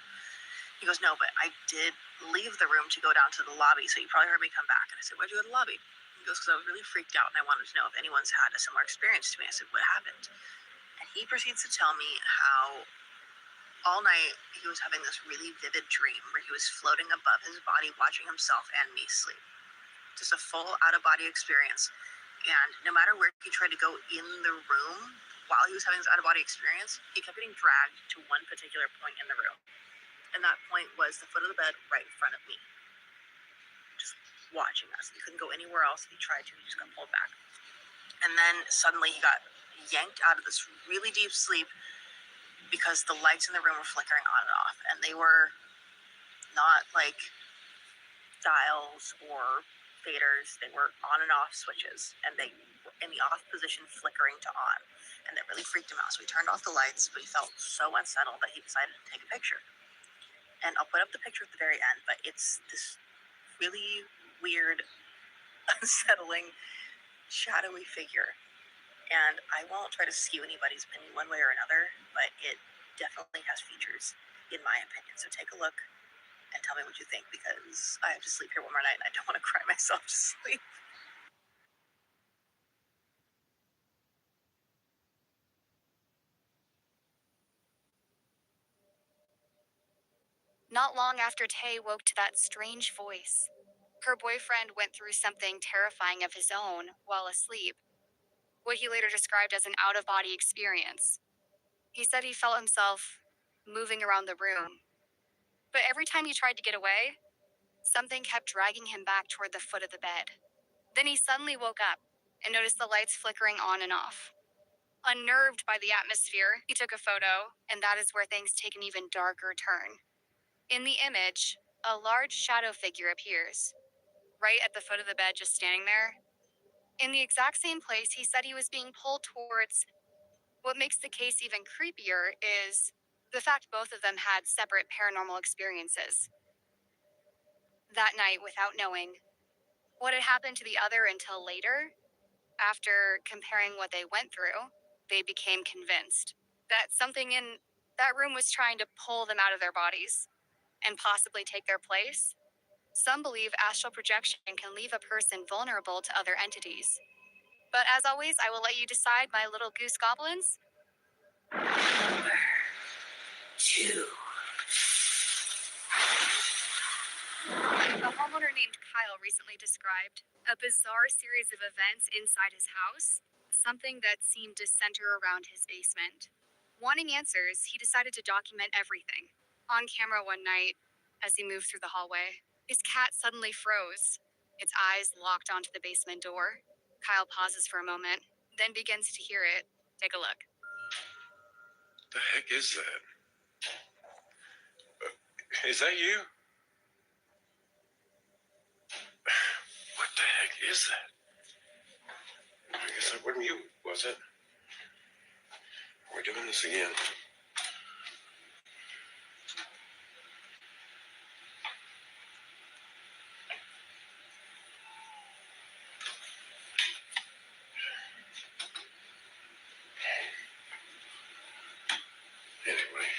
He goes, no, but I did leave the room to go down to the lobby, so you probably heard me come back. And I said, why'd you go to the lobby? He goes, because I was really freaked out and I wanted to know if anyone's had a similar experience to me. I said, what happened? And he proceeds to tell me how all night he was having this really vivid dream where he was floating above his body, watching himself and me sleep. Just a full out-of-body experience. And no matter where he tried to go in the room while he was having this out-of-body experience, he kept getting dragged to one particular point in the room. And that point was the foot of the bed right in front of me, just watching us. He couldn't go anywhere else. He tried to, he just got pulled back. And then suddenly he got yanked out of this really deep sleep because the lights in the room were flickering on and off. And they were not like dials or faders. They were on and off switches. And they were in the off position, flickering to on. And that really freaked him out. So he turned off the lights, but he felt so unsettled that he decided to take a picture. And I'll put up the picture at the very end, but it's this really weird, unsettling, shadowy figure. And I won't try to skew anybody's opinion one way or another, but it definitely has features, in my opinion. So take a look and tell me what you think, because I have to sleep here one more night and I don't want to cry myself to sleep. Not long after Tay woke to that strange voice, her boyfriend went through something terrifying of his own while asleep, what he later described as an out-of-body experience. He said he felt himself moving around the room, but every time he tried to get away, something kept dragging him back toward the foot of the bed. Then he suddenly woke up and noticed the lights flickering on and off. Unnerved by the atmosphere, he took a photo, and that is where things take an even darker turn. In the image, a large shadow figure appears, right at the foot of the bed, just standing there. In the exact same place he said he was being pulled towards. What makes the case even creepier is the fact both of them had separate paranormal experiences that night without knowing what had happened to the other until later. After comparing what they went through, they became convinced that something in that room was trying to pull them out of their bodies and possibly take their place. Some believe astral projection can leave a person vulnerable to other entities. But as always, I will let you decide, my little goose goblins. Number 2. A homeowner named Kyle recently described a bizarre series of events inside his house, something that seemed to center around his basement. Wanting answers, he decided to document everything. On camera one night, as he moved through the hallway, his cat suddenly froze, its eyes locked onto the basement door. Kyle pauses for a moment, then begins to hear it. Take a look. The heck is that? Is that you? What the heck is that? I guess that wasn't you, was it? We're doing this again. Anyway,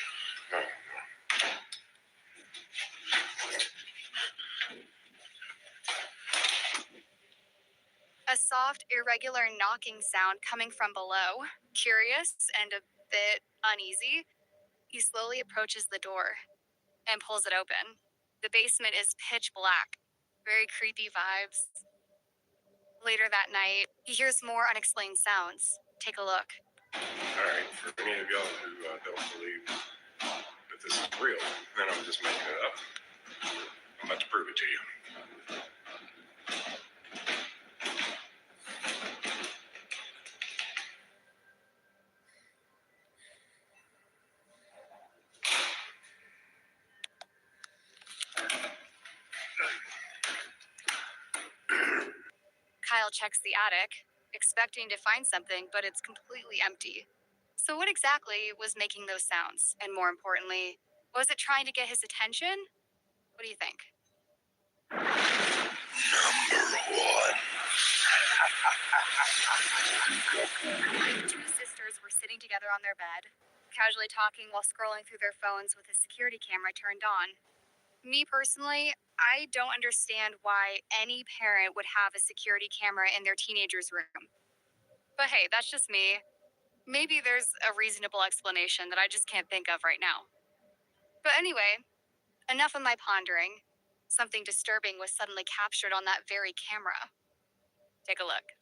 A soft, irregular knocking sound coming from below. Curious and a bit uneasy, he slowly approaches the door and pulls it open. The basement is pitch black, very creepy vibes. Later that night, he hears more unexplained sounds. Take a look. alright, for any of y'all who don't believe that this is real, then I'm just making it up. I'm about to prove it to you. Kyle checks the attic, expecting to find something, but it's completely empty. So what exactly was making those sounds? And more importantly, was it trying to get his attention? What do you think? Number 1. The two sisters were sitting together on their bed. casually talking while scrolling through their phones with a security camera turned on. Me personally, I don't understand why any parent would have a security camera in their teenager's room. But hey, that's just me. Maybe there's a reasonable explanation that I just can't think of right now. But anyway, enough of my pondering. Something disturbing was suddenly captured on that very camera. Take a look.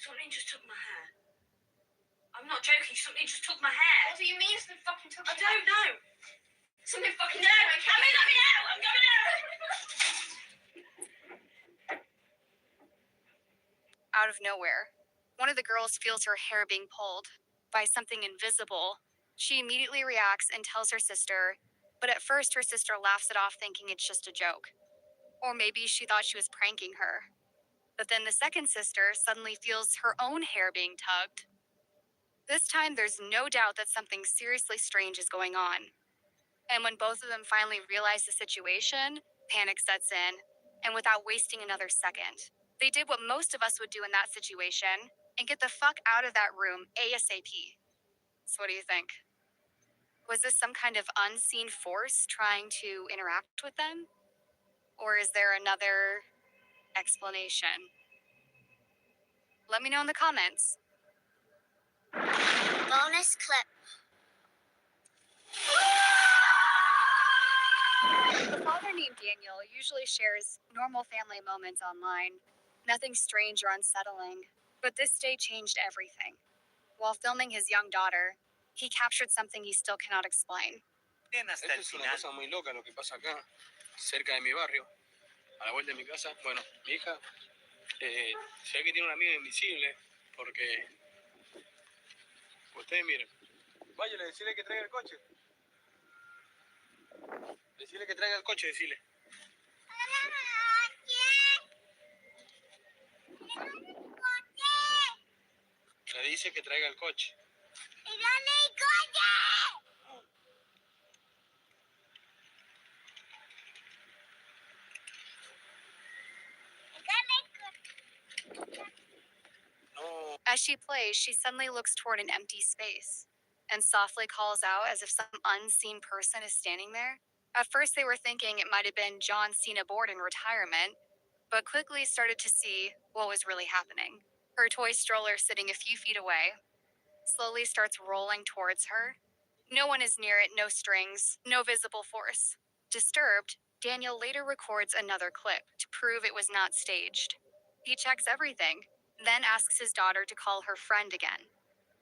Something just took my hair. I'm not joking, something just took my hair. What do you mean something fucking took my hair? I don't know. Something fucking took my hair. Let me out! I'm coming out! Out of nowhere, one of the girls feels her hair being pulled by something invisible. She immediately reacts and tells her sister, but at first her sister laughs it off thinking it's just a joke. Or maybe she thought she was pranking her. But then the second sister suddenly feels her own hair being tugged. This time there's no doubt that something seriously strange is going on. And when both of them finally realize the situation, panic sets in, and without wasting another second, they did what most of us would do in that situation and get the fuck out of that room ASAP. So what do you think? Was this some kind of unseen force trying to interact with them? Or is there another explanation? Let me know in the comments. Bonus clip. The father named Daniel usually shares normal family moments online. Nothing strange or unsettling. But this day changed everything. While filming his young daughter, he captured something he still cannot explain. Esto es una cosa muy loca lo que pasa acá, cerca de mi barrio, a la vuelta de mi casa. Bueno, mi hija se ve que tiene una amiga invisible, porque ustedes miren, váyale, decirle que traiga el coche. Decirle que traiga el coche, decirle. Le dice que traiga el coche. As she plays, she suddenly looks toward an empty space and softly calls out as if some unseen person is standing there. At first, they were thinking it might have been John Cena bored in retirement, but quickly started to see what was really happening. Her toy stroller sitting a few feet away slowly starts rolling towards her. No one is near it, no strings, no visible force. Disturbed, Daniel later records another clip to prove it was not staged. He checks everything, then asks his daughter to call her friend again.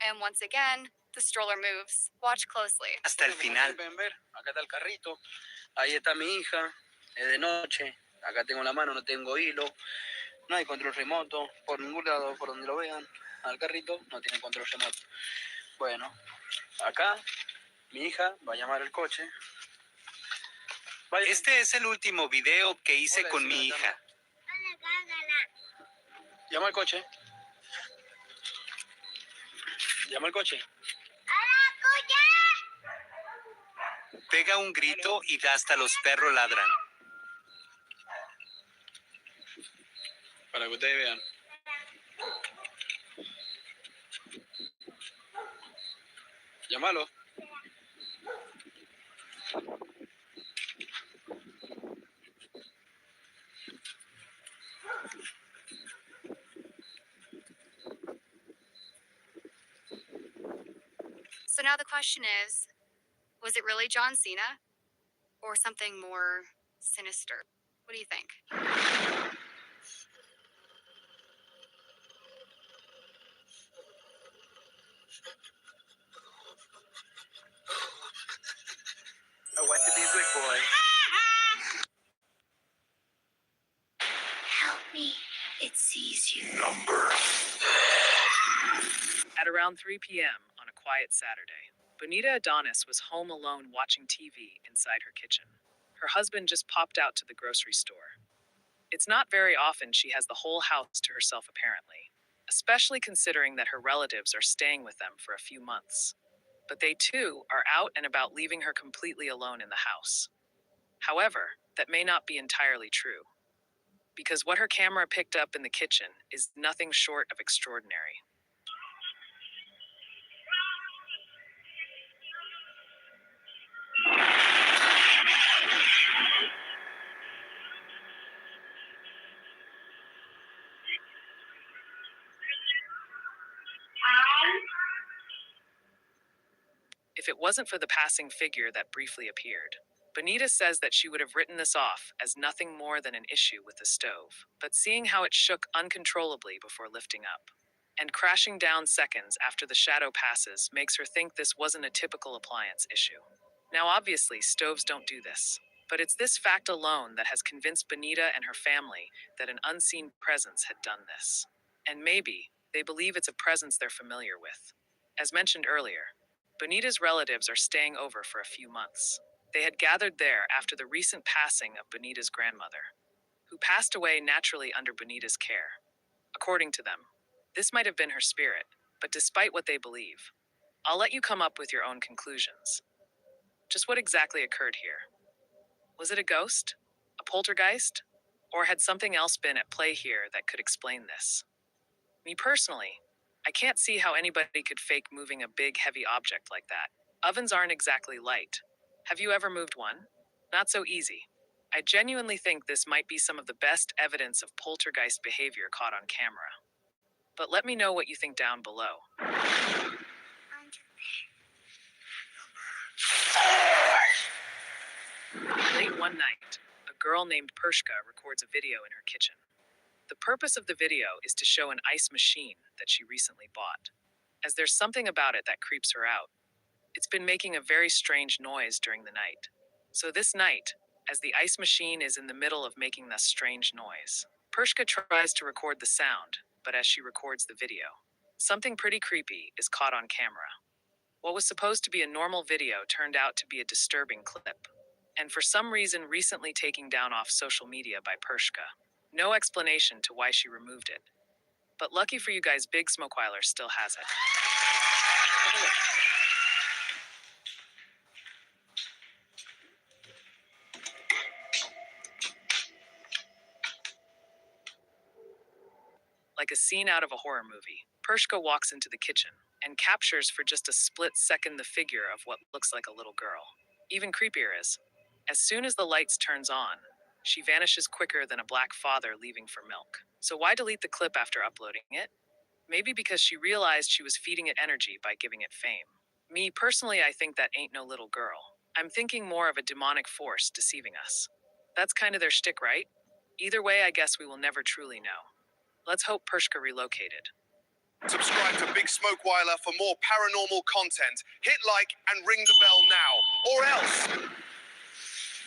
And once again, the stroller moves. Watch closely. Hasta el final. Pueden ver, acá está el carrito, ahí está mi hija, es de noche, acá tengo la mano, no tengo hilo, no hay control remoto, por ningún lado, por donde lo vean, al carrito no tiene control remoto. Bueno, acá mi hija va a llamar el coche. Este es el último video que hice con mi hija. Llama al coche. Llama al coche. Pega un grito y hasta los perros ladran. Para que ustedes vean. Llámalo. So now the question is, was it really John Cena? Or something more sinister? What do you think? I want to be a good boy. Help me. It sees you. At around 3 p.m. on a quiet quiet Saturday. Bonita Adonis was home alone watching TV inside her kitchen. Her husband just popped out to the grocery store. It's not very often she has the whole house to herself, apparently, especially considering that her relatives are staying with them for a few months. But they too are out and about, leaving her completely alone in the house. However, that may not be entirely true, because what her camera picked up in the kitchen is nothing short of extraordinary. If it wasn't for the passing figure that briefly appeared. Bonita says that she would have written this off as nothing more than an issue with the stove, but seeing how it shook uncontrollably before lifting up and crashing down seconds after the shadow passes makes her think this wasn't a typical appliance issue. Now obviously stoves don't do this, but it's this fact alone that has convinced Bonita and her family that an unseen presence had done this. And maybe they believe it's a presence they're familiar with. As mentioned earlier, Bonita's relatives are staying over for a few months. They had gathered there after the recent passing of Bonita's grandmother, who passed away naturally under Bonita's care. According to them, this might have been her spirit, but despite what they believe, I'll let you come up with your own conclusions. Just what exactly occurred here? Was it a ghost? A poltergeist? Or had something else been at play here that could explain this? Me personally, I can't see how anybody could fake moving a big, heavy object like that. Ovens aren't exactly light. Have you ever moved one? Not so easy. I genuinely think this might be some of the best evidence of poltergeist behavior caught on camera. But let me know what you think down below. Late one night, a girl named Pershka records a video in her kitchen. The purpose of the video is to show an ice machine that she recently bought, as there's something about it that creeps her out. It's been making a very strange noise during the night. So this night, as the ice machine is in the middle of making this strange noise, Pershka tries to record the sound, but as she records the video, something pretty creepy is caught on camera. What was supposed to be a normal video turned out to be a disturbing clip, and for some reason recently taken down off social media by Pershka. No explanation to why she removed it. But lucky for you guys, Bigsmokeweiler still has it. Like a scene out of a horror movie, Pershka walks into the kitchen and captures for just a split second the figure of what looks like a little girl. Even creepier is, as soon as the lights turns on, she vanishes quicker than a black father leaving for milk. So why delete the clip after uploading it? Maybe because she realized she was feeding it energy by giving it fame. Me, personally, I think that ain't no little girl. I'm thinking more of a demonic force deceiving us. That's kind of their shtick, right? Either way, I guess we will never truly know. Let's hope Pershka relocated. Subscribe to Bigsmokeweiler for more paranormal content. Hit like and ring the bell now, or else.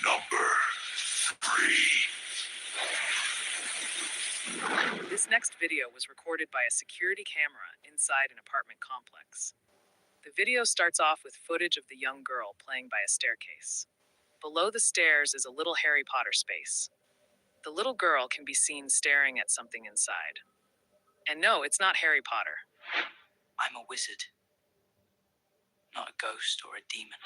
Number 3. This next video was recorded by a security camera inside an apartment complex. The video starts off with footage of the young girl playing by a staircase. Below the stairs is a little Harry Potter space. The little girl can be seen staring at something inside. And no, it's not Harry Potter. I'm a wizard, not a ghost or a demon.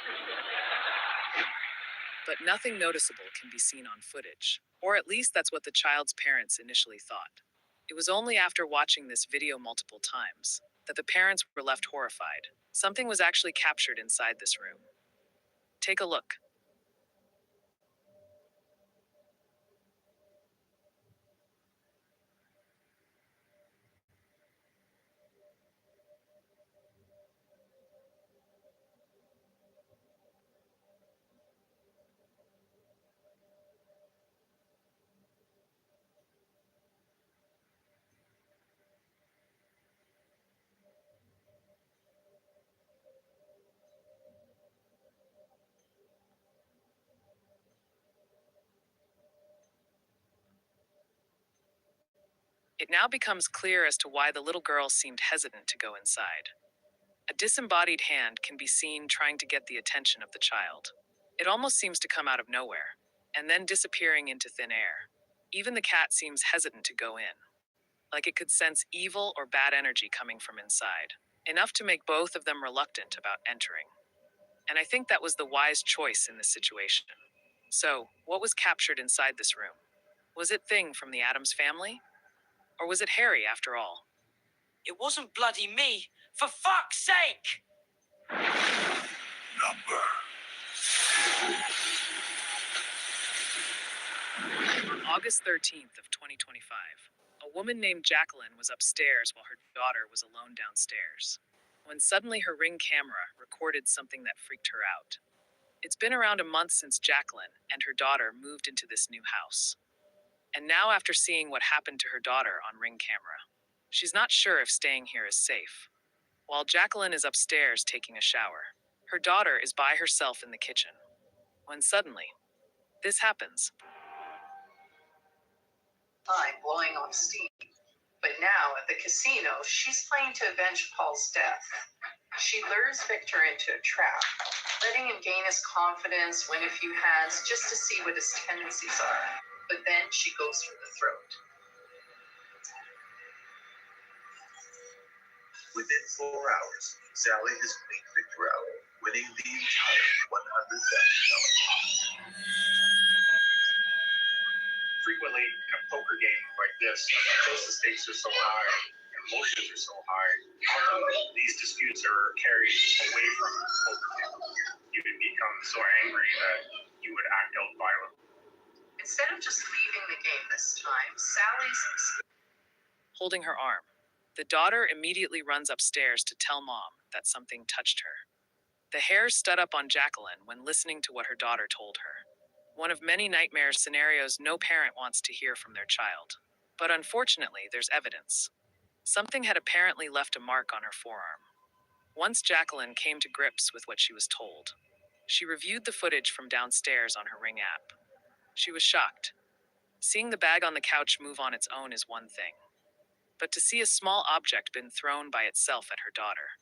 But nothing noticeable can be seen on footage, or at least that's what the child's parents initially thought. It was only after watching this video multiple times that the parents were left horrified. Something was actually captured inside this room. Take a look. It now becomes clear as to why the little girl seemed hesitant to go inside. A disembodied hand can be seen trying to get the attention of the child. It almost seems to come out of nowhere, and then disappearing into thin air. Even the cat seems hesitant to go in, like it could sense evil or bad energy coming from inside, enough to make both of them reluctant about entering. And I think that was the wise choice in this situation. So, what was captured inside this room? Was it Thing from the Addams family? Or was it Harry after all? It wasn't bloody me, for fuck's sake! On August 13th of 2025, a woman named Jacqueline was upstairs while her daughter was alone downstairs, when suddenly her Ring camera recorded something that freaked her out. It's been around a month since Jacqueline and her daughter moved into this new house. And now, after seeing what happened to her daughter on Ring camera, she's not sure if staying here is safe. While Jacqueline is upstairs taking a shower, her daughter is by herself in the kitchen, when suddenly, this happens. Time blowing off steam. But now at the casino, she's playing to avenge Paul's death. She lures Victor into a trap, letting him gain his confidence, win a few hands, just to see what his tendencies are. But then she goes for the throat. Within 4 hours, Sally has cleaned Victor out, winning the entire $100,000. Frequently, in a poker game like this, because the stakes are so high, and emotions are so high, these disputes are carried away from the poker game. You would become so angry that you would act out violently. Instead of just leaving the game this time, Sally's Holding her arm, the daughter immediately runs upstairs to tell mom that something touched her. The hairs stood up on Jacqueline when listening to what her daughter told her. One of many nightmare scenarios no parent wants to hear from their child. But unfortunately, there's evidence. Something had apparently left a mark on her forearm. Once Jacqueline came to grips with what she was told, she reviewed the footage from downstairs on her Ring app. She was shocked. Seeing the bag on the couch move on its own is one thing. But to see a small object been thrown by itself at her daughter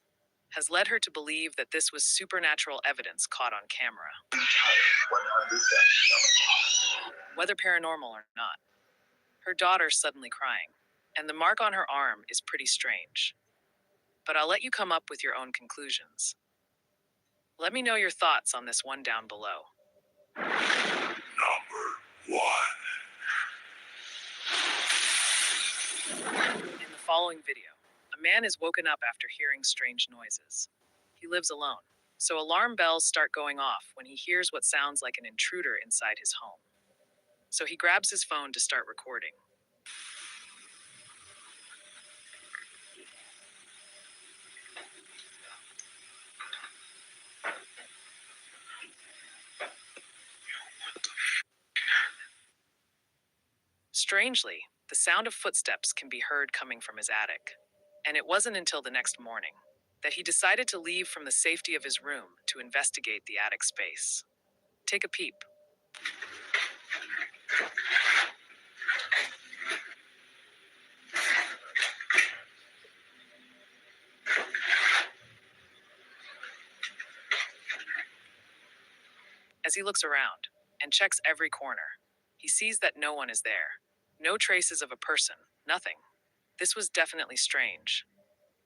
has led her to believe that this was supernatural evidence caught on camera. Whether paranormal or not, her daughter's suddenly crying, and the mark on her arm is pretty strange. But I'll let you come up with your own conclusions. Let me know your thoughts on this one down below. In the following video, a man is woken up after hearing strange noises. He lives alone, so alarm bells start going off when he hears what sounds like an intruder inside his home. So he grabs his phone to start recording. Strangely, the sound of footsteps can be heard coming from his attic. And it wasn't until the next morning that he decided to leave from the safety of his room to investigate the attic space. Take a peep. As he looks around and checks every corner, he sees that no one is there. No traces of a person, nothing. This was definitely strange.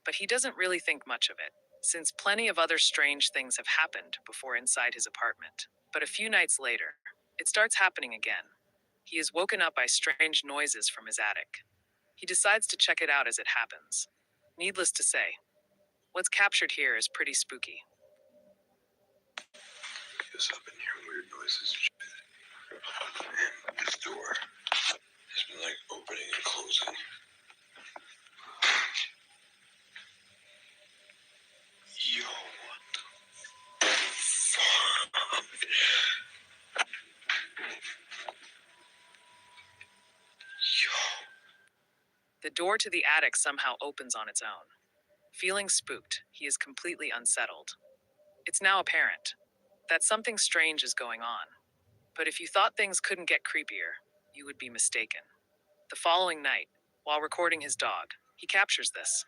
But he doesn't really think much of it, since plenty of other strange things have happened before inside his apartment. But a few nights later, it starts happening again. He is woken up by strange noises from his attic. He decides to check it out as it happens. Needless to say, what's captured here is pretty spooky. Yes, I've been hearing weird noises and shit. And this door has been like opening and closing. Yo, what the fuck? The door to the attic somehow opens on its own. Feeling spooked, he is completely unsettled. It's now apparent that something strange is going on. But if you thought things couldn't get creepier, you would be mistaken. The following night, while recording his dog, he captures this.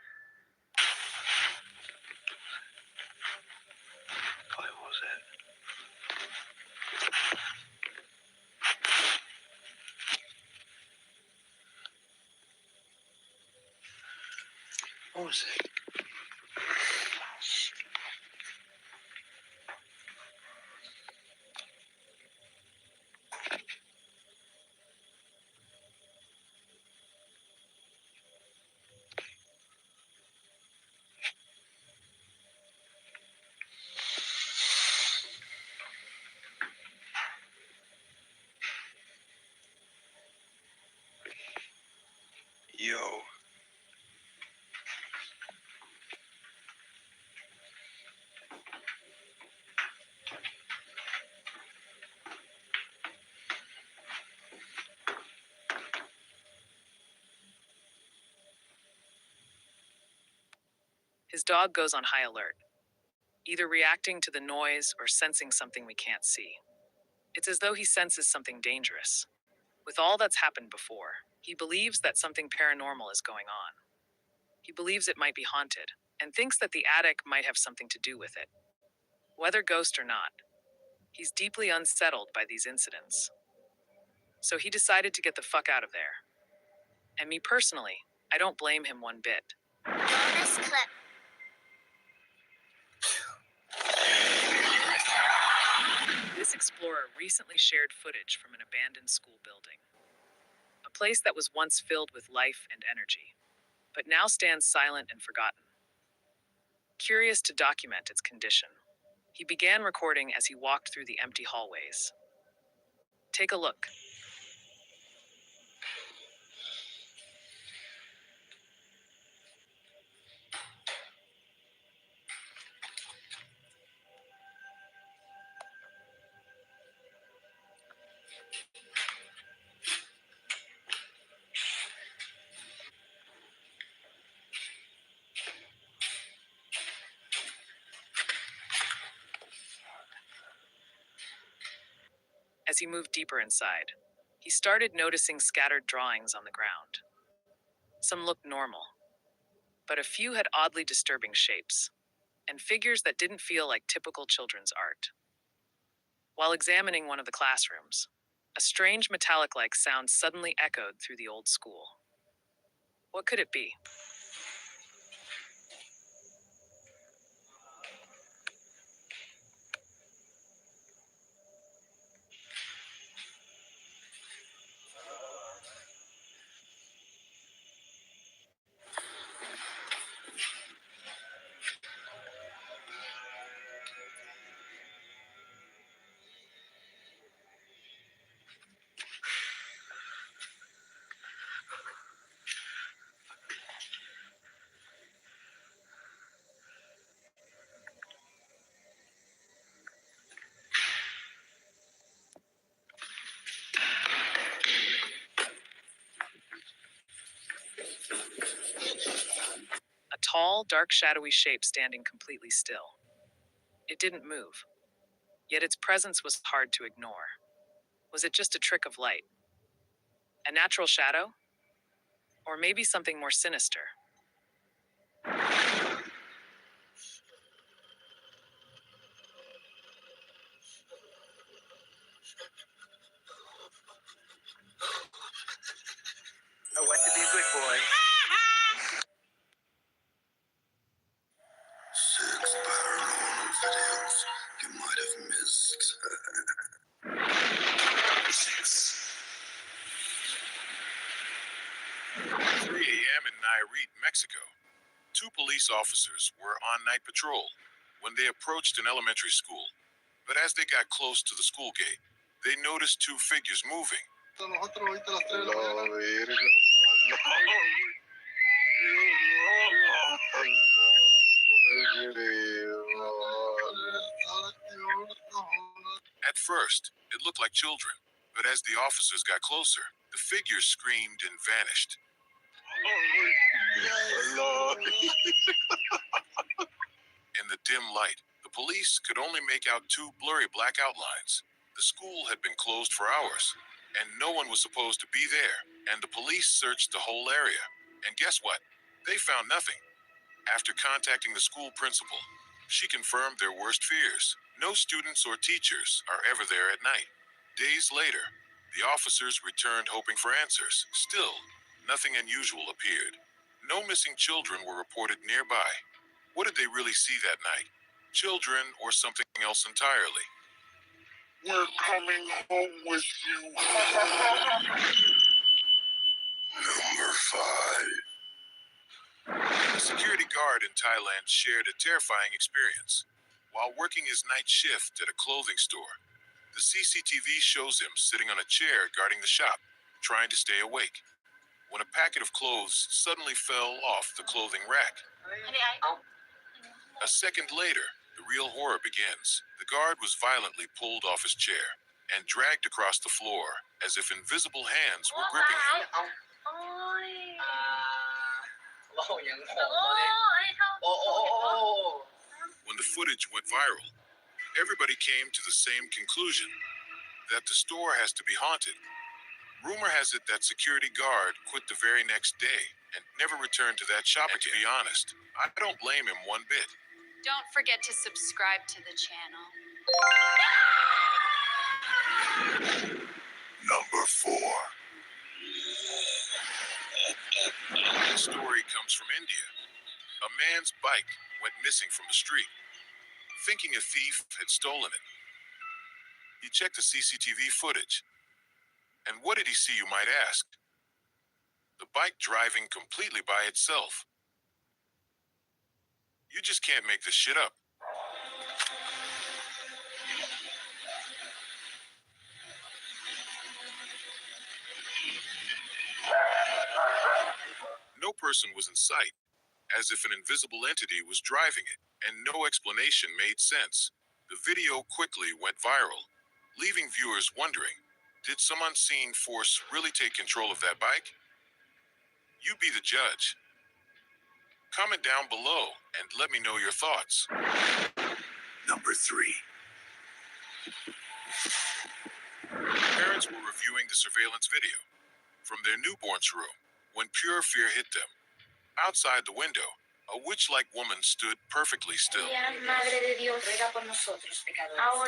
What was it? Yo. His dog goes on high alert, either reacting to the noise or sensing something we can't see. It's as though he senses something dangerous. With all that's happened before, he believes that something paranormal is going on. He believes it might be haunted, and thinks that the attic might have something to do with it. Whether ghost or not, he's deeply unsettled by these incidents. So he decided to get the fuck out of there. And me personally, I don't blame him one bit. Bonus clip. This explorer recently shared footage from an abandoned school building. A place that was once filled with life and energy, but now stands silent and forgotten. Curious to document its condition, he began recording as he walked through the empty hallways. Take a look. As he moved deeper inside, he started noticing scattered drawings on the ground. Some looked normal, but a few had oddly disturbing shapes, and figures that didn't feel like typical children's art. While examining one of the classrooms, a strange metallic-like sound suddenly echoed through the old school. What could it be? A tall, dark, shadowy shape standing completely still. It didn't move, yet its presence was hard to ignore. Was it just a trick of light? A natural shadow? Or maybe something more sinister? I want to be a good boy. 6 paranormal videos you might have missed. 3 a.m. in Nayarit, Mexico. 2 police officers were on night patrol when they approached an elementary school. But as they got close to the school gate, they noticed 2 figures moving. At first, it looked like children, but as the officers got closer, the figures screamed and vanished. In the dim light, the police could only make out 2 blurry black outlines. The school had been closed for hours, and no one was supposed to be there, and the police searched the whole area. And guess what? They found nothing. After contacting the school principal, she confirmed their worst fears. No students or teachers are ever there at night. Days later, the officers returned hoping for answers. Still, nothing unusual appeared. No missing children were reported nearby. What did they really see that night? Children or something else entirely? We're coming home with you. Number 5. A security guard in Thailand shared a terrifying experience. While working his night shift at a clothing store, the CCTV shows him sitting on a chair guarding the shop, trying to stay awake, when a packet of clothes suddenly fell off the clothing rack. A second later, the real horror begins. The guard was violently pulled off his chair and dragged across the floor as if invisible hands were gripping him. When the footage went viral, everybody came to the same conclusion, that the store has to be haunted. Rumor has it that security guard quit the very next day and never returned to that shop again. To be honest, I don't blame him one bit. Don't forget to subscribe to the channel. Number 4. This story comes from India. A man's bike went missing from the street. Thinking a thief had stolen it, he checked the CCTV footage. And what did he see, you might ask? The bike driving completely by itself. You just can't make this shit up. No person was in sight, as if an invisible entity was driving it, and no explanation made sense. The video quickly went viral, leaving viewers wondering, did some unseen force really take control of that bike? You be the judge. Comment down below and let me know your thoughts. Number 3. Parents were reviewing the surveillance video from their newborn's room when pure fear hit them. Outside the window, a witch-like woman stood perfectly still.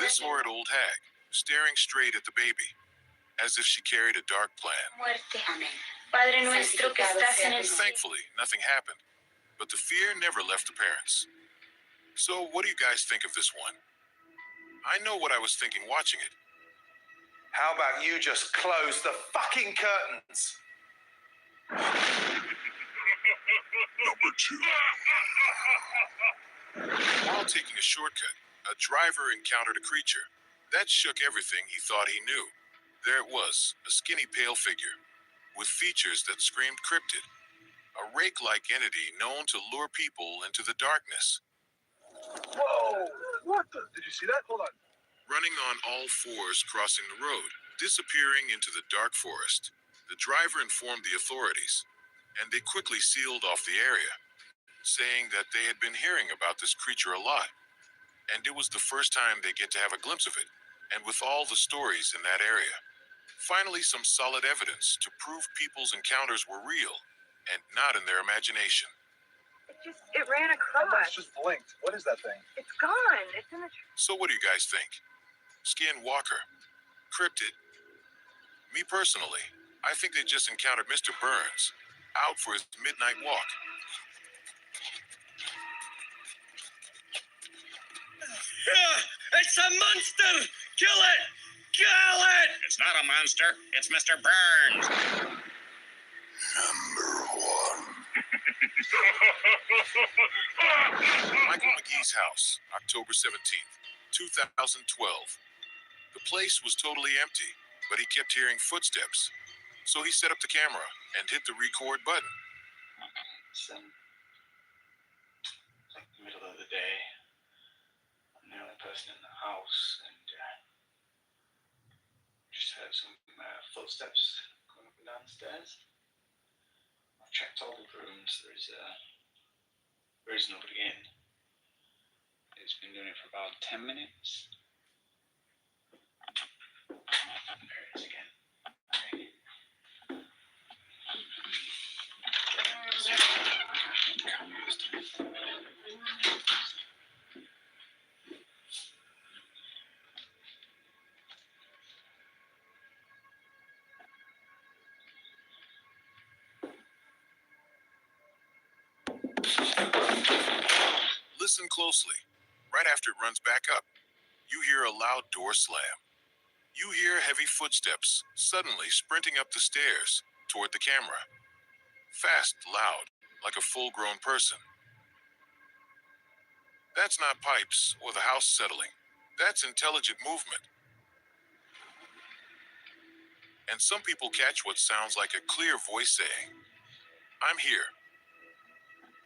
This horrid old hag, staring straight at the baby, as if she carried a dark plan. Thankfully, nothing happened, but the fear never left the parents. So what do you guys think of this one? I know what I was thinking watching it. How about you just close the fucking curtains? Number 2. While taking a shortcut, a driver encountered a creature that shook everything he thought he knew. There it was, a skinny pale figure, with features that screamed cryptid. A rake-like entity known to lure people into the darkness. Whoa! What the? Did you see that? Hold on. Running on all fours crossing the road, disappearing into the dark forest. The driver informed the authorities, and they quickly sealed off the area, saying that they had been hearing about this creature a lot, and it was the first time they get to have a glimpse of it, and with all the stories in that area. Finally, some solid evidence to prove people's encounters were real, and not in their imagination. It ran across. Just blinked. What is that thing? It's gone. It's in the. So what do you guys think? Skinwalker? Cryptid? Me personally, I think they just encountered Mr. Burns, out for his midnight walk. It's a monster! Kill it! Kill it! It's not a monster. It's Mr. Burns. Number 1. Michael McGee's house, October 17th, 2012. The place was totally empty, but he kept hearing footsteps. So he set up the camera and hit the record button. It's like the middle of the day. I'm the only person in the house, and just heard some footsteps going up and down the stairs. I've checked all the rooms. There is nobody in. It's been doing it for about 10 minutes. There it is again. Listen closely. Right after it runs back up, you hear a loud door slam. You hear heavy footsteps suddenly sprinting up the stairs toward the camera. Fast, loud, like a full-grown person. That's not pipes or the house settling. That's intelligent movement. And some people catch what sounds like a clear voice saying, "I'm here."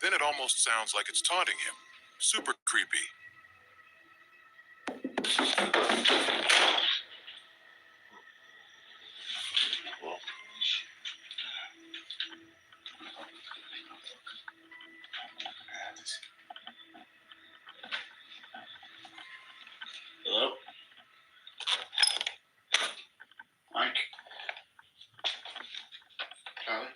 Then it almost sounds like it's taunting him. Super creepy. Hello? Mike? Charlie?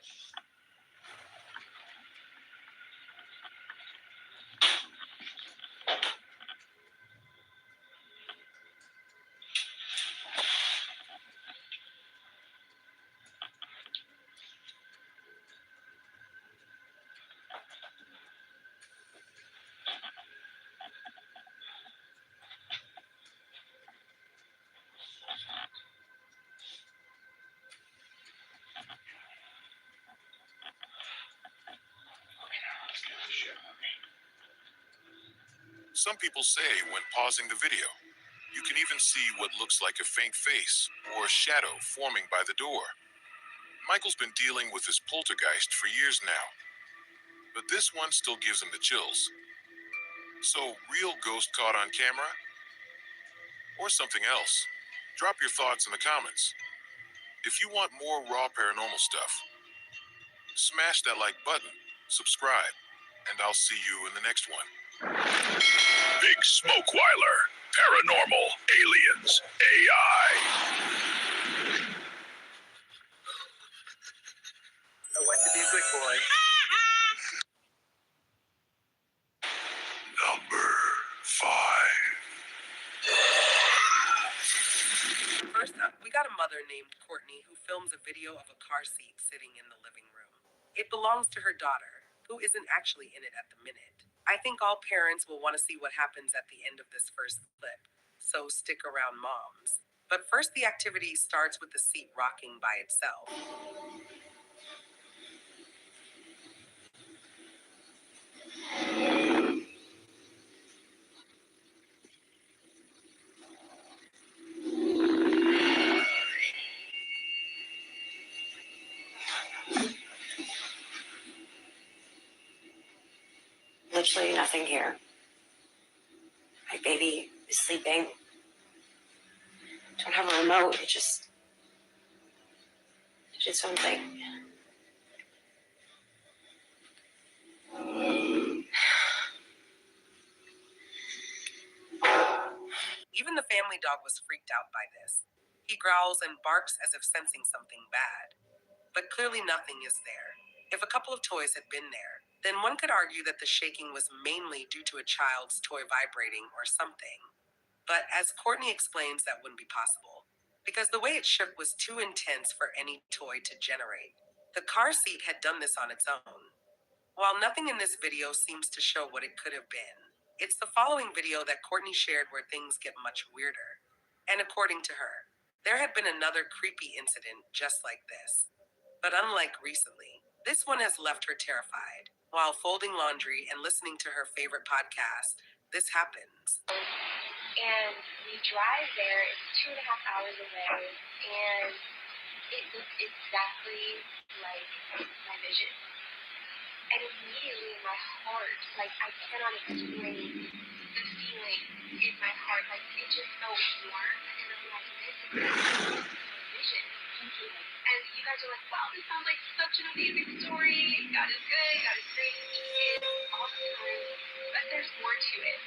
Some people say when pausing the video, you can even see what looks like a faint face or a shadow forming by the door. Michael's been dealing with this poltergeist for years now, but this one still gives him the chills. So, real ghost caught on camera? Or something else? Drop your thoughts in the comments. If you want more raw paranormal stuff, smash that like button, subscribe, and I'll see you in the next one. Bigsmokeweiler, Paranormal, Aliens, AI. I want to be a good boy. Number 5. First up, we got a mother named Courtney who films a video of a car seat sitting in the living room. It belongs to her daughter, who isn't actually in it at the minute. I think all parents will want to see what happens at the end of this first clip, so stick around, moms. But first, the activity starts with the seat rocking by itself. Literally nothing here. My baby is sleeping. Don't have a remote. It just did its own thing. Even the family dog was freaked out by this. He growls and barks as if sensing something bad. But clearly nothing is there. If a couple of toys had been there, then one could argue that the shaking was mainly due to a child's toy vibrating or something. But as Courtney explains, that wouldn't be possible, because the way it shook was too intense for any toy to generate. The car seat had done this on its own. While nothing in this video seems to show what it could have been, it's the following video that Courtney shared where things get much weirder. And according to her, there had been another creepy incident just like this. But unlike recently, this one has left her terrified. While folding laundry and listening to her favorite podcast, this happens. And we drive there, it's 2.5 hours away, and it looks exactly like my vision. And immediately in my heart, like I cannot explain the feeling in my heart, like it just felt warm, and I'm like, this is my vision. And you guys are like, wow, this sounds like such an amazing story. God is good, God is great, it's awesome, but there's more to it.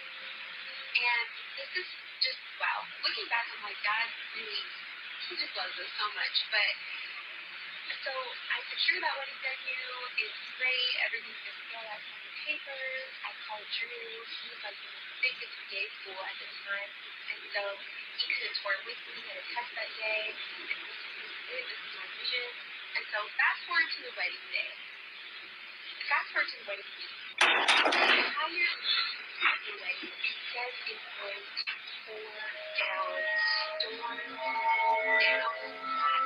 And this is just, wow. Looking back, I'm like, God really, he just loves us so much. But, so I secured that wedding venue. It's great. Everything's good to go. I signed the papers. I called Drew. He was like in the thickest PA school at the time. And so he couldn't tour with me. He had a test that day. And this is it. This is my vision. And so fast forward to the wedding day. Fast forward to the wedding week. The entire Anyway, it says it's going to pour down, storm down flat.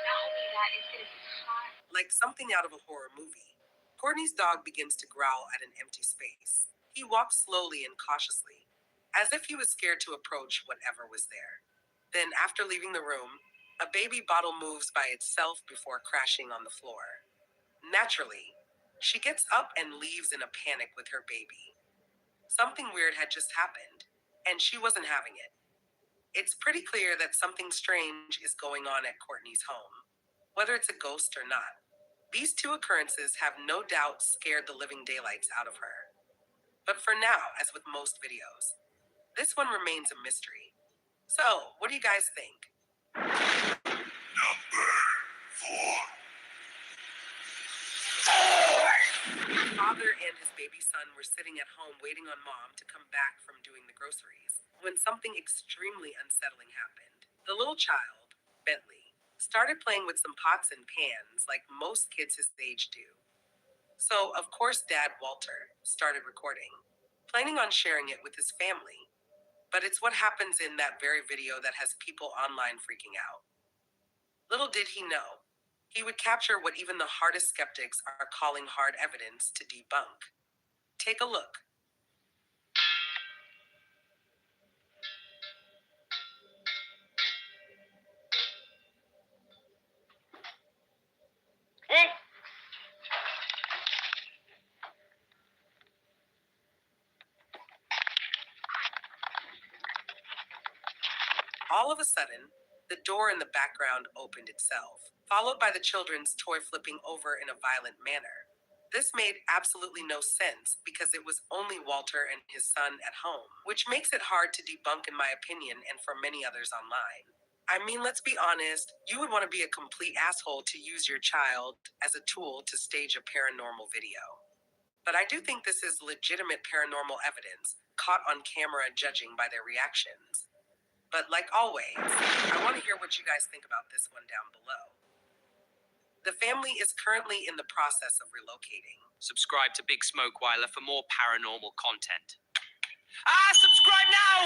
Not only that, it's going to be hot. Like something out of a horror movie. Courtney's dog begins to growl at an empty space. He walks slowly and cautiously, as if he was scared to approach whatever was there. Then, after leaving the room, a baby bottle moves by itself before crashing on the floor. Naturally, she gets up and leaves in a panic with her baby. Something weird had just happened, and she wasn't having it. It's pretty clear that something strange is going on at Courtney's home, whether it's a ghost or not. These two occurrences have no doubt scared the living daylights out of her. But for now, as with most videos, this one remains a mystery. So, what do you guys think? Father and his baby son were sitting at home waiting on mom to come back from doing the groceries when something extremely unsettling happened. The little child, Bentley, started playing with some pots and pans like most kids his age do. So, of course, Dad, Walter, started recording, planning on sharing it with his family. But it's what happens in that very video that has people online freaking out. Little did he know, he would capture what even the hardest skeptics are calling hard evidence to debunk. Take a look. All of a sudden, the door in the background opened itself, followed by the children's toy flipping over in a violent manner. This made absolutely no sense because it was only Walter and his son at home, which makes it hard to debunk in my opinion and for many others online. I mean, let's be honest, you would want to be a complete asshole to use your child as a tool to stage a paranormal video. But I do think this is legitimate paranormal evidence, caught on camera judging by their reactions. But like always, I want to hear what you guys think about this one down below. The family is currently in the process of relocating. Subscribe to Bigsmokeweiler for more paranormal content. Subscribe now!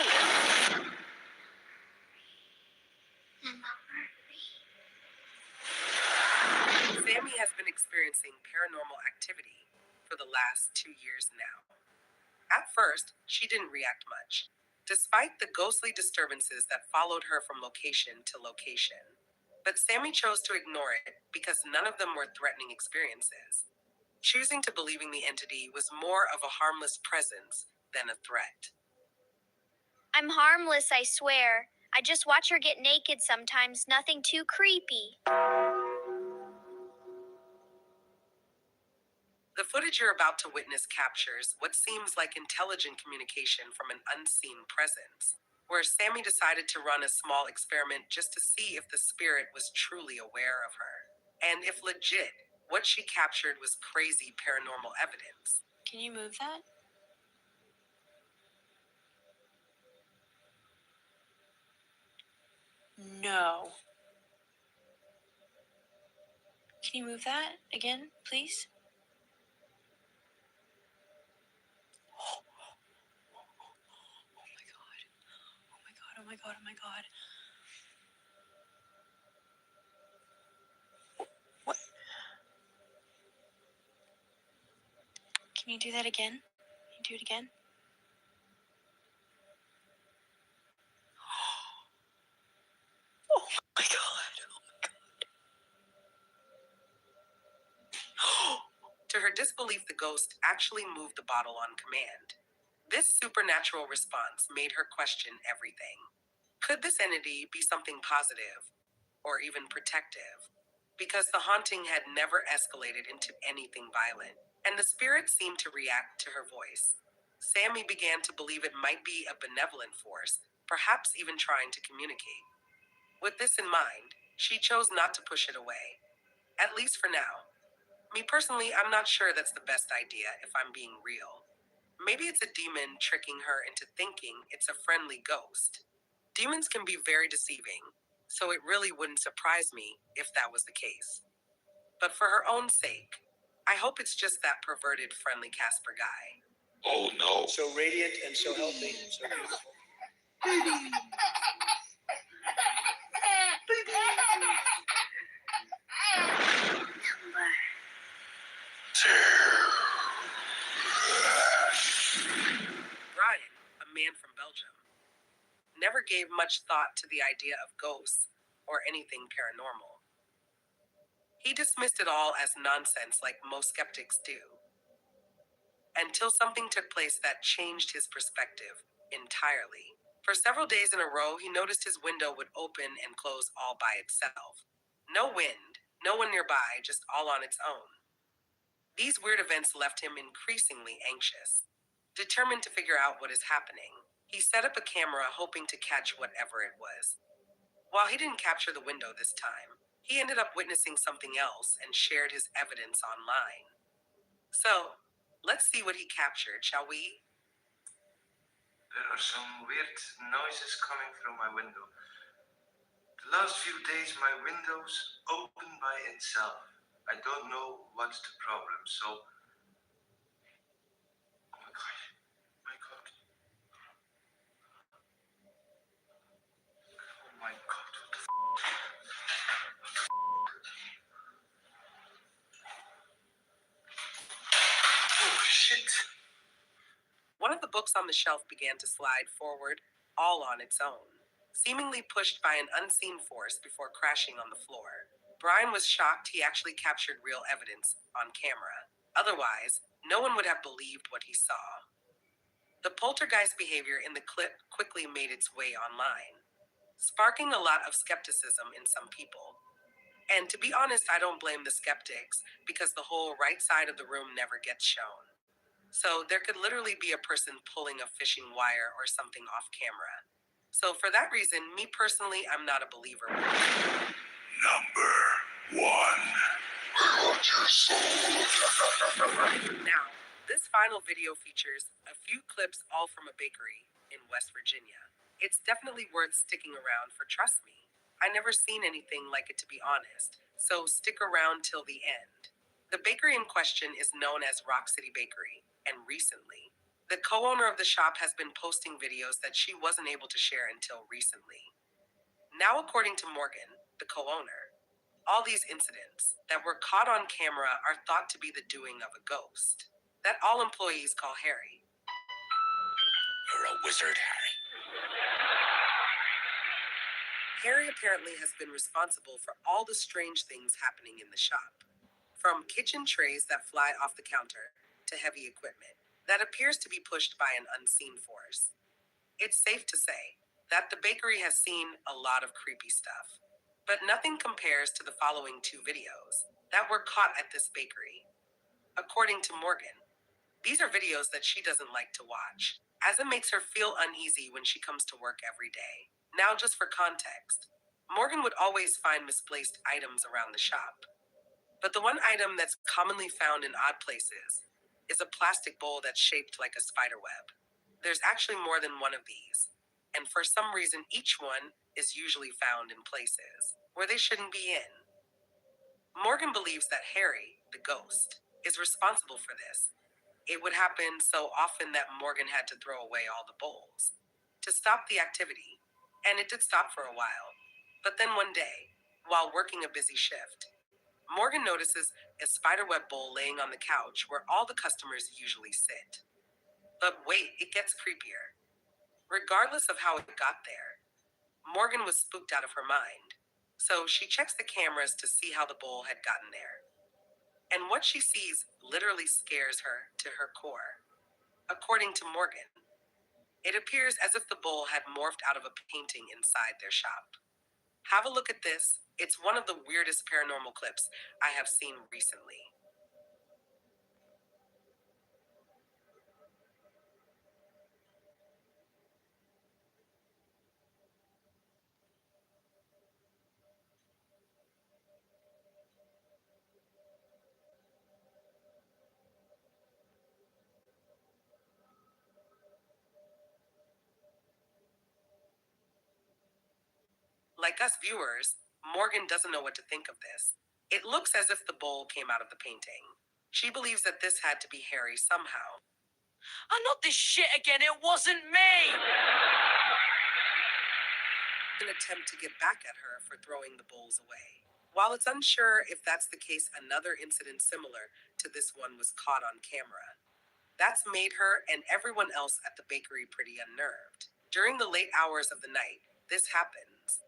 Sammy has been experiencing paranormal activity for the last 2 years now. At first, she didn't react much, despite the ghostly disturbances that followed her from location to location. But Sammy chose to ignore it because none of them were threatening experiences, choosing to believing the entity was more of a harmless presence than a threat. I'm harmless, I swear. I just watch her get naked sometimes, nothing too creepy. The footage you're about to witness captures what seems like intelligent communication from an unseen presence, where Sammy decided to run a small experiment just to see if the spirit was truly aware of her. And if legit, what she captured was crazy paranormal evidence. Can you move that? No. Can you move that again, please? Oh my god, oh my god. What? Can you do that again? Can you do it again? Oh my god, To her disbelief, the ghost actually moved the bottle on command. This supernatural response made her question everything. Could this entity be something positive or even protective? Because the haunting had never escalated into anything violent, and the spirit seemed to react to her voice. Sammy began to believe it might be a benevolent force, perhaps even trying to communicate. With this in mind, she chose not to push it away, at least for now. Me personally, I'm not sure that's the best idea if I'm being real. Maybe it's a demon tricking her into thinking it's a friendly ghost. Demons can be very deceiving, so it really wouldn't surprise me if that was the case. But for her own sake, I hope it's just that perverted friendly Casper guy. Oh no. So radiant and so healthy, so beautiful. Brian, a man from Belgium, never gave much thought to the idea of ghosts or anything paranormal. He dismissed it all as nonsense like most skeptics do. Until something took place that changed his perspective entirely. For several days in a row, he noticed his window would open and close all by itself. No wind, no one nearby, just all on its own. These weird events left him increasingly anxious. Determined to figure out what is happening, he set up a camera hoping to catch whatever it was. While he didn't capture the window this time, he ended up witnessing something else and shared his evidence online. So, let's see what he captured, shall we? There are some weird noises coming through my window. The last few days, my window's open by itself. I don't know what's the problem, so... Oh my God. My God. Oh my God, what the f***? Oh shit. One of the books on the shelf began to slide forward, all on its own, seemingly pushed by an unseen force before crashing on the floor. Brian was shocked he actually captured real evidence on camera. Otherwise, no one would have believed what he saw. The poltergeist behavior in the clip quickly made its way online, sparking a lot of skepticism in some people. And to be honest, I don't blame the skeptics, because the whole right side of the room never gets shown. So there could literally be a person pulling a fishing wire or something off camera. So for that reason, me personally, I'm not a believer. Number 1. Now, this final video features a few clips all from a bakery in West Virginia. It's definitely worth sticking around for, trust me. I never seen anything like it, to be honest, so stick around till the end. The bakery in question is known as Rock City Bakery, and recently, the co-owner of the shop has been posting videos that she wasn't able to share until recently. Now, according to Morgan, the co-owner, all these incidents that were caught on camera are thought to be the doing of a ghost that all employees call Harry. You're a wizard, Harry. Harry apparently has been responsible for all the strange things happening in the shop, from kitchen trays that fly off the counter to heavy equipment that appears to be pushed by an unseen force. It's safe to say that the bakery has seen a lot of creepy stuff, but nothing compares to the following 2 videos that were caught at this bakery. According to Morgan, these are videos that she doesn't like to watch, as it makes her feel uneasy when she comes to work every day. Now, just for context, Morgan would always find misplaced items around the shop. But the one item that's commonly found in odd places is a plastic bowl that's shaped like a spider web. There's actually more than one of these, and for some reason, each one is usually found in places where they shouldn't be in. Morgan believes that Harry, the ghost, is responsible for this. It would happen so often that Morgan had to throw away all the bowls to stop the activity, and it did stop for a while. But then one day, while working a busy shift, Morgan notices a spiderweb bowl laying on the couch where all the customers usually sit. But wait, it gets creepier. Regardless of how it got there, Morgan was spooked out of her mind. So she checks the cameras to see how the bowl had gotten there. And what she sees literally scares her to her core. According to Morgan, it appears as if the bowl had morphed out of a painting inside their shop. Have a look at this. It's one of the weirdest paranormal clips I have seen recently. Like us viewers, Morgan doesn't know what to think of this. It looks as if the bowl came out of the painting. She believes that this had to be Harry somehow. not this shit again, it wasn't me! An attempt to get back at her for throwing the bowls away. While it's unsure if that's the case, another incident similar to this one was caught on camera. That's made her and everyone else at the bakery pretty unnerved. During the late hours of the night, this happens.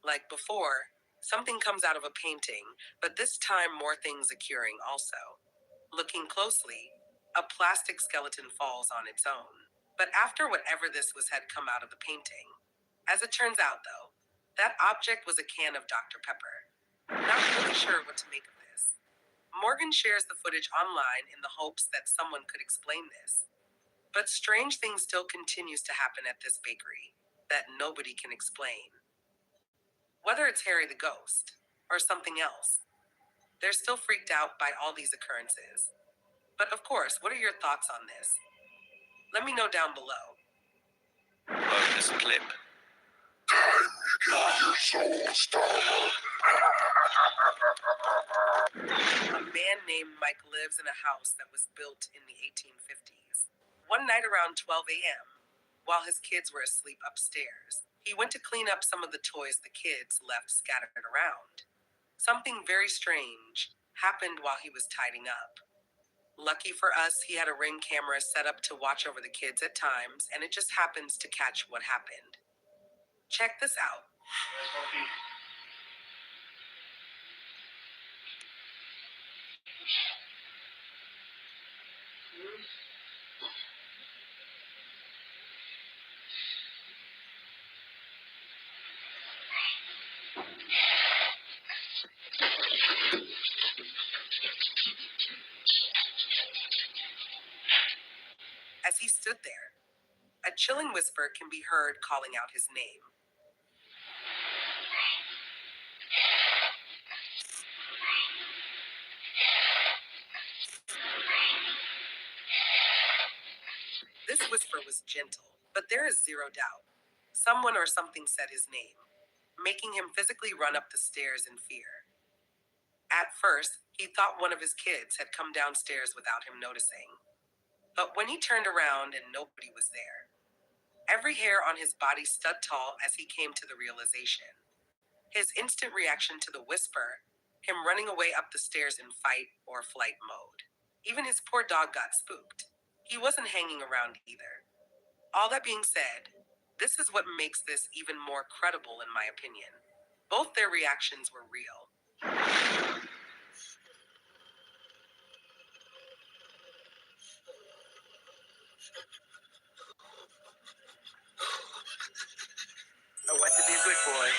Like before, something comes out of a painting, but this time more things occurring also. Looking closely, a plastic skeleton falls on its own. But after whatever this was had come out of the painting. As it turns out, though, that object was a can of Dr. Pepper. Not really sure what to make of this. Morgan shares the footage online in the hopes that someone could explain this. But strange things still continues to happen at this bakery that nobody can explain. Whether it's Harry the ghost or something else, they're still freaked out by all these occurrences. But of course, what are your thoughts on this? Let me know down below. Bonus clip. A man named Mike lives in a house that was built in the 1850s. One night around 12 a.m., while his kids were asleep upstairs, he went to clean up some of the toys the kids left scattered around. Something very strange happened while he was tidying up. Lucky for us, he had a Ring camera set up to watch over the kids at times, and it just happens to catch what happened. Check this out. As he stood there, a chilling whisper can be heard calling out his name. This whisper was gentle, but there is zero doubt. Someone or something said his name, making him physically run up the stairs in fear. At first, he thought one of his kids had come downstairs without him noticing. But when he turned around and nobody was there, every hair on his body stood tall as he came to the realization. His instant reaction to the whisper, him running away up the stairs in fight or flight mode. Even his poor dog got spooked. He wasn't hanging around either. All that being said, this is what makes this even more credible in my opinion. Both their reactions were real. I want to be a good boy.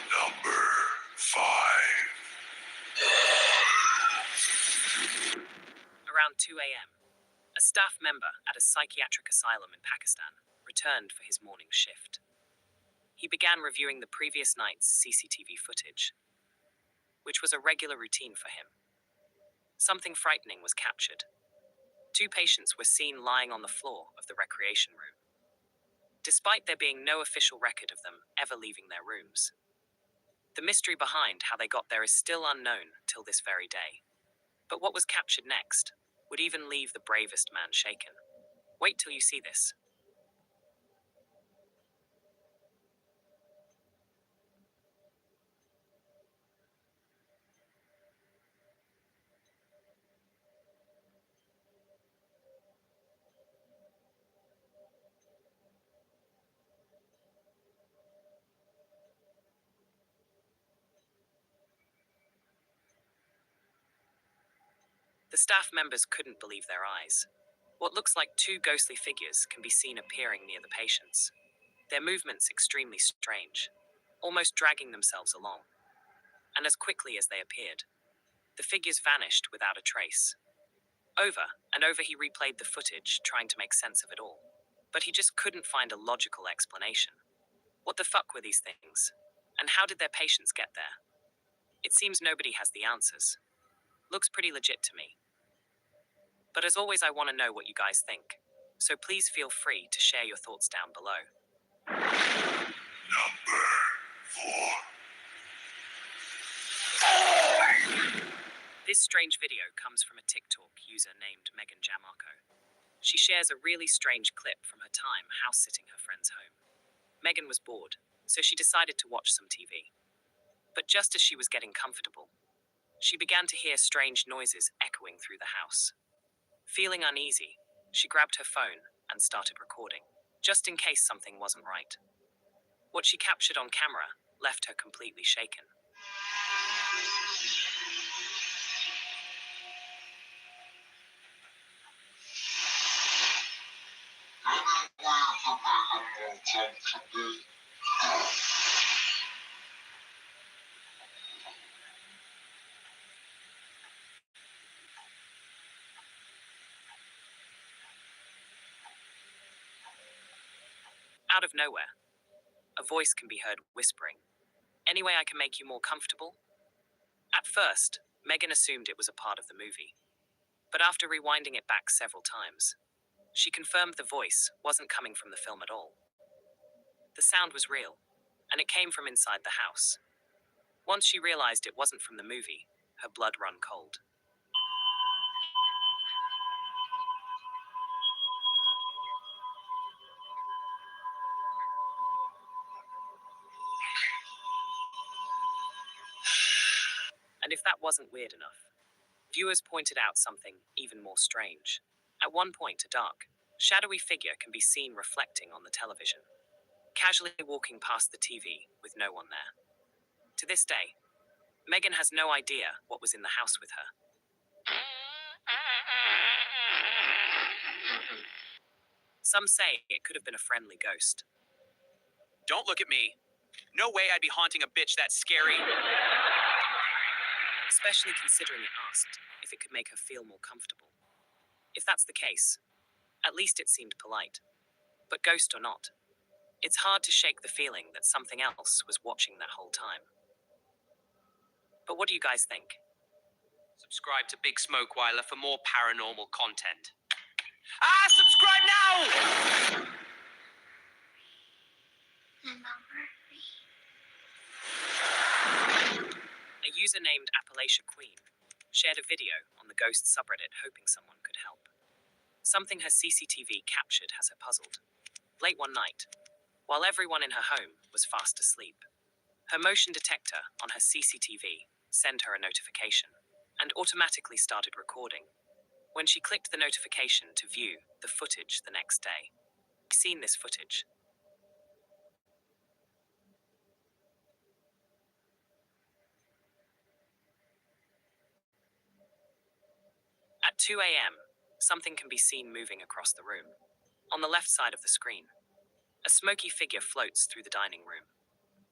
Number 5. Around 2 a.m., a staff member at a psychiatric asylum in Pakistan returned for his morning shift. He began reviewing the previous night's CCTV footage, which was a regular routine for him. Something frightening was captured. 2 patients were seen lying on the floor of the recreation room, despite there being no official record of them ever leaving their rooms. The mystery behind how they got there is still unknown till this very day. But what was captured next would even leave the bravest man shaken. Wait till you see this. The staff members couldn't believe their eyes. What looks like 2 ghostly figures can be seen appearing near the patients. Their movements extremely strange, almost dragging themselves along. And as quickly as they appeared, the figures vanished without a trace. Over and over he replayed the footage, trying to make sense of it all. But he just couldn't find a logical explanation. What the fuck were these things? And how did their patients get there? It seems nobody has the answers. Looks pretty legit to me. But as always, I want to know what you guys think. So please feel free to share your thoughts down below. Number 4. This strange video comes from a TikTok user named Megan Jamarco. She shares a really strange clip from her time house-sitting her friend's home. Megan was bored, so she decided to watch some TV. But just as she was getting comfortable, she began to hear strange noises echoing through the house. Feeling uneasy, she grabbed her phone and started recording, just in case something wasn't right. What she captured on camera left her completely shaken. Out of nowhere, a voice can be heard whispering, "Any way I can make you more comfortable?" At first, Megan assumed it was a part of the movie. But after rewinding it back several times, she confirmed the voice wasn't coming from the film at all. The sound was real, and it came from inside the house. Once she realized it wasn't from the movie, her blood ran cold. And if that wasn't weird enough, viewers pointed out something even more strange. At one point, a dark, shadowy figure can be seen reflecting on the television, casually walking past the TV with no one there. To this day, Megan has no idea what was in the house with her. Some say it could have been a friendly ghost. Don't look at me. No way I'd be haunting a bitch that scary. Especially considering it asked if it could make her feel more comfortable. If that's the case, at least it seemed polite. But ghost or not, it's hard to shake the feeling that something else was watching that whole time. But what do you guys think? Subscribe to Bigsmokeweiler for more paranormal content. Subscribe now! A user named Appalachia Queen shared a video on the ghost subreddit hoping someone could help. Something her CCTV captured has her puzzled. Late one night, while everyone in her home was fast asleep, her motion detector on her CCTV sent her a notification and automatically started recording. When she clicked the notification to view the footage the next day, she'd seen this footage. At 2 a.m., something can be seen moving across the room. On the left side of the screen, a smoky figure floats through the dining room,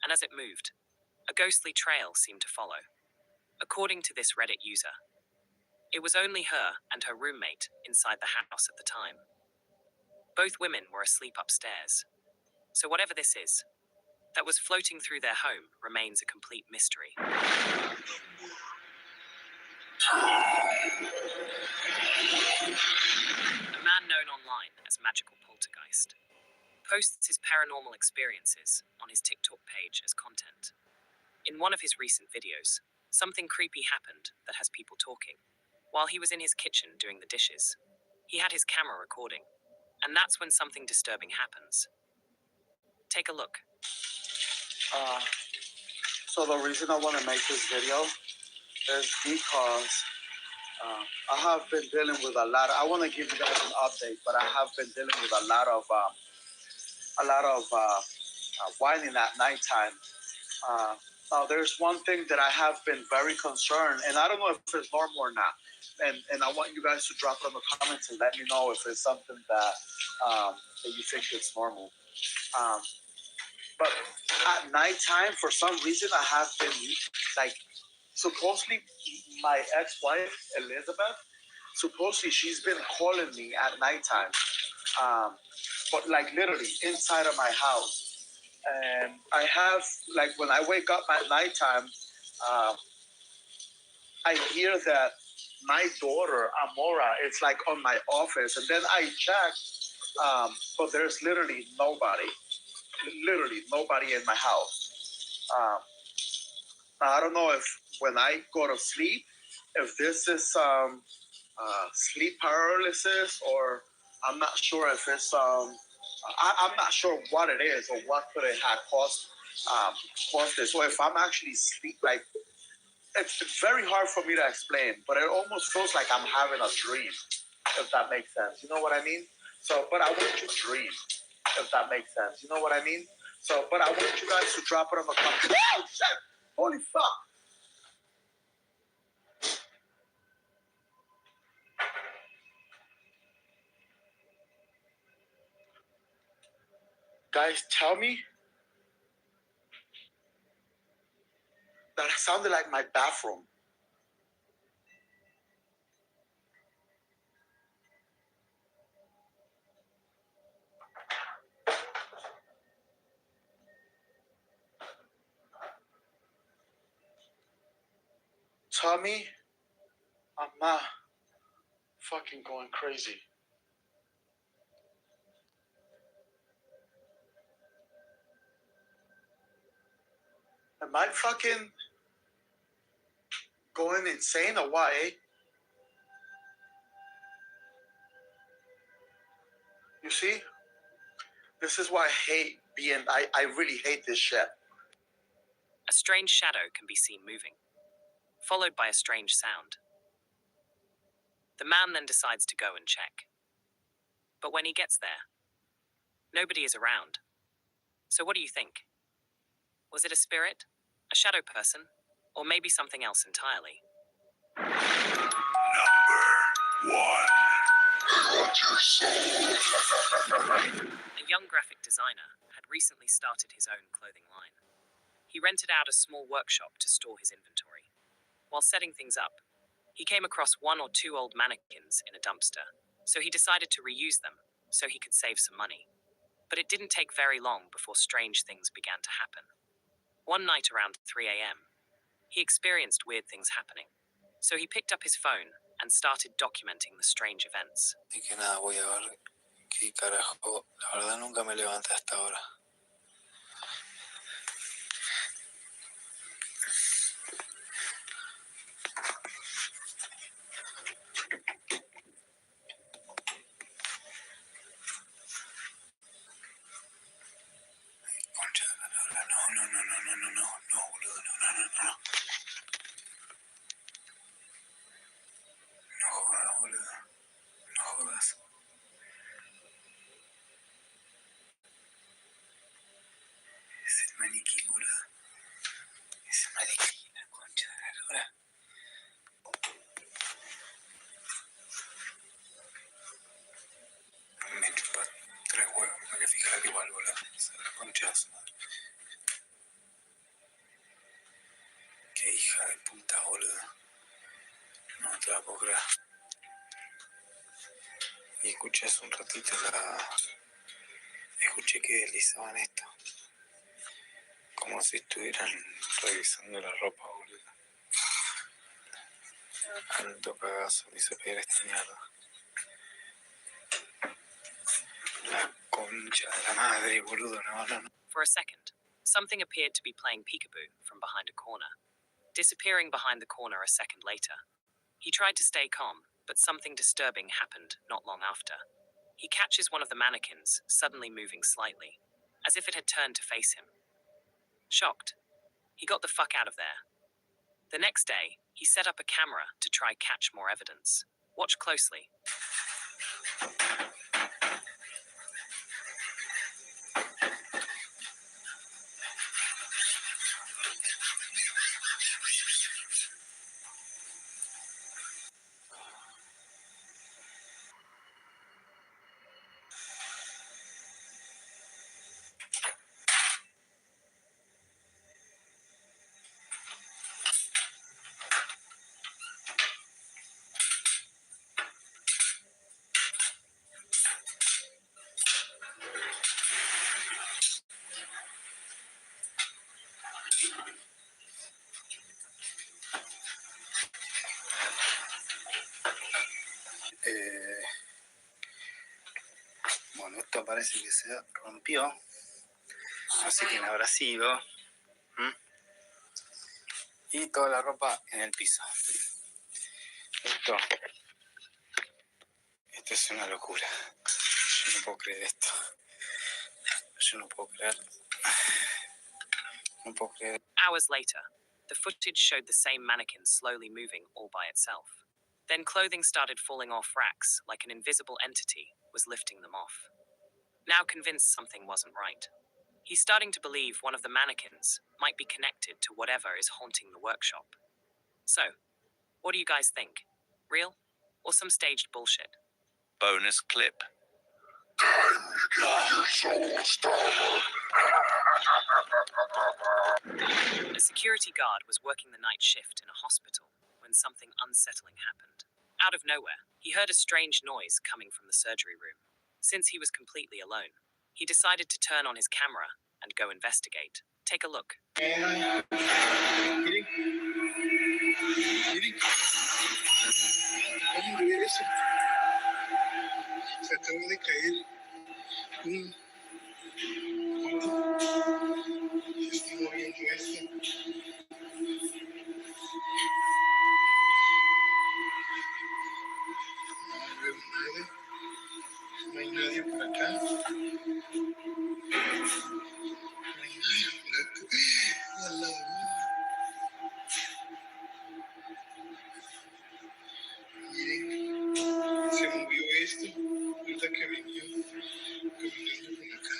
and as it moved, a ghostly trail seemed to follow. According to this Reddit user, it was only her and her roommate inside the house at the time. Both women were asleep upstairs, so whatever this is that was floating through their home remains a complete mystery. A man known online as Magical Poltergeist posts his paranormal experiences on his TikTok page as content. In one of his recent videos, something creepy happened that has people talking. While he was in his kitchen doing the dishes, he had his camera recording, and that's when something disturbing happens. Take a look. So the reason I want to make this video is because I have been dealing with a lot. I want to give you guys an update, but I have been dealing with a lot of whining at nighttime. Now, there's one thing that I have been very concerned, and I don't know if it's normal or not. And I want you guys to drop it in the comments and let me know if it's something that you think is normal. But at nighttime, for some reason, I have been like, supposedly my ex-wife, Elizabeth, supposedly she's been calling me at nighttime. But like literally inside of my house. And I have, like when I wake up at nighttime, I hear that my daughter, Amora, is like on my office. And then I check, but there's literally nobody. literally nobody in my house. Now, I don't know if when I go to sleep, if this is sleep paralysis, or I'm not sure if it's I'm not sure what it is or what could it have caused this. So if I'm actually sleep, like it's very hard for me to explain, but it almost feels like I'm having a dream, if that makes sense. You know what I mean? So, but I want you to dream, if that makes sense. You know what I mean? So, but I want you guys to drop it on the comment. Oh shit! Holy fuck! Guys, tell me that it sounded like my bathroom. Tell me I'm not fucking going crazy. Am I fucking going insane or what, eh? You see? This is why I hate being, I really hate this shit. A strange shadow can be seen moving, followed by a strange sound. The man then decides to go and check. But when he gets there, nobody is around. So what do you think? Was it a spirit, a shadow person, or maybe something else entirely? A young graphic designer had recently started his own clothing line. He rented out a small workshop to store his inventory. While setting things up, he came across 1 or 2 old mannequins in a dumpster, so he decided to reuse them so he could save some money. But it didn't take very long before strange things began to happen. One night around 3 a.m., he experienced weird things happening, so he picked up his phone and started documenting the strange events. Y que nada, voy a ver qué carajo. La verdad nunca me levanté hasta ahora. Concha, no, boludo, no. No jodas, boludo. No jodas. Es el maniquí, boludo. Es el maniquí, la concha de la lora. Me chupa 3 huevos, me voy a fijar igual, boludo. Esa es la concha de su madre. Qué hija de puta, boludo. No te la puedo creer. Y escuché hace un ratito escuché que deslizaban esto. Como si estuvieran revisando la ropa, boludo. Alto cagazo me hizo pegar esta mierda. La concha de la madre, boludo, no. For a second, something appeared to be playing peekaboo from behind a corner, disappearing behind the corner a second later. He tried to stay calm, but something disturbing happened not long after. He catches one of the mannequins suddenly moving slightly, as if it had turned to face him. Shocked, he got the fuck out of there. The next day, he set up a camera to try catch more evidence. Watch closely. Bueno, esto parece que se rompió. No sé quién habrá sido. Y toda la ropa en el piso. Esto es una locura. Yo no puedo creer esto. Yo no puedo creer. No puedo creer. Hours later, the footage showed the same mannequin slowly moving all by itself. Then clothing started falling off racks like an invisible entity was lifting them off. Now convinced something wasn't right, he's starting to believe one of the mannequins might be connected to whatever is haunting the workshop. So, what do you guys think? Real or some staged bullshit? Bonus clip. A security guard was working the night shift in a hospital when something unsettling happened. Out of nowhere, he heard a strange noise coming from the surgery room. Since he was completely alone, he decided to turn on his camera and go investigate. Take a look. Se acaba de caer un... Estoy moviendo esto. No veo nada. No hay nadie por acá. No hay nadie por acá. Al lado mío. Miren, se movió esto. Ahorita que venía caminando por acá.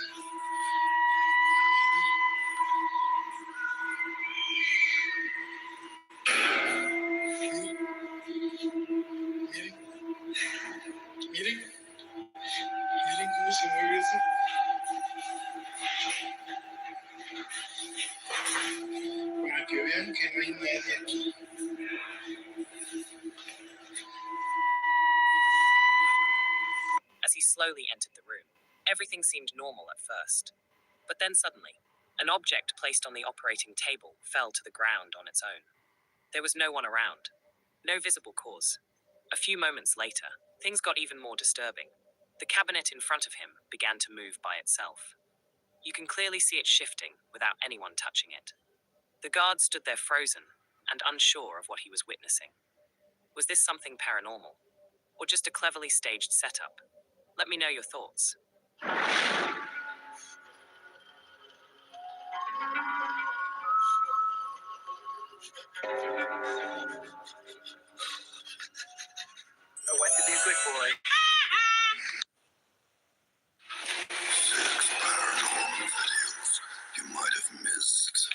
Miren cómo se mueve eso. Para que vean que no hay nadie aquí. As he slowly entered the room, everything seemed normal at first. But then suddenly, an object placed on the operating table fell to the ground on its own. There was no one around, no visible cause. A few moments later, things got even more disturbing. The cabinet in front of him began to move by itself. You can clearly see it shifting without anyone touching it. The guard stood there frozen and unsure of what he was witnessing. Was this something paranormal, or just a cleverly staged setup? Let me know your thoughts. I went to be a good boy. 6 paranormal videos you might have missed.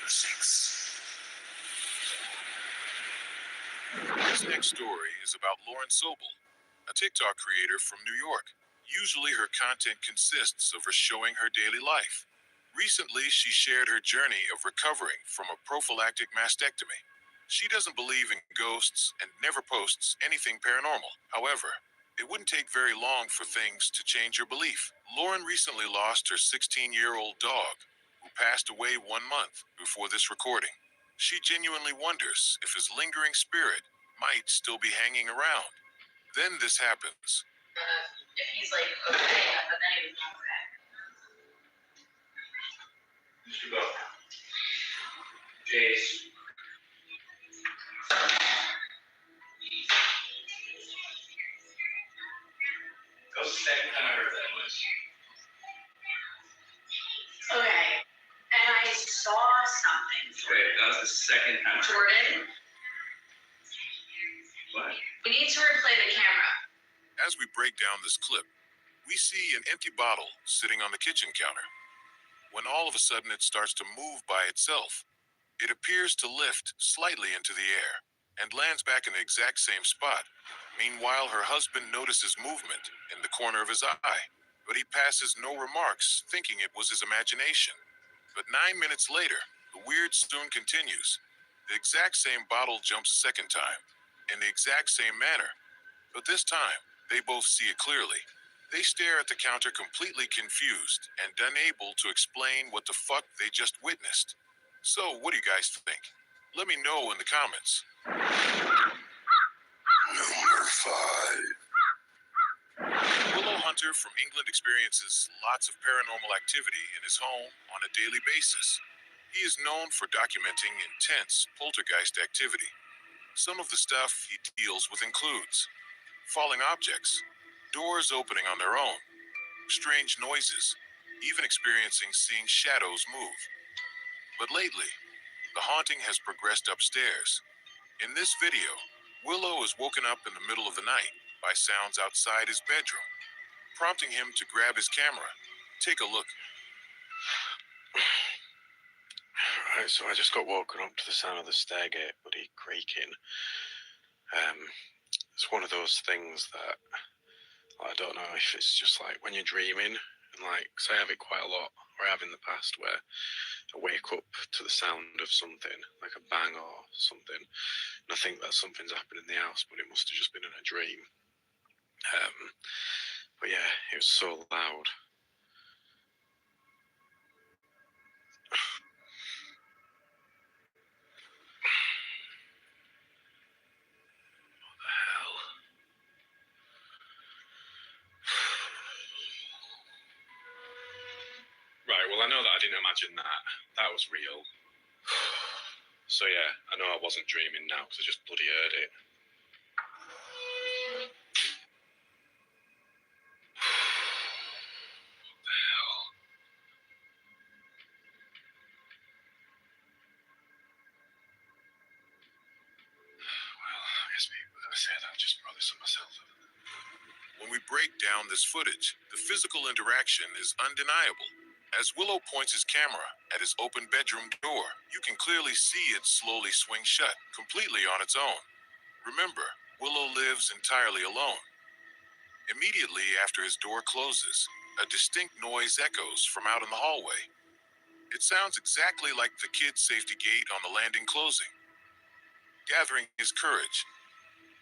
6. This next story is about Lauren Sobel, a TikTok creator from New York. Usually her content consists of her showing her daily life. Recently, she shared her journey of recovering from a prophylactic mastectomy. She doesn't believe in ghosts and never posts anything paranormal. However, it wouldn't take very long for things to change your belief. Lauren recently lost her 16-year-old dog, who passed away 1 month before this recording. She genuinely wonders if his lingering spirit might still be hanging around. Then this happens. If he's like okay, but then he was not okay. You should go. Jace. That was the second time I heard that noise. Okay. And I saw something. Wait, that was the second time. Jordan, What? we need to replay the camera. As we break down this clip, we see an empty bottle sitting on the kitchen counter. When all of a sudden it starts to move by itself, it appears to lift slightly into the air and lands back in the exact same spot. Meanwhile, her husband notices movement in the corner of his eye, but he passes no remarks, thinking it was his imagination. But 9 minutes later, the weird soon continues. The exact same bottle jumps a second time, in the exact same manner. But this time, they both see it clearly. They stare at the counter completely confused and unable to explain what the fuck they just witnessed. So, what do you guys think? Let me know in the comments. Number 5. Willow Hunter from England experiences lots of paranormal activity in his home on a daily basis. He is known for documenting intense poltergeist activity. Some of the stuff he deals with includes falling objects, doors opening on their own, strange noises, even experiencing seeing shadows move. But lately, the haunting has progressed upstairs. In this video, Willow is woken up in the middle of the night by sounds outside his bedroom, prompting him to grab his camera. Take a look. Right, so I just got woken up to the sound of the stairgate bloody creaking. It's one of those things that I don't know if it's just like when you're dreaming, and like, 'cause I have it quite a lot, or I have in the past, where I wake up to the sound of something, like a bang or something, and I think that something's happened in the house, but it must have just been in a dream. But yeah, it was so loud. Right, well, I know that I didn't imagine that. That was real. So yeah, I know I wasn't dreaming now because I just bloody heard it. What the hell? Well, I guess maybe I said I'll just brought this on myself. When we break down this footage, the physical interaction is undeniable. As Willow points his camera at his open bedroom door, you can clearly see it slowly swing shut, completely on its own. Remember, Willow lives entirely alone. Immediately after his door closes, a distinct noise echoes from out in the hallway. It sounds exactly like the kid's safety gate on the landing closing. Gathering his courage,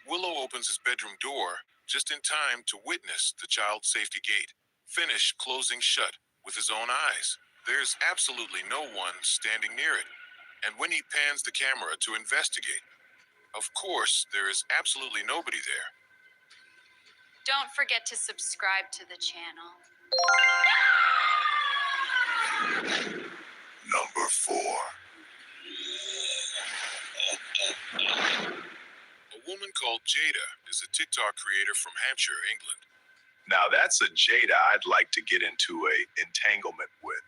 Willow opens his bedroom door just in time to witness the child's safety gate finish closing shut with his own eyes. There's absolutely no one standing near it, and when he pans the camera to investigate, of course, there is absolutely nobody there. Don't forget to subscribe to the channel. Number 4. A woman called Jada is a TikTok creator from Hampshire, England. Now that's a Jada I'd like to get into a entanglement with.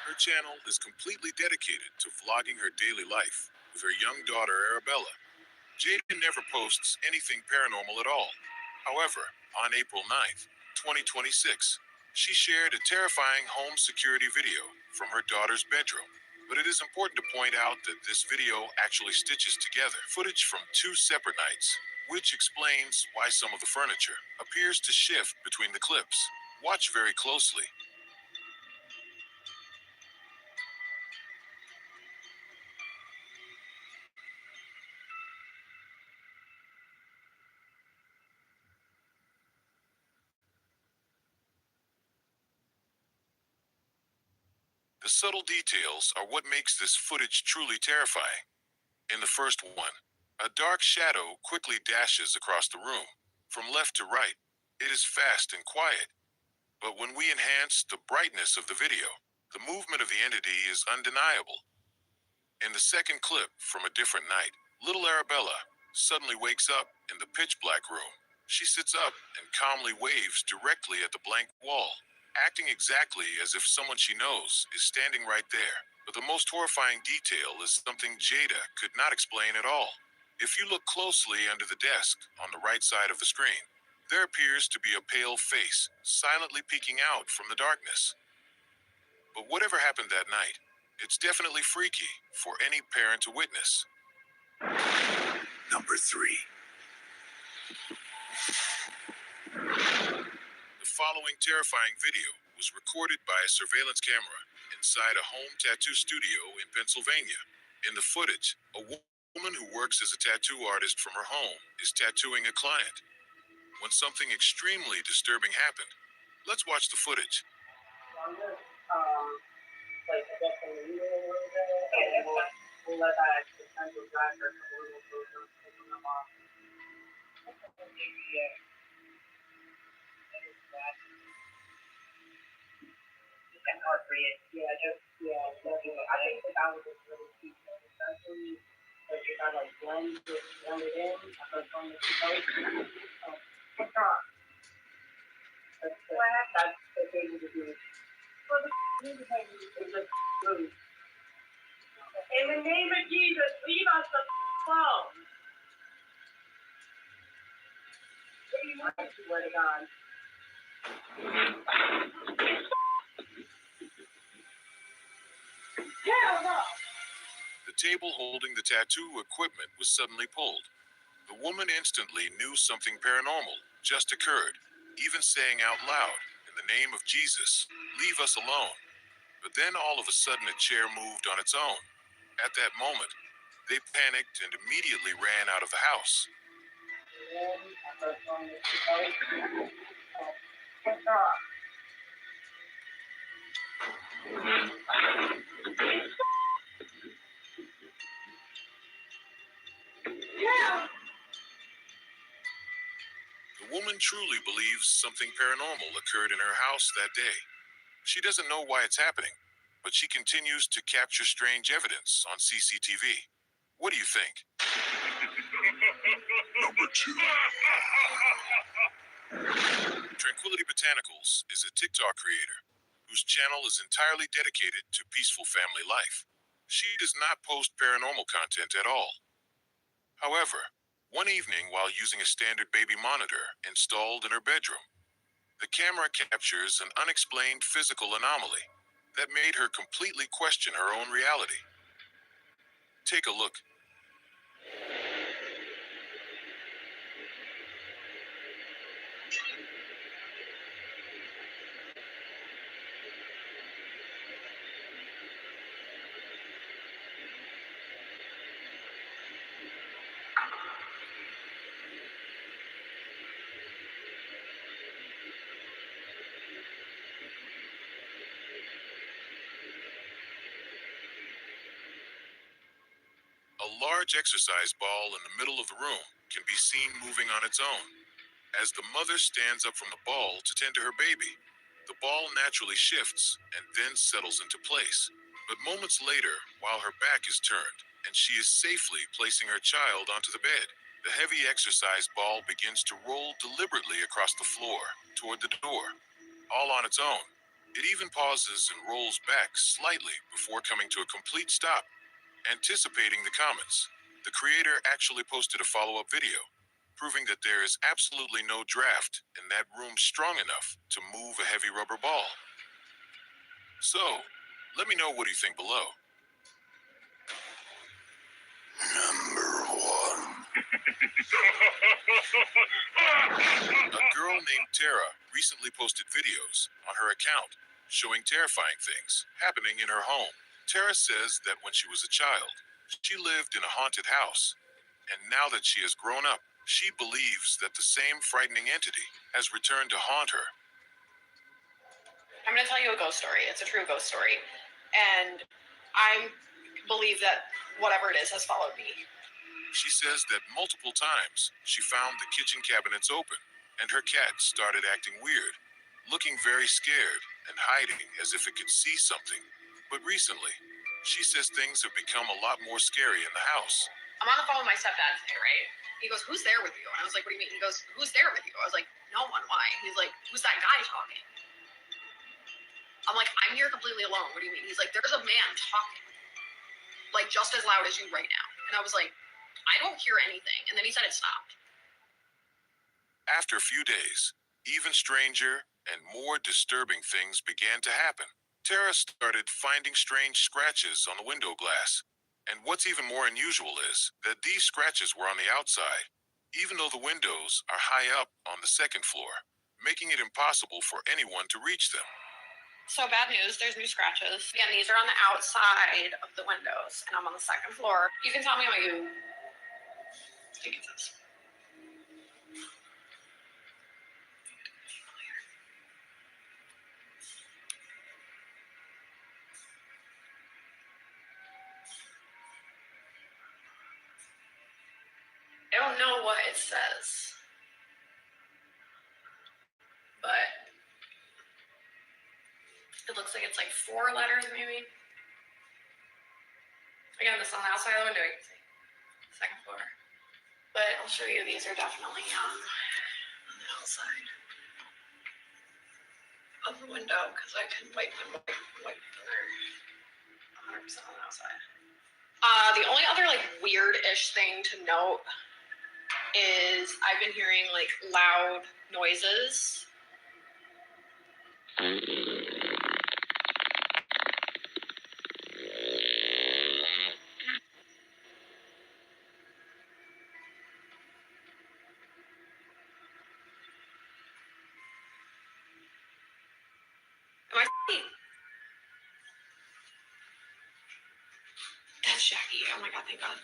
Her channel is completely dedicated to vlogging her daily life with her young daughter Arabella. Jada never posts anything paranormal at all. However, on April 9th, 2026, she shared a terrifying home security video from her daughter's bedroom. But it is important to point out that this video actually stitches together footage from 2 separate nights, which explains why some of the furniture appears to shift between the clips. Watch very closely. The subtle details are what makes this footage truly terrifying. In the first one, a dark shadow quickly dashes across the room, from left to right. It is fast and quiet. But when we enhance the brightness of the video, the movement of the entity is undeniable. In the second clip from a different night, little Arabella suddenly wakes up in the pitch black room. She sits up and calmly waves directly at the blank wall, acting exactly as if someone she knows is standing right there. But the most horrifying detail is something Jada could not explain at all. If you look closely under the desk on the right side of the screen, there appears to be a pale face silently peeking out from the darkness. But whatever happened that night, it's definitely freaky for any parent to witness. Number 3. The following terrifying video was recorded by a surveillance camera inside a home tattoo studio in Pennsylvania. In the footage, a woman who works as a tattoo artist from her home is tattooing a client. When something extremely disturbing happened, let's watch the footage. That hard for you. Yeah, definitely. I think that was just really cute, especially like if I like blend it in. I start throwing the two colors. What's wrong? That's the thing to do. Well, the music is just move. In the name of Jesus, leave us alone. What do you want to swear to God? Hell no! The table holding the tattoo equipment was suddenly pulled. The woman instantly knew something paranormal just occurred, even saying out loud, "In the name of Jesus, leave us alone." But then all of a sudden a chair moved on its own. At that moment, they panicked and immediately ran out of the house. What's wrong? Yeah. The woman truly believes something paranormal occurred in her house that day. She doesn't know why it's happening, but she continues to capture strange evidence on CCTV. What do you think? Number 2. Tranquility Botanicals is a TikTok creator whose channel is entirely dedicated to peaceful family life. She does not post paranormal content at all. However, one evening while using a standard baby monitor installed in her bedroom, the camera captures an unexplained physical anomaly that made her completely question her own reality. Take a look. A large exercise ball in the middle of the room can be seen moving on its own. As the mother stands up from the ball to tend to her baby, the ball naturally shifts and then settles into place. But moments later, while her back is turned and she is safely placing her child onto the bed, the heavy exercise ball begins to roll deliberately across the floor toward the door, all on its own. It even pauses and rolls back slightly before coming to a complete stop. Anticipating the comments, the creator actually posted a follow-up video, proving that there is absolutely no draft in that room strong enough to move a heavy rubber ball. So, let me know what you think below. Number 1. A girl named Tara recently posted videos on her account showing terrifying things happening in her home. Tara says that when she was a child, she lived in a haunted house, and now that she has grown up, she believes that the same frightening entity has returned to haunt her. I'm going to tell you a ghost story. It's a true ghost story. And I believe that whatever it is has followed me. She says that multiple times she found the kitchen cabinets open, and her cat started acting weird, looking very scared and hiding as if it could see something. But recently, she says things have become a lot more scary in the house. I'm on the phone with my stepdad today, right? He goes, "Who's there with you?" And I was like, "What do you mean?" He goes, "Who's there with you?" I was like, "No one. Why?" He's like, "Who's that guy talking?" I'm like, "I'm here completely alone. What do you mean?" He's like, "There's a man talking, like just as loud as you right now." And I was like, "I don't hear anything." And then he said it stopped. After a few days, even stranger and more disturbing things began to happen. Tara started finding strange scratches on the window glass. And what's even more unusual is that these scratches were on the outside, even though the windows are high up on the second floor, making it impossible for anyone to reach them. So bad news, there's new scratches. Again, these are on the outside of the windows, and I'm on the second floor. You can tell me what you think it is. I don't know what it says, but It looks like it's like 4 letters maybe. Again, this is on the outside of the window, you can see. Second floor. But I'll show you, these are definitely on the outside of the window because I can wipe them wipe they're 100% on the outside. The only other like weird-ish thing to note is I've been hearing like loud noises. Am I f***ing? That's Jackie. Oh my god, thank god.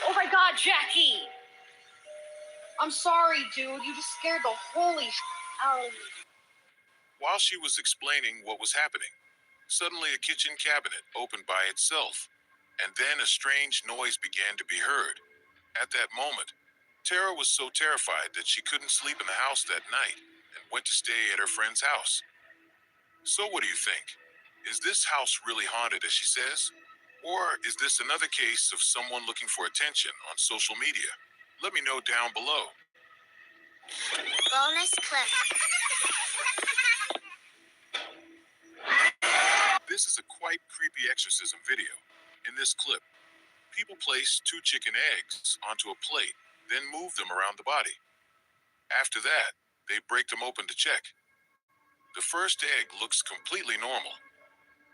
Oh my god, Jackie! I'm sorry, dude. You just scared the holy out of me. While she was explaining what was happening, suddenly a kitchen cabinet opened by itself, and then a strange noise began to be heard. At that moment, Tara was so terrified that she couldn't sleep in the house that night and went to stay at her friend's house. So what do you think? Is this house really haunted as she says? Or is this another case of someone looking for attention on social media? Let me know down below. Bonus clip. This is a quite creepy exorcism video. In this clip, people place 2 chicken eggs onto a plate, then move them around the body. After that, they break them open to check. The first egg looks completely normal,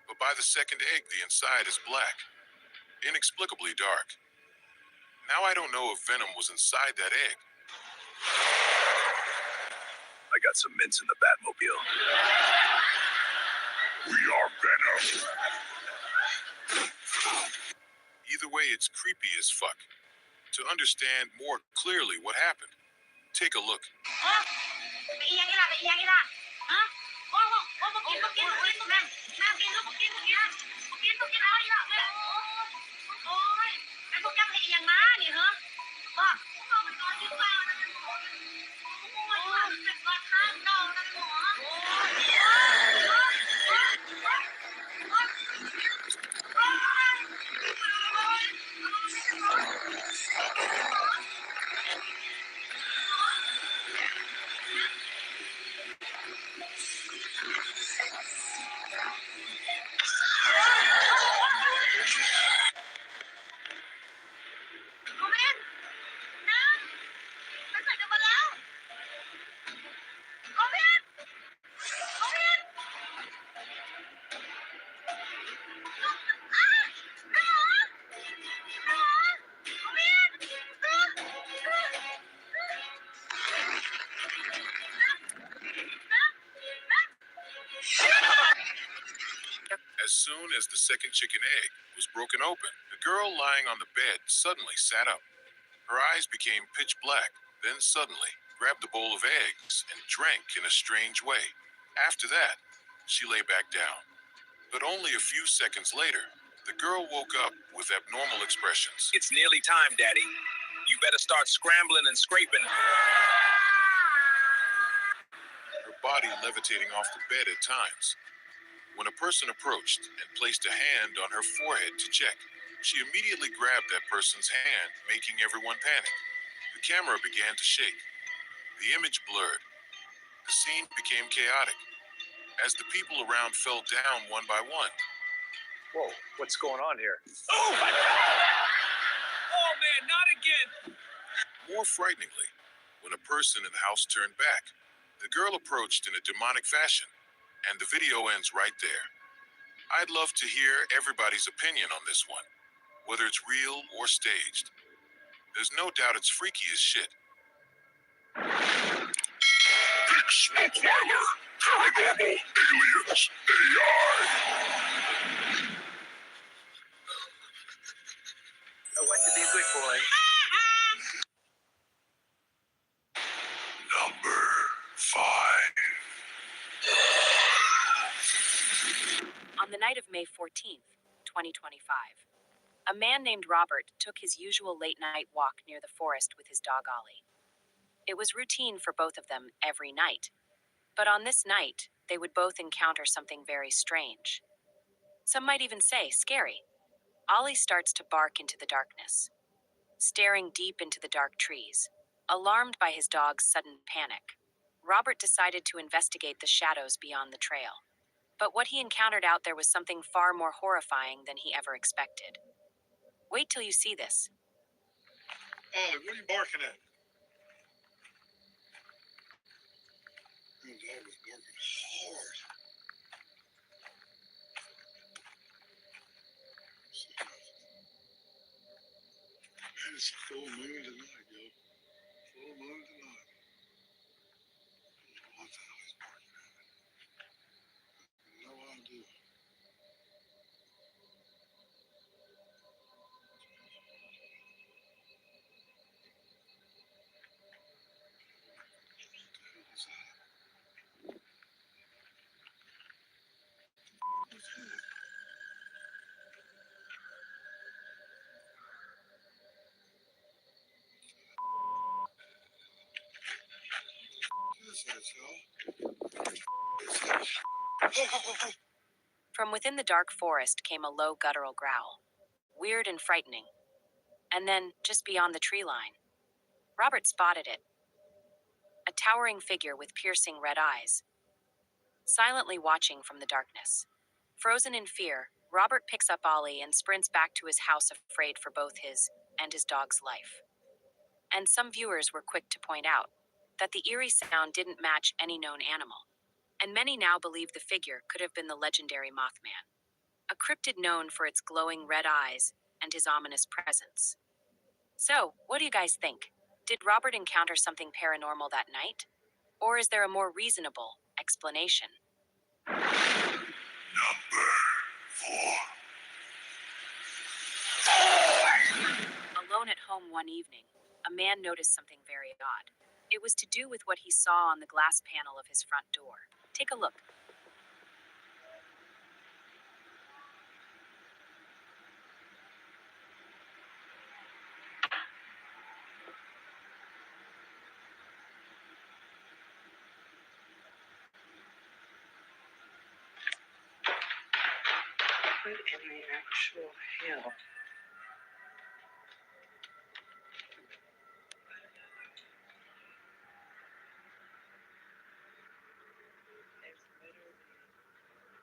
but by the second egg, the inside is black, inexplicably dark. Now I don't know if venom was inside that egg. I got some mints in the Batmobile. We are Venom. Either way, it's creepy as fuck. To understand more clearly what happened, take a look. As soon as the second chicken egg was broken open, the girl lying on the bed suddenly sat up. Her eyes became pitch black, then suddenly grabbed the bowl of eggs and drank in a strange way. After that, she lay back down. But only a few seconds later, the girl woke up with abnormal expressions. It's nearly time, Daddy. You better start scrambling and scraping. Her body levitating off the bed at times. When a person approached and placed a hand on her forehead to check, she immediately grabbed that person's hand, making everyone panic. The camera began to shake. The image blurred. The scene became chaotic as the people around fell down one by one. Whoa, what's going on here? Oh my god! Oh man, not again! More frighteningly, when a person in the house turned back, the girl approached in a demonic fashion, and the video ends right there. I'd love to hear everybody's opinion on this one, whether it's real or staged. There's no doubt it's freaky as shit. Bigsmokeweiler, Paranormal, Aliens, AI. I want to be a good boy. Number 5. On the night of May 14th, 2025, a man named Robert took his usual late-night walk near the forest with his dog Ollie. It was routine for both of them every night, but on this night, they would both encounter something very strange. Some might even say scary. Ollie starts to bark into the darkness, staring deep into the dark trees. Alarmed by his dog's sudden panic, Robert decided to investigate the shadows beyond the trail. But what he encountered out there was something far more horrifying than he ever expected. Wait till you see this. Ollie, what are you barking at? Your dog was barking hard. Man, it's a full moon tonight, yo. Full moon tonight. What the hell he's barking at? No idea. From within the dark forest came a low guttural growl, weird and frightening. And then, just beyond the tree line, Robert spotted it. A towering figure with piercing red eyes, silently watching from the darkness. Frozen in fear, Robert picks up Ollie and sprints back to his house, afraid for both his and his dog's life. And some viewers were quick to point out that the eerie sound didn't match any known animal, and many now believe the figure could have been the legendary Mothman, a cryptid known for its glowing red eyes and his ominous presence. So, what do you guys think? Did Robert encounter something paranormal that night? Or is there a more reasonable explanation? Number 4. Alone at home one evening, a man noticed something very odd. It was to do with what he saw on the glass panel of his front door. Take a look. What in the actual hell?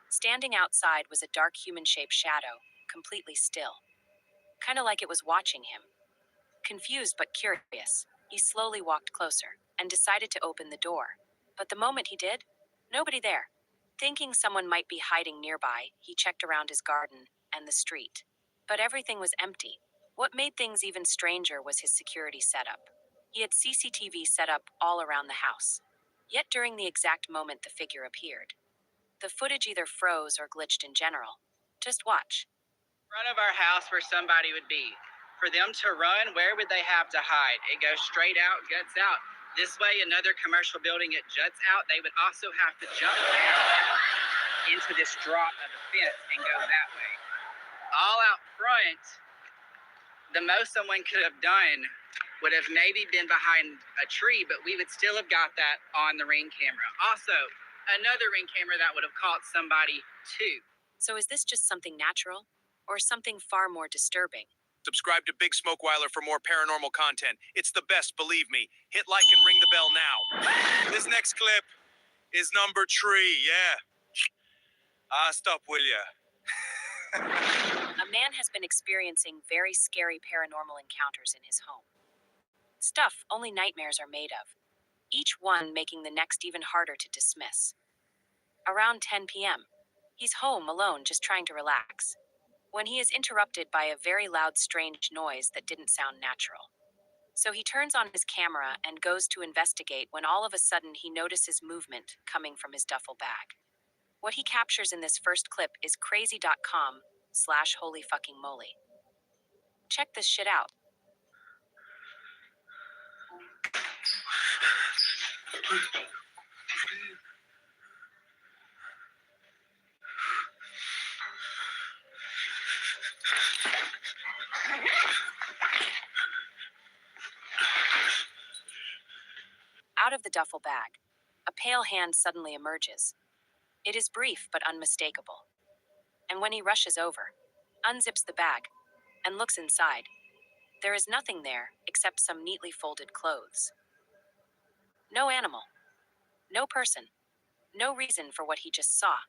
Standing outside was a dark human-shaped shadow, completely still. Kind of like it was watching him. Confused but curious, he slowly walked closer and decided to open the door. But the moment he did, nobody there. Thinking someone might be hiding nearby, he checked around his garden and the street. But everything was empty. What made things even stranger was his security setup. He had CCTV set up all around the house. Yet during the exact moment the figure appeared, the footage either froze or glitched in general. Just watch. Front of our house where somebody would be. For them to run, where would they have to hide? It goes straight out, guts out. This way, another commercial building, it juts out. They would also have to jump down into this drop of the fence and go that way. All out front, the most someone could have done would have maybe been behind a tree, but we would still have got that on the Ring camera. Also, another Ring camera that would have caught somebody too. So is this just something natural or something far more disturbing? Subscribe to Bigsmokeweiler for more paranormal content. It's the best, believe me. Hit like and ring the bell now. This next clip is number 3, yeah. Stop, will ya? A man has been experiencing very scary paranormal encounters in his home. Stuff only nightmares are made of, each one making the next even harder to dismiss. Around 10 p.m., He's home alone, just trying to relax, when he is interrupted by a very loud, strange noise that didn't sound natural. So he turns on his camera and goes to investigate when all of a sudden he notices movement coming from his duffel bag. What he captures in this first clip is crazy.com/holy fucking moly. Check this shit out. Out of the duffel bag, a pale hand suddenly emerges. It is brief but unmistakable. And when he rushes over, unzips the bag, and looks inside, there is nothing there except some neatly folded clothes. No animal, no person, no reason for what he just saw.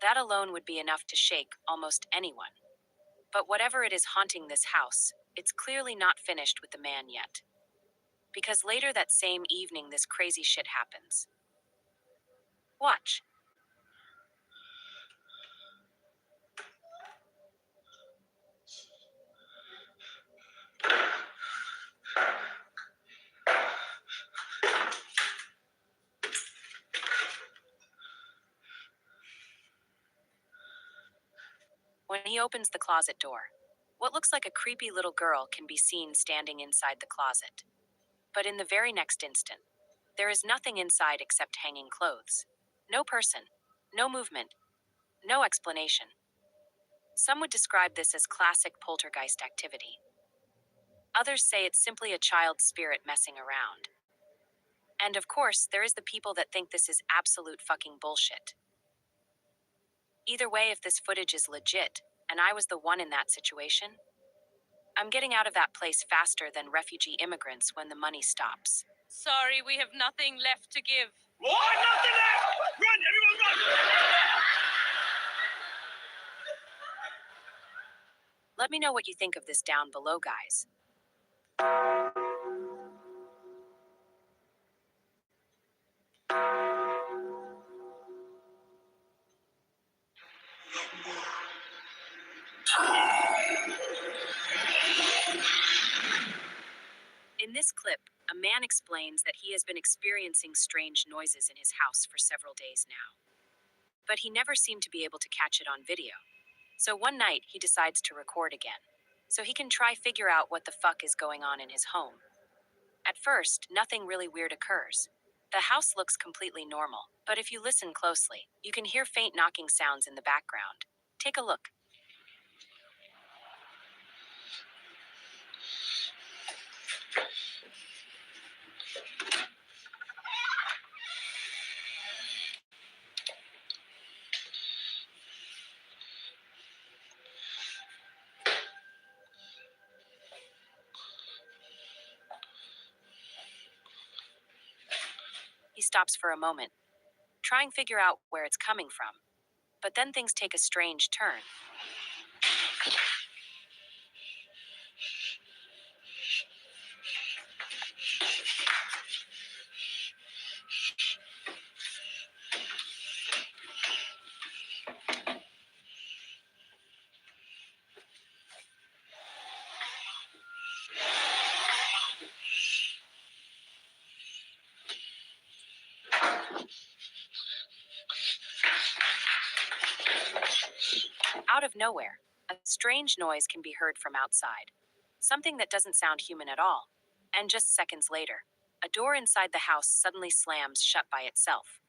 That alone would be enough to shake almost anyone. But whatever it is haunting this house, it's clearly not finished with the man yet. Because later that same evening, this crazy shit happens. Watch. When he opens the closet door, what looks like a creepy little girl can be seen standing inside the closet. But in the very next instant, there is nothing inside except hanging clothes. No person, no movement, no explanation. Some would describe this as classic poltergeist activity. Others say it's simply a child's spirit messing around. And of course, there is the people that think this is absolute fucking bullshit. Either way, if this footage is legit, and I was the one in that situation, I'm getting out of that place faster than refugee immigrants when the money stops. Sorry, we have nothing left to give. What? Nothing left! Run, everyone run! Let me know what you think of this down below, guys. In this clip, a man explains that he has been experiencing strange noises in his house for several days now. But he never seemed to be able to catch it on video. So one night, he decides to record again, so he can try figure out what the fuck is going on in his home. At first, nothing really weird occurs. The house looks completely normal, but if you listen closely, you can hear faint knocking sounds in the background. Take a look. He stops for a moment, trying to figure out where it's coming from. But then things take a strange turn. Out of nowhere, a strange noise can be heard from outside. Something that doesn't sound human at all. And just seconds later, a door inside the house suddenly slams shut by itself.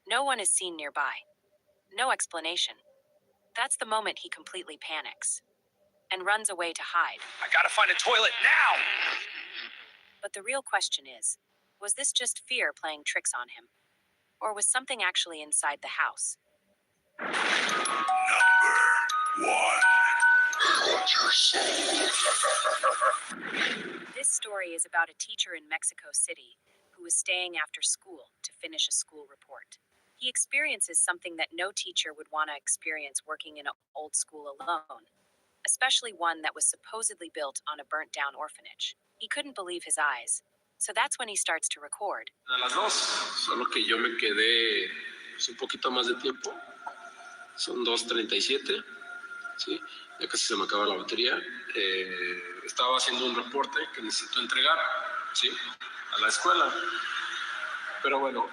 No one is seen nearby. No explanation. That's the moment he completely panics and runs away to hide. I gotta find a toilet now! But the real question is, was this just fear playing tricks on him? Or was something actually inside the house? This story is about a teacher in Mexico City who was staying after school to finish a school report. He experiences something that no teacher would want to experience working in an old school alone, especially one that was supposedly built on a burnt-down orphanage. He couldn't believe his eyes, so that's when he starts to record. A las 2, solo que yo me quedé un poquito más de tiempo Son 2:37, ¿sí? Ya casi se me acaba la batería. Estaba haciendo un reporte que necesito entregar, ¿sí? A la escuela. Pero bueno,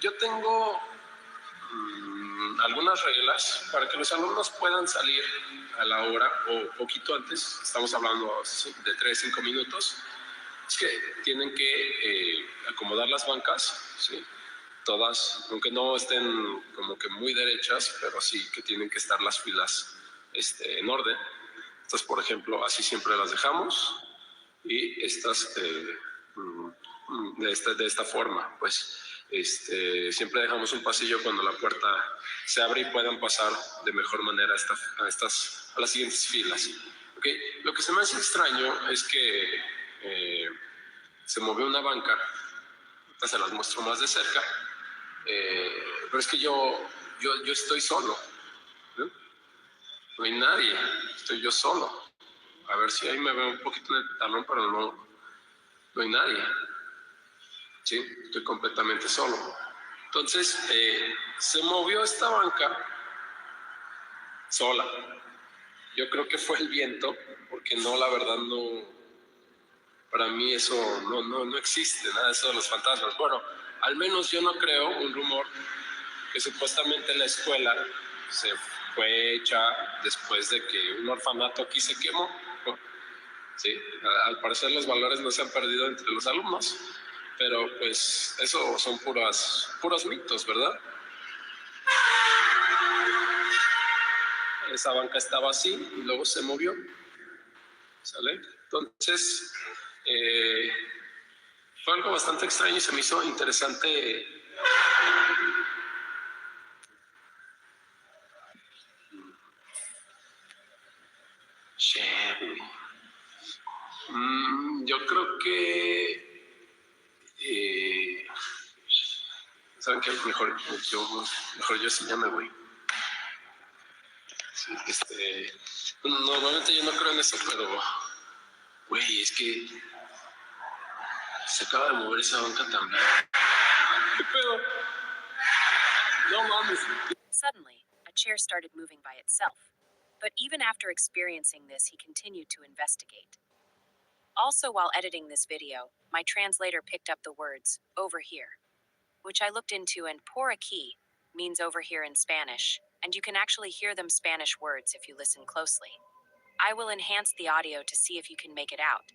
yo tengo algunas reglas para que los alumnos puedan salir a la hora o poquito antes. Estamos hablando de 3-5 minutos. Es que tienen que acomodar las bancas, ¿sí? Todas, aunque no estén como que muy derechas, pero sí que tienen que estar las filas en orden. Estas, por ejemplo, así siempre las dejamos, y estas de esta forma, pues siempre dejamos un pasillo cuando la puerta se abre y puedan pasar de mejor manera a las siguientes filas. ¿Okay? Lo que se me hace extraño es que se movió una banca. Ahorita se las muestro más de cerca. Pero es que yo estoy solo, ¿no? No hay nadie, estoy yo solo. A ver si ahí me veo un poquito en el talón, pero no hay nadie. Sí, estoy completamente solo. Entonces, se movió esta banca sola. Yo creo que fue el viento, porque no, la verdad no, para mí eso no existe, nada de eso de los fantasmas. Bueno, al menos yo no creo un rumor que supuestamente la escuela se fue hecha después de que un orfanato aquí se quemó. Sí, al parecer los valores no se han perdido entre los alumnos, pero pues eso son puros mitos, ¿verdad? Esa banca estaba así y luego se movió, ¿sale? Entonces, fue algo bastante extraño y se me hizo interesante. Yo creo que ¿saben qué? Mejor yo sí ya me voy. Sí, normalmente yo no creo en eso, pero güey, es que se acaba de mover esa banca también. ¿Qué pedo? No mames. Suddenly, a chair started moving by itself. But even after experiencing this, he continued to investigate. Also, while editing this video, my translator picked up the words, over here, which I looked into, and por aquí means over here in Spanish, and you can actually hear them Spanish words if you listen closely. I will enhance the audio to see if you can make it out.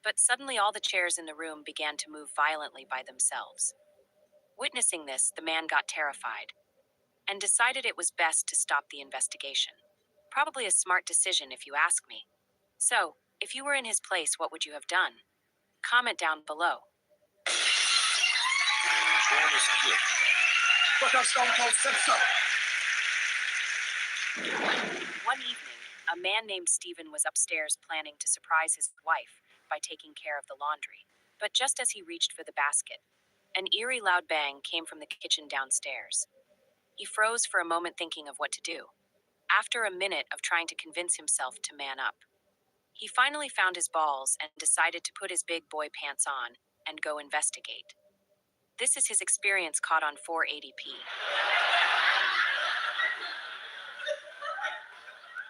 But suddenly all the chairs in the room began to move violently by themselves. Witnessing this, the man got terrified and decided it was best to stop the investigation. Probably a smart decision if you ask me. So, if you were in his place, what would you have done? Comment down below. One evening, a man named Stephen was upstairs planning to surprise his wife by taking care of the laundry. But just as he reached for the basket, an eerie loud bang came from the kitchen downstairs. He froze for a moment thinking of what to do. After a minute of trying to convince himself to man up, he finally found his balls and decided to put his big boy pants on and go investigate. This is his experience caught on 480p.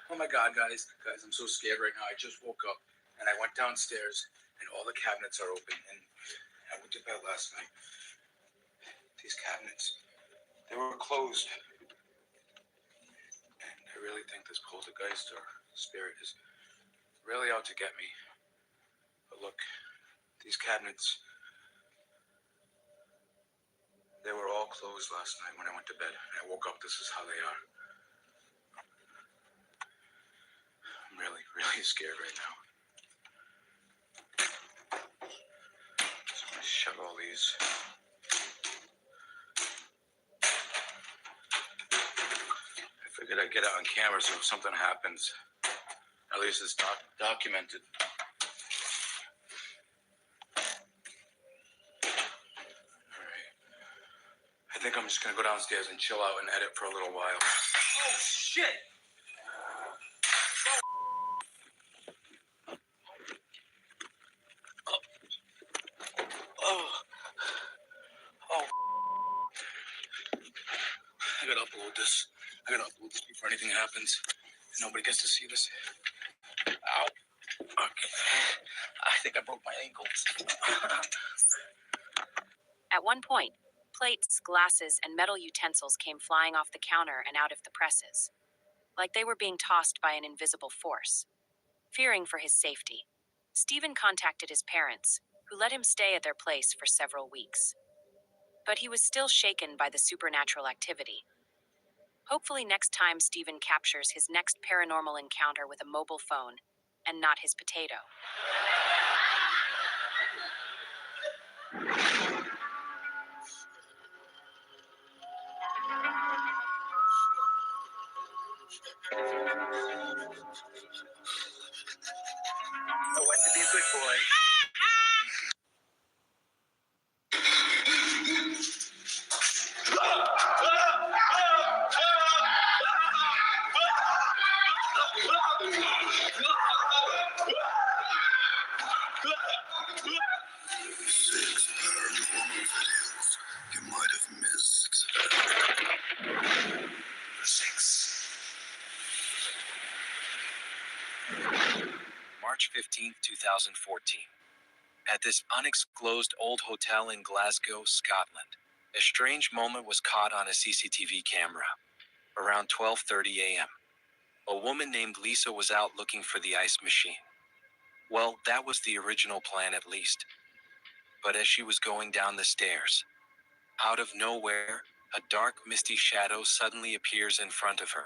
Oh my God, guys, I'm so scared right now. I just woke up and I went downstairs and all the cabinets are open, and I went to bed last night. These cabinets, they were closed. And I really think this poltergeist or spirit is really out to get me. But look, these cabinets, they were all closed last night when I went to bed. And I woke up, this is how they are. I'm really, really scared right now. So I'm gonna shut all these. I figured I'd get it on camera so if something happens, at least it's documented. Alright. I think I'm just gonna go downstairs and chill out and edit for a little while. Oh, shit! I gotta upload this before anything happens. Nobody gets to see this. Ow. Okay. I think I broke my ankle. At one point, plates, glasses, and metal utensils came flying off the counter and out of the presses, like they were being tossed by an invisible force. Fearing for his safety, Stephen contacted his parents, who let him stay at their place for several weeks. But he was still shaken by the supernatural activity. Hopefully next time Stephen captures his next paranormal encounter with a mobile phone and not his potato. I went to be a good boy. You might have missed. 6. March 15th, 2014. At this unexclosed old hotel in Glasgow, Scotland, a strange moment was caught on a CCTV camera. Around 12:30 a.m., a woman named Lisa was out looking for the ice machine. Well, that was the original plan at least. But as she was going down the stairs, out of nowhere, a dark, misty shadow suddenly appears in front of her.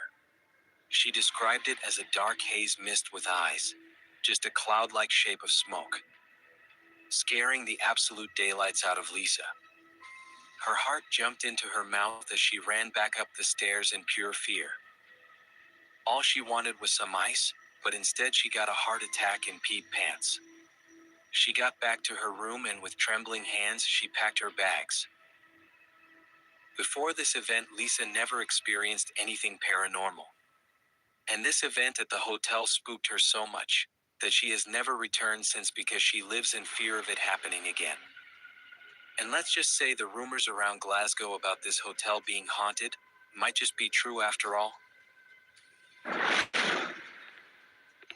She described it as a dark haze mist with eyes, just a cloud-like shape of smoke, scaring the absolute daylights out of Lisa. Her heart jumped into her mouth as she ran back up the stairs in pure fear. All she wanted was some ice, but instead she got a heart attack in pee pants. She got back to her room and with trembling hands she packed her bags. Before this event, Lisa never experienced anything paranormal. And this event at the hotel spooked her so much that she has never returned since because she lives in fear of it happening again. And let's just say the rumors around Glasgow about this hotel being haunted might just be true after all.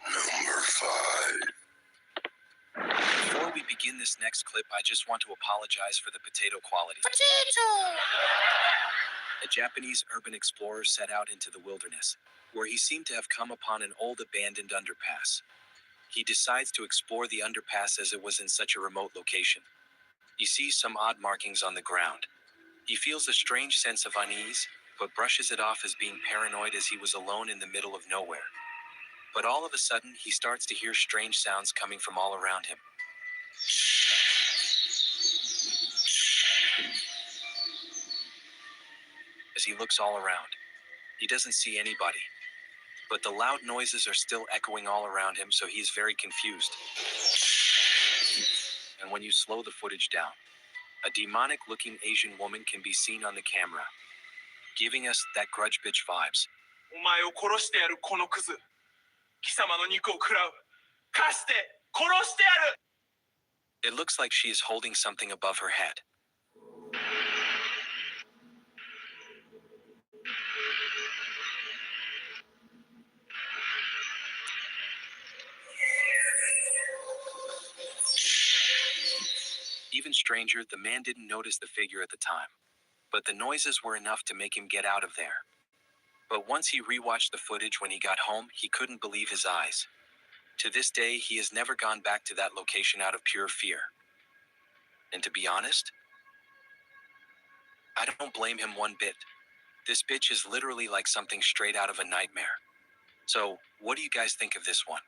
Number 5. Before we begin this next clip, I just want to apologize for the potato quality. Potato! A Japanese urban explorer set out into the wilderness, where he seemed to have come upon an old abandoned underpass. He decides to explore the underpass as it was in such a remote location. He sees some odd markings on the ground. He feels a strange sense of unease, but brushes it off as being paranoid as he was alone in the middle of nowhere. But all of a sudden, he starts to hear strange sounds coming from all around him. As he looks all around, he doesn't see anybody. But the loud noises are still echoing all around him, so he is very confused. And when you slow the footage down, a demonic-looking Asian woman can be seen on the camera, giving us that grudge bitch vibes. お前を殺してやるこのクズ。貴様の肉を食らう。貸して殺してやる。 It looks like she is holding something above her head. Even stranger, the man didn't notice the figure at the time, but the noises were enough to make him get out of there. But once he rewatched the footage when he got home, he couldn't believe his eyes. To this day, he has never gone back to that location out of pure fear. And to be honest, I don't blame him one bit. This bitch is literally like something straight out of a nightmare. So, what do you guys think of this one?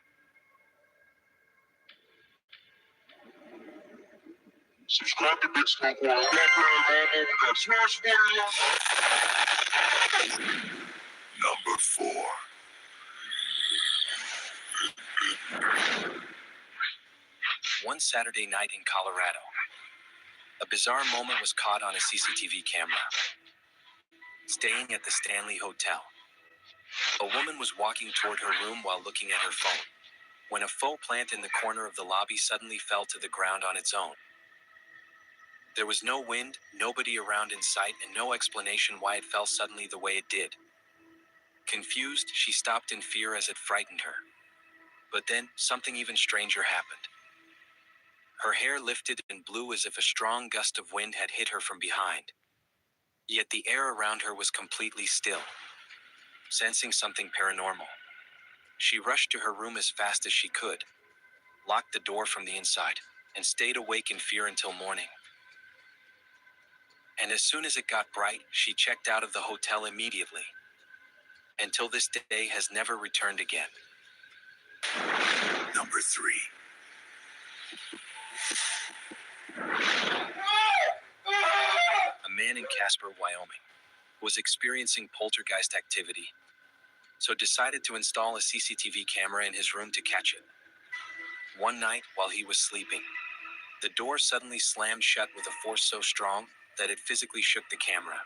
Subscribe to Bigsmokeweiler. Paranormal. That's Number 4. One Saturday night in Colorado, a bizarre moment was caught on a CCTV camera. Staying at the Stanley Hotel, a woman was walking toward her room while looking at her phone, when a faux plant in the corner of the lobby suddenly fell to the ground on its own. There was no wind, nobody around in sight, and no explanation why it fell suddenly the way it did. Confused, she stopped in fear as it frightened her. But then, something even stranger happened. Her hair lifted and blew as if a strong gust of wind had hit her from behind. Yet the air around her was completely still. Sensing something paranormal, she rushed to her room as fast as she could, locked the door from the inside, and stayed awake in fear until morning. And as soon as it got bright, she checked out of the hotel immediately. Until this day has never returned again. Number 3. A man in Casper, Wyoming, was experiencing poltergeist activity, so decided to install a CCTV camera in his room to catch it. One night, while he was sleeping, the door suddenly slammed shut with a force so strong that it physically shook the camera.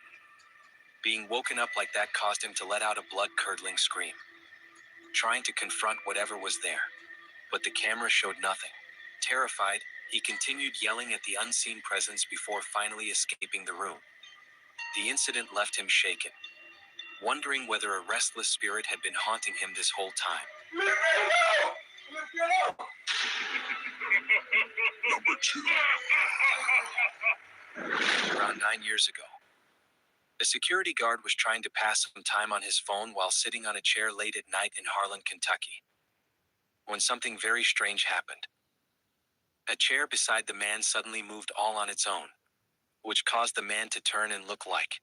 Being woken up like that caused him to let out a blood-curdling scream, trying to confront whatever was there, but the camera showed nothing. Terrified, he continued yelling at the unseen presence before finally escaping the room. The incident left him shaken, wondering whether a restless spirit had been haunting him this whole time. Number 2. Around 9 years ago, a security guard was trying to pass some time on his phone while sitting on a chair late at night in Harlan, Kentucky, when something very strange happened. A chair beside the man suddenly moved all on its own, which caused the man to turn and look like.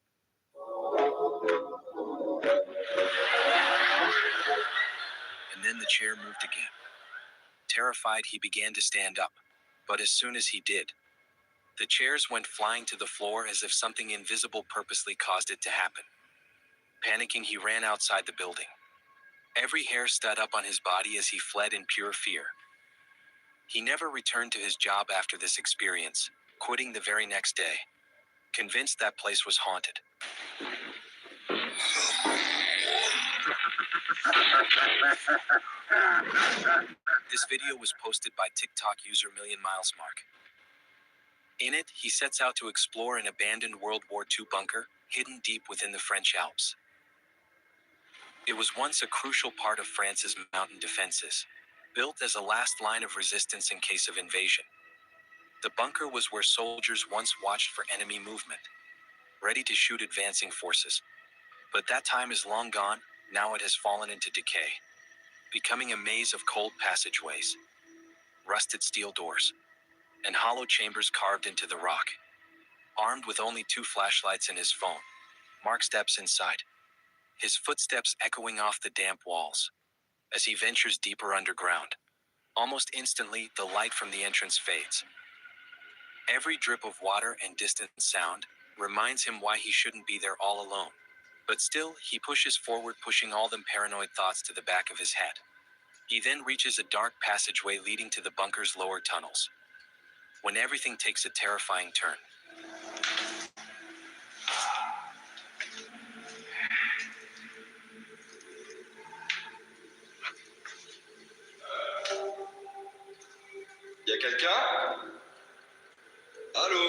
And then the chair moved again. Terrified, he began to stand up, but as soon as he did, the chairs went flying to the floor as if something invisible purposely caused it to happen. Panicking, he ran outside the building. Every hair stood up on his body as he fled in pure fear. He never returned to his job after this experience, quitting the very next day, convinced that place was haunted. This video was posted by TikTok user MillionMilesMark. In it, he sets out to explore an abandoned World War II bunker hidden deep within the French Alps. It was once a crucial part of France's mountain defenses, built as a last line of resistance in case of invasion. The bunker was where soldiers once watched for enemy movement, ready to shoot advancing forces. But that time is long gone. Now it has fallen into decay, becoming a maze of cold passageways, rusted steel doors, and hollow chambers carved into the rock. Armed with only 2 flashlights and his phone, Mark steps inside, his footsteps echoing off the damp walls. As he ventures deeper underground, almost instantly the light from the entrance fades. Every drip of water and distant sound reminds him why he shouldn't be there all alone. But still, he pushes forward, pushing all them paranoid thoughts to the back of his head. He then reaches a dark passageway leading to the bunker's lower tunnels, when everything takes a terrifying turn. Y'a quelqu'un? Allô?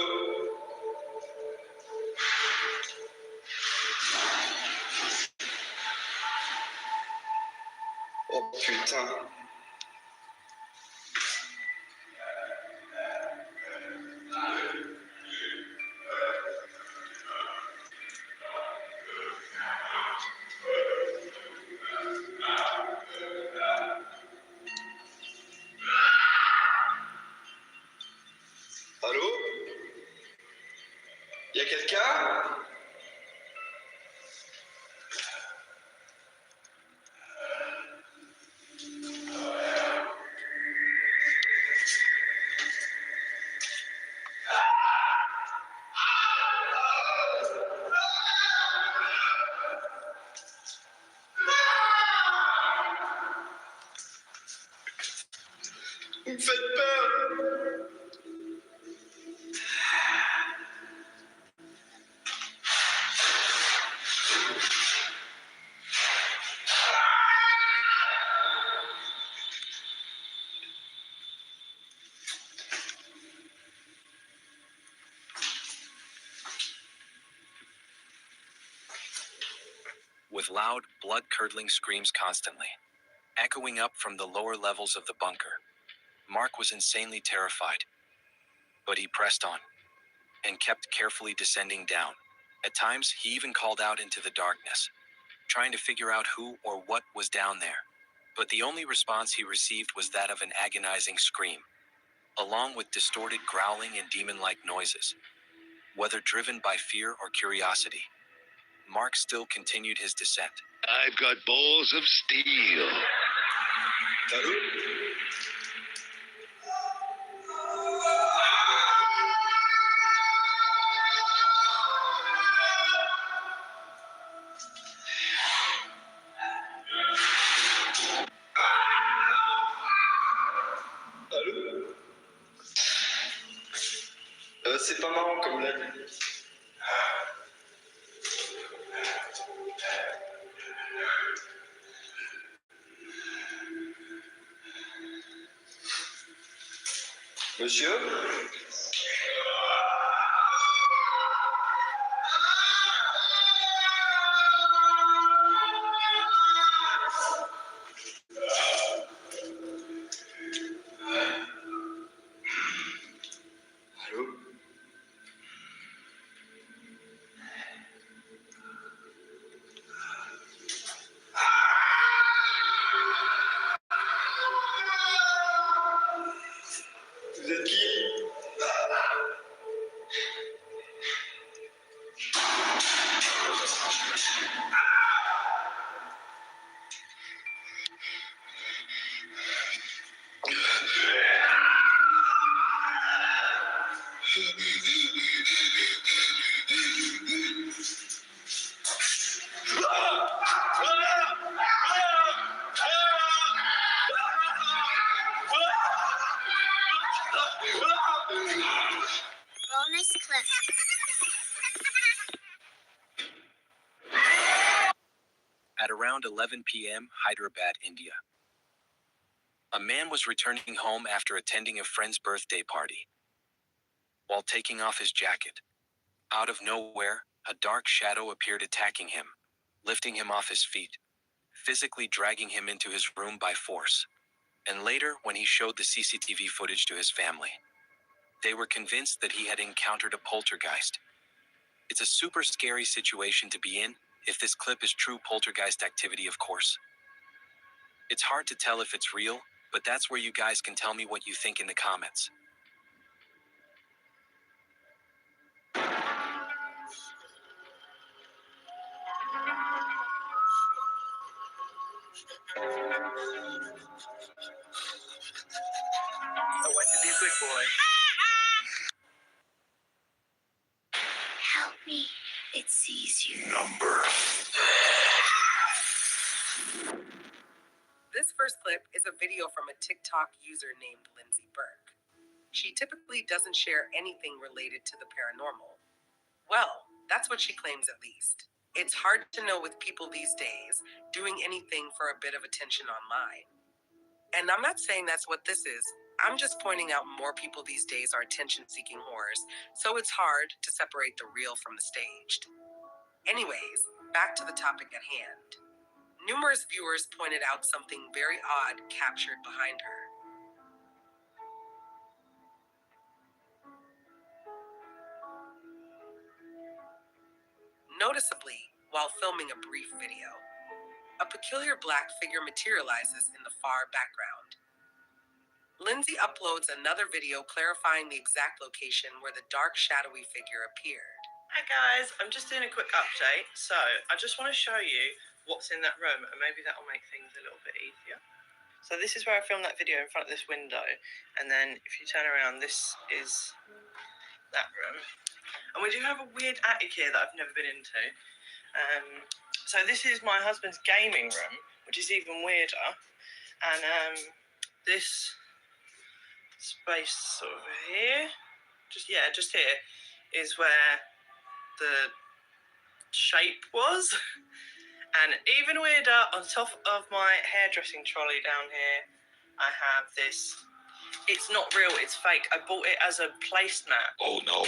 Oh putain. Allô? Y'a quelqu'un? Vous me faites peur! With with loud, blood-curdling screams constantly, echoing up from the lower levels of the bunker. Mark was insanely terrified, but he pressed on and kept carefully descending down. At times, he even called out into the darkness, trying to figure out who or what was down there. But the only response he received was that of an agonizing scream, along with distorted growling and demon-like noises. Whether driven by fear or curiosity, Mark still continued his descent. I've got balls of steel. C'est pas marrant comme la vie. Monsieur? Vous êtes qui? Bonus clip. At around 11 p.m., Hyderabad, India. A man was returning home after attending a friend's birthday party. While taking off his jacket, out of nowhere, a dark shadow appeared attacking him, lifting him off his feet, physically dragging him into his room by force. And later, when he showed the CCTV footage to his family, they were convinced that he had encountered a poltergeist. It's a super scary situation to be in, if this clip is true poltergeist activity, of course. It's hard to tell if it's real, but that's where you guys can tell me what you think in the comments. I want to be a good boy. Help me. It sees you. This first clip is a video from a TikTok user named Lindsay Burke. She typically doesn't share anything related to the paranormal. Well, that's what she claims at least. It's hard to know with people these days doing anything for a bit of attention online. And I'm not saying that's what this is. I'm just pointing out more people these days are attention-seeking whores, so it's hard to separate the real from the staged. Anyways, back to the topic at hand. Numerous viewers pointed out something very odd captured behind her. Noticeably, while filming a brief video, a peculiar black figure materializes in the far background. Lindsay uploads another video clarifying the exact location where the dark, shadowy figure appeared. Hi guys, I'm just doing a quick update. So, I just want to show you what's in that room and maybe that'll make things a little bit easier. So this is where I filmed that video in front of this window, and then if you turn around, this is that room. And we do have a weird attic here that I've never been into. So this is my husband's gaming room, which is even weirder. And this space sort of here, just here, is where the shape was. And even weirder, on top of my hairdressing trolley down here, I have this. It's not real, it's fake. I bought it as a placemat. Oh no.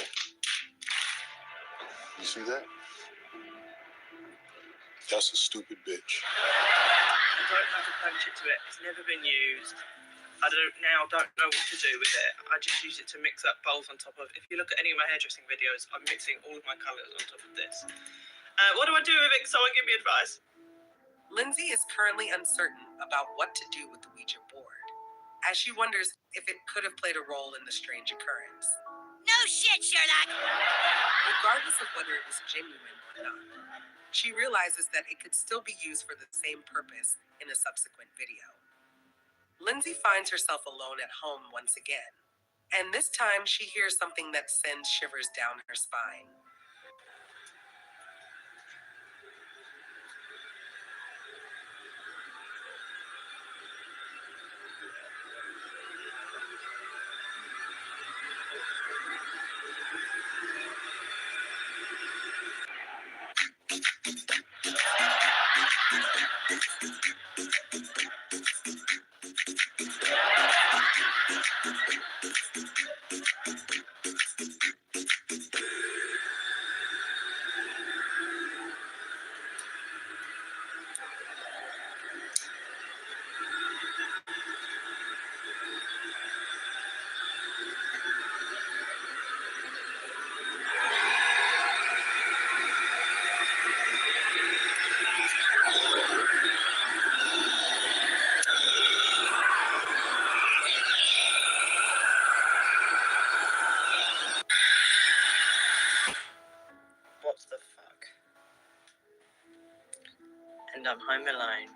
You see that? That's a stupid bitch. I don't have a punch it to it. It's never been used. I don't know what to do with it. I just use it to mix up bowls on top of. If you look at any of my hairdressing videos, I'm mixing all of my colours on top of this. What do I do with it? Someone give me advice. Lindsay is currently uncertain about what to do with the Ouija board, as she wonders if it could have played a role in the strange occurrence. No shit, Sherlock! Regardless of whether it was genuine or not, she realizes that it could still be used for the same purpose in a subsequent video. Lindsay finds herself alone at home once again, and this time she hears something that sends shivers down her spine. What the fuck? And I'm home alone.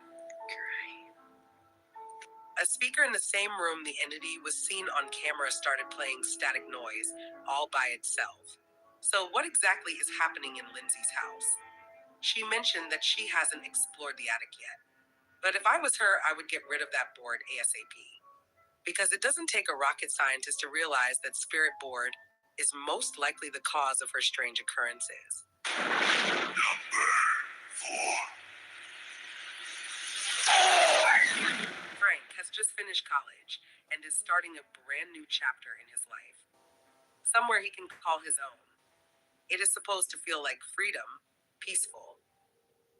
A speaker in the same room the entity was seen on camera started playing static noise all by itself. So what exactly is happening in Lindsay's house? She mentioned that she hasn't explored the attic yet. But if I was her, I would get rid of that board ASAP. Because it doesn't take a rocket scientist to realize that spirit board is most likely the cause of her strange occurrences. Frank has just finished college and is starting a brand new chapter in his life. Somewhere he can call his own. It is supposed to feel like freedom, peaceful.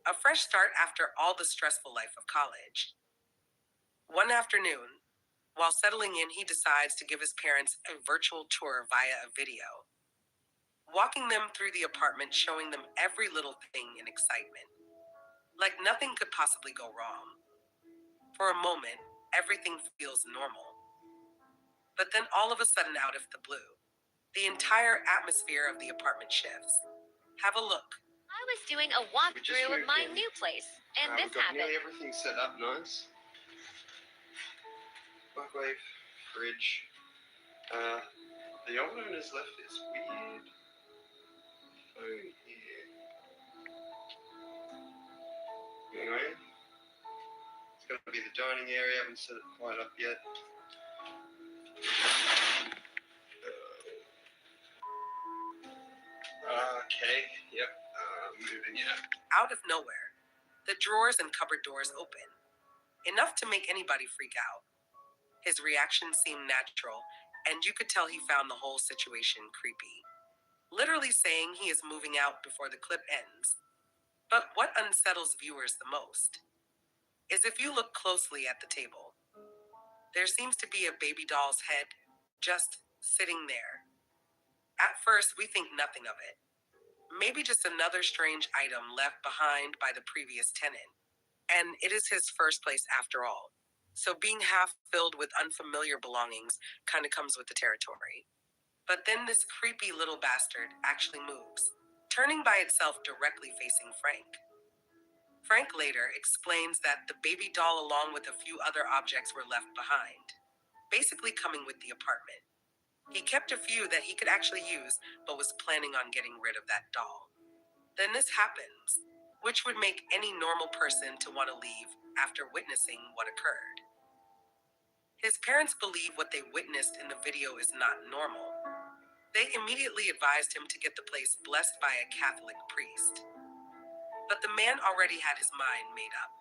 A fresh start after all the stressful life of college. One afternoon, while settling in, he decides to give his parents a virtual tour via a video. Walking them through the apartment, showing them every little thing in excitement. Like nothing could possibly go wrong. For a moment, everything feels normal. But then all of a sudden, out of the blue, the entire atmosphere of the apartment shifts. Have a look. I was doing a walkthrough of my new place, and this We've got happened. nearly everything set up nice. Microwave, fridge. The old owner's left this weird phone here. Anyway, it's got to be the dining area. I haven't set it quite up yet. Okay, yep, moving in. Out of nowhere, the drawers and cupboard doors open. Enough to make anybody freak out. His reaction seemed natural, and you could tell he found the whole situation creepy. Literally saying he is moving out before the clip ends. But what unsettles viewers the most is if you look closely at the table. There seems to be a baby doll's head just sitting there. At first, we think nothing of it. Maybe just another strange item left behind by the previous tenant. And it is his first place after all. So being half filled with unfamiliar belongings kind of comes with the territory. But then this creepy little bastard actually moves, turning by itself directly facing Frank. Frank later explains that the baby doll along with a few other objects were left behind, basically coming with the apartment. He kept a few that he could actually use, but was planning on getting rid of that doll. Then this happens, which would make any normal person to want to leave after witnessing what occurred. His parents believe what they witnessed in the video is not normal. They immediately advised him to get the place blessed by a Catholic priest. But the man already had his mind made up.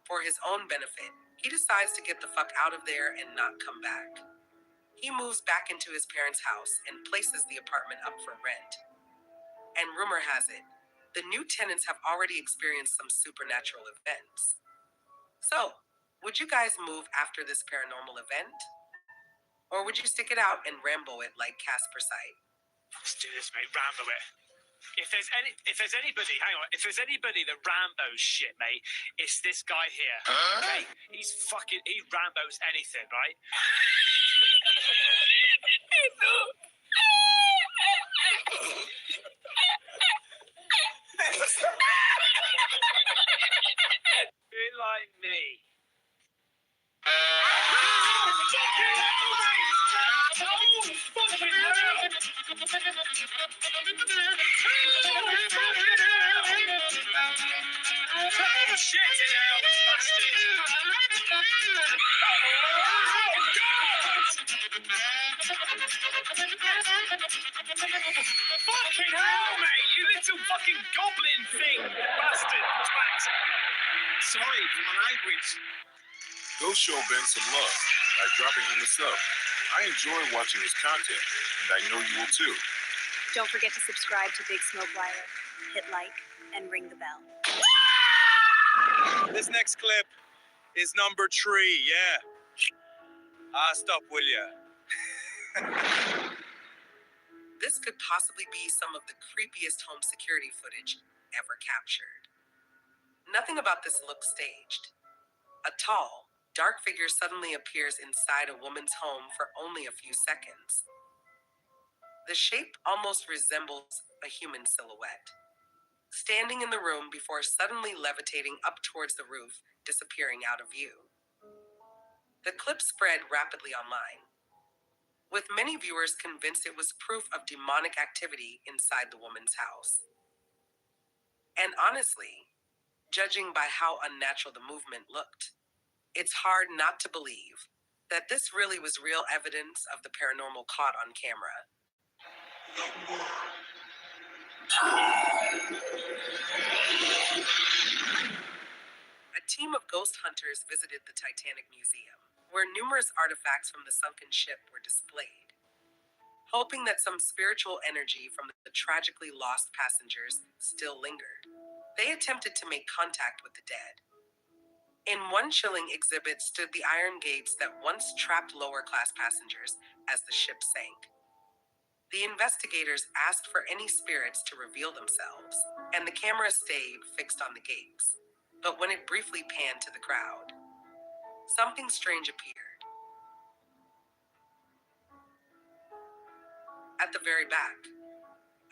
For his own benefit, he decides to get the fuck out of there and not come back. He moves back into his parents' house and places the apartment up for rent. And rumor has it, The new tenants have already experienced some supernatural events. So, would you guys move after this paranormal event? Or would you stick it out and Rambo it like Casper Sight? Let's do this, mate. Rambo it. If there's anybody, hang on. If there's anybody that Rambo's shit, mate, it's this guy here. Okay, he Rambo's anything, right? Bit like me. Fucking hell, mate! You little fucking goblin thing, bastard! Twat. Sorry for my language. Go show Ben some love by dropping him a sub. I enjoy watching his content, and I know you will too. Don't forget to subscribe to Bigsmokeweiler, hit like, and ring the bell. This next clip is number 3, yeah. Stop, will ya? This could possibly be some of the creepiest home security footage ever captured. Nothing about this looks staged. A tall, dark figure suddenly appears inside a woman's home for only a few seconds. The shape almost resembles a human silhouette, standing in the room before suddenly levitating up towards the roof, disappearing out of view. The clip spread rapidly online, with many viewers convinced it was proof of demonic activity inside the woman's house. And honestly, judging by how unnatural the movement looked, it's hard not to believe that this really was real evidence of the paranormal caught on camera. A team of ghost hunters visited the Titanic Museum, where numerous artifacts from the sunken ship were displayed, hoping that some spiritual energy from the tragically lost passengers still lingered. They attempted to make contact with the dead. In one chilling exhibit stood the iron gates that once trapped lower-class passengers as the ship sank. The investigators asked for any spirits to reveal themselves, and the camera stayed fixed on the gates. But when it briefly panned to the crowd, something strange appeared. At the very back,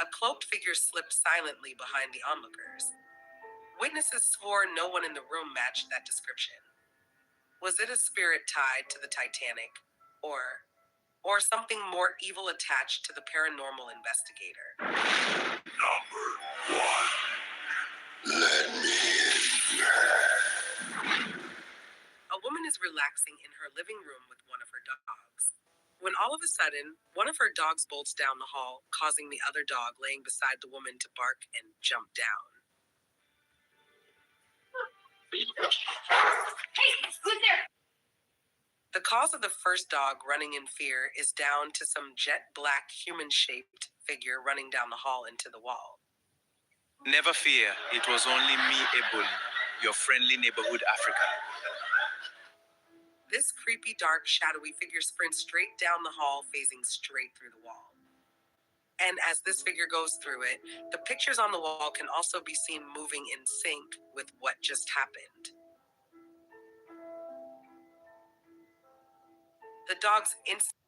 a cloaked figure slipped silently behind the onlookers. Witnesses swore no one in the room matched that description. Was it a spirit tied to the Titanic, or something more evil attached to the paranormal investigator? Number 1. Let me in. A woman is relaxing in her living room with one of her dogs, when all of a sudden, one of her dogs bolts down the hall, causing the other dog laying beside the woman to bark and jump down. Hey, who's there? The cause of the first dog running in fear is down to some jet black human-shaped figure running down the hall into the wall. Never fear, it was only me, Eboli, your friendly neighborhood African. This creepy, dark, shadowy figure sprints straight down the hall, phasing straight through the wall. And as this figure goes through it, the pictures on the wall can also be seen moving in sync with what just happened. The dogs instantly